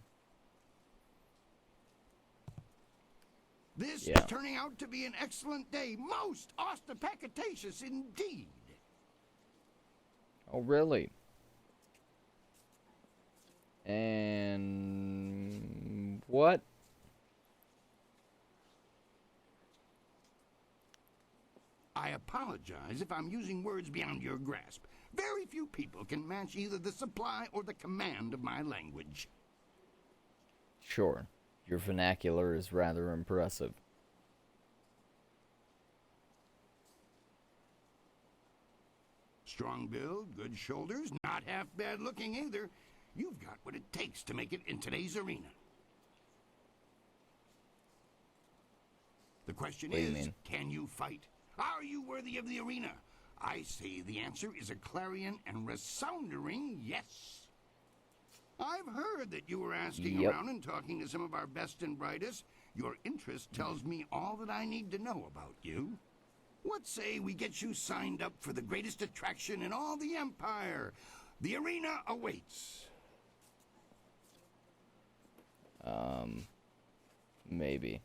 C: This is turning out to be an excellent day. Most ostentatious indeed.
A: Oh, really? And what?
C: I apologize if I'm using words beyond your grasp. Very few people can match either the supply or the command of my language.
A: Sure. Your vernacular is rather impressive.
C: Strong build, good shoulders, not half bad looking either. You've got what it takes to make it in today's arena. The question is, can you fight? Are you worthy of the arena? I say the answer is a clarion and resounding yes. I've heard that you were asking around and talking to some of our best and brightest. Your interest tells me all that I need to know about you. What say we get you signed up for the greatest attraction in all the Empire? The arena awaits.
A: Maybe.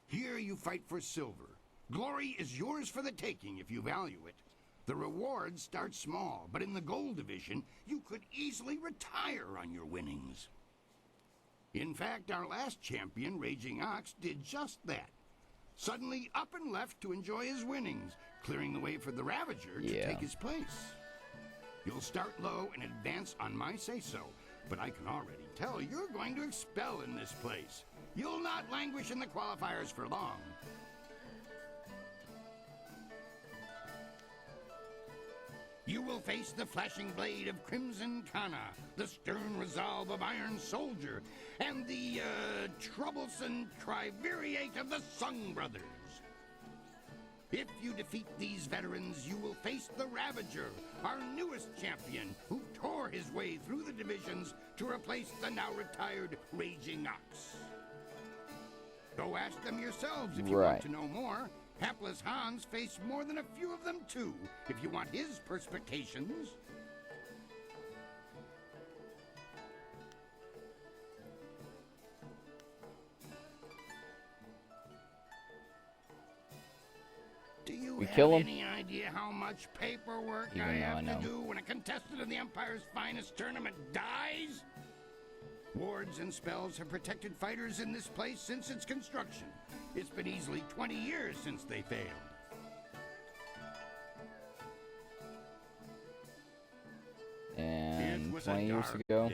C: Here you fight for silver. Glory is yours for the taking if you value it. The rewards start small, but in the gold division, you could easily retire on your winnings. In fact, our last champion, Raging Ox, did just that. Suddenly up and left to enjoy his winnings, clearing the way for the Ravager to take his place. You'll start low and advance on my say-so, but I can already tell you're going to expel in this place. You'll not languish in the qualifiers for long. You will face the flashing blade of Crimson Kana, the stern resolve of Iron Soldier, and the, troublesome triumvirate of the Sung Brothers. If you defeat these veterans, you will face the Ravager, our newest champion, who tore his way through the divisions to replace the now retired Raging Ox. Go ask them yourselves if you want to know more. Hapless Hans faced more than a few of them too, if you want his perspectives. Do you have any idea how much paperwork I have to do when a contestant of the Empire's finest tournament dies? Wards and spells have protected fighters in this place since its construction. It's been easily 20 years since they failed.
A: And 20 years ago,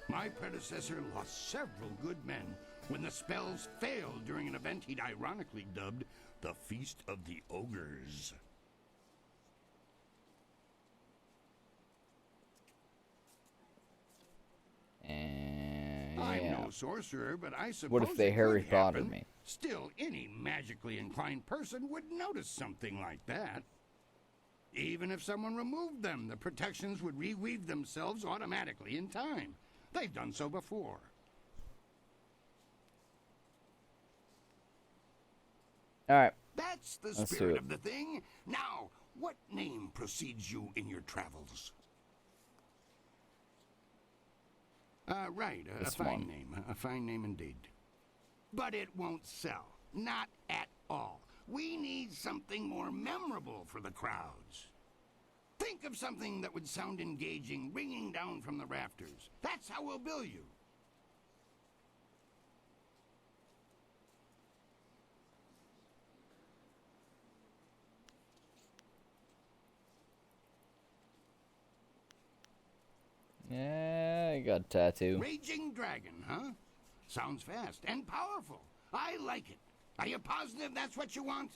C: my predecessor lost several good men when the spells failed during an event he'd ironically dubbed the Feast of the Ogres. I'm no sorcerer, but I suppose
A: what if they Harry Pottered me?
C: Still, any magically inclined person would notice something like that. Even if someone removed them, the protections would reweave themselves automatically in time. They've done so before.
A: All right.
C: That's the spirit of the thing. Now, what name precedes you in your travels? Right, a fine name indeed. But it won't sell, not at all. We need something more memorable for the crowds. Think of something that would sound engaging, ringing down from the rafters. That's how we'll bill you.
A: Yeah, I got a tattoo.
C: Raging Dragon, huh? Sounds fast and powerful. I like it. Are you positive that's what you want?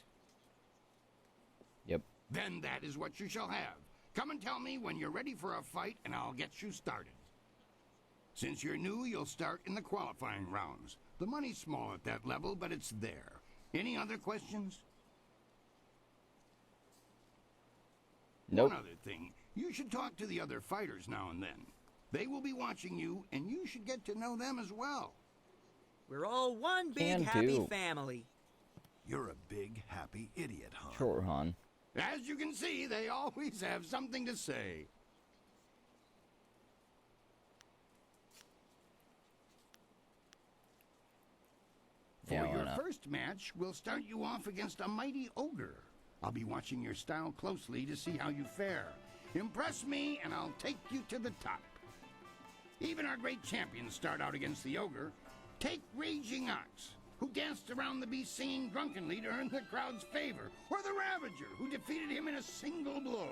A: Yep.
C: Then that is what you shall have. Come and tell me when you're ready for a fight, and I'll get you started. Since you're new, you'll start in the qualifying rounds. The money's small at that level, but it's there. Any other questions?
A: Nope.
C: One other thing. You should talk to the other fighters now and then. They will be watching you, and you should get to know them as well.
J: We're all one big happy family.
B: You're a big, happy idiot, Han.
A: Sure, Han.
C: As you can see, they always have something to say. For your first match, we'll start you off against a mighty ogre. I'll be watching your style closely to see how you fare. Impress me, and I'll take you to the top. Even our great champions start out against the ogre. Take Raging Ox, who danced around the beast singing drunkenly to earn the crowd's favor, or the Ravager, who defeated him in a single blow.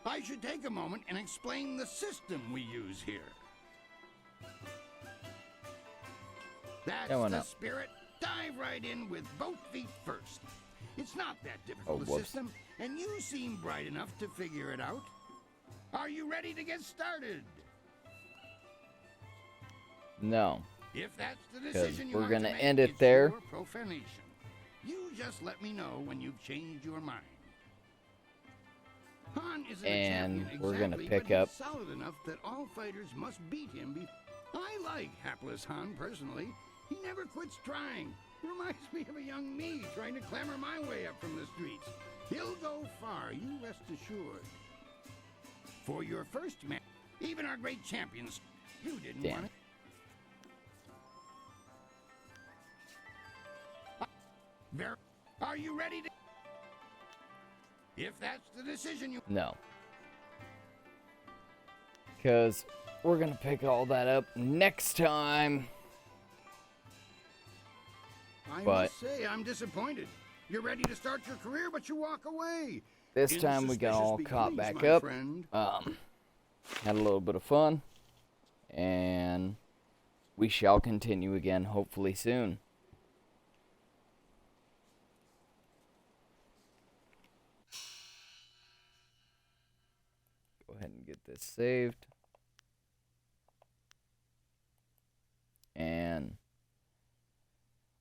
C: I should take a moment and explain the system we use here. That's the spirit. Dive right in with both feet first. It's not that difficult a system, and you seem bright enough to figure it out. Are you ready to get started?
A: No.
C: If that's the decision you
A: we're
C: want
A: gonna
C: to make,
A: end it
C: it's
A: there.
C: your profanation. You just let me know when you've changed your mind. Han isn't a champion
A: we're gonna
C: exactly,
A: pick
C: but
A: up.
C: he's solid enough that all fighters must beat him. I like hapless Han personally. He never quits trying. Reminds me of a young me trying to clamber my way up from the streets. He'll go far, you rest assured. For your first match, even our great champions, you didn't want it. Are you ready to... If that's the decision you...
A: No. Because we're going to pick all that up next time.
C: I must say, I'm disappointed. You're ready to start your career, but you walk away.
A: This time we got all caught back up. Had a little bit of fun. And we shall continue again, hopefully soon. Go ahead and get this saved. And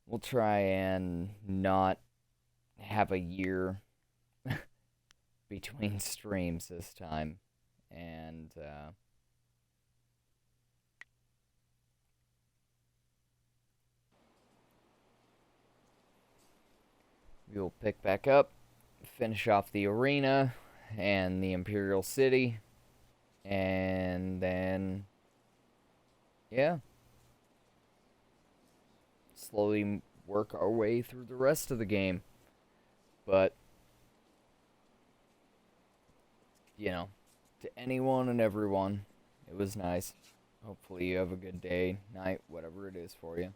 A: we'll try and not have a year between streams this time. And we'll pick back up, finish off the arena and the Imperial City, and then, yeah, slowly work our way through the rest of the game. But, you know, to anyone and everyone, it was nice. Hopefully you have a good day, night, whatever it is for you.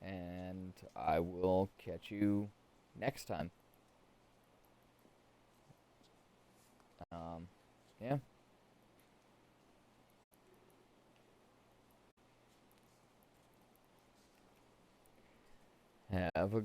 A: And I will catch you next time. Yeah. Have a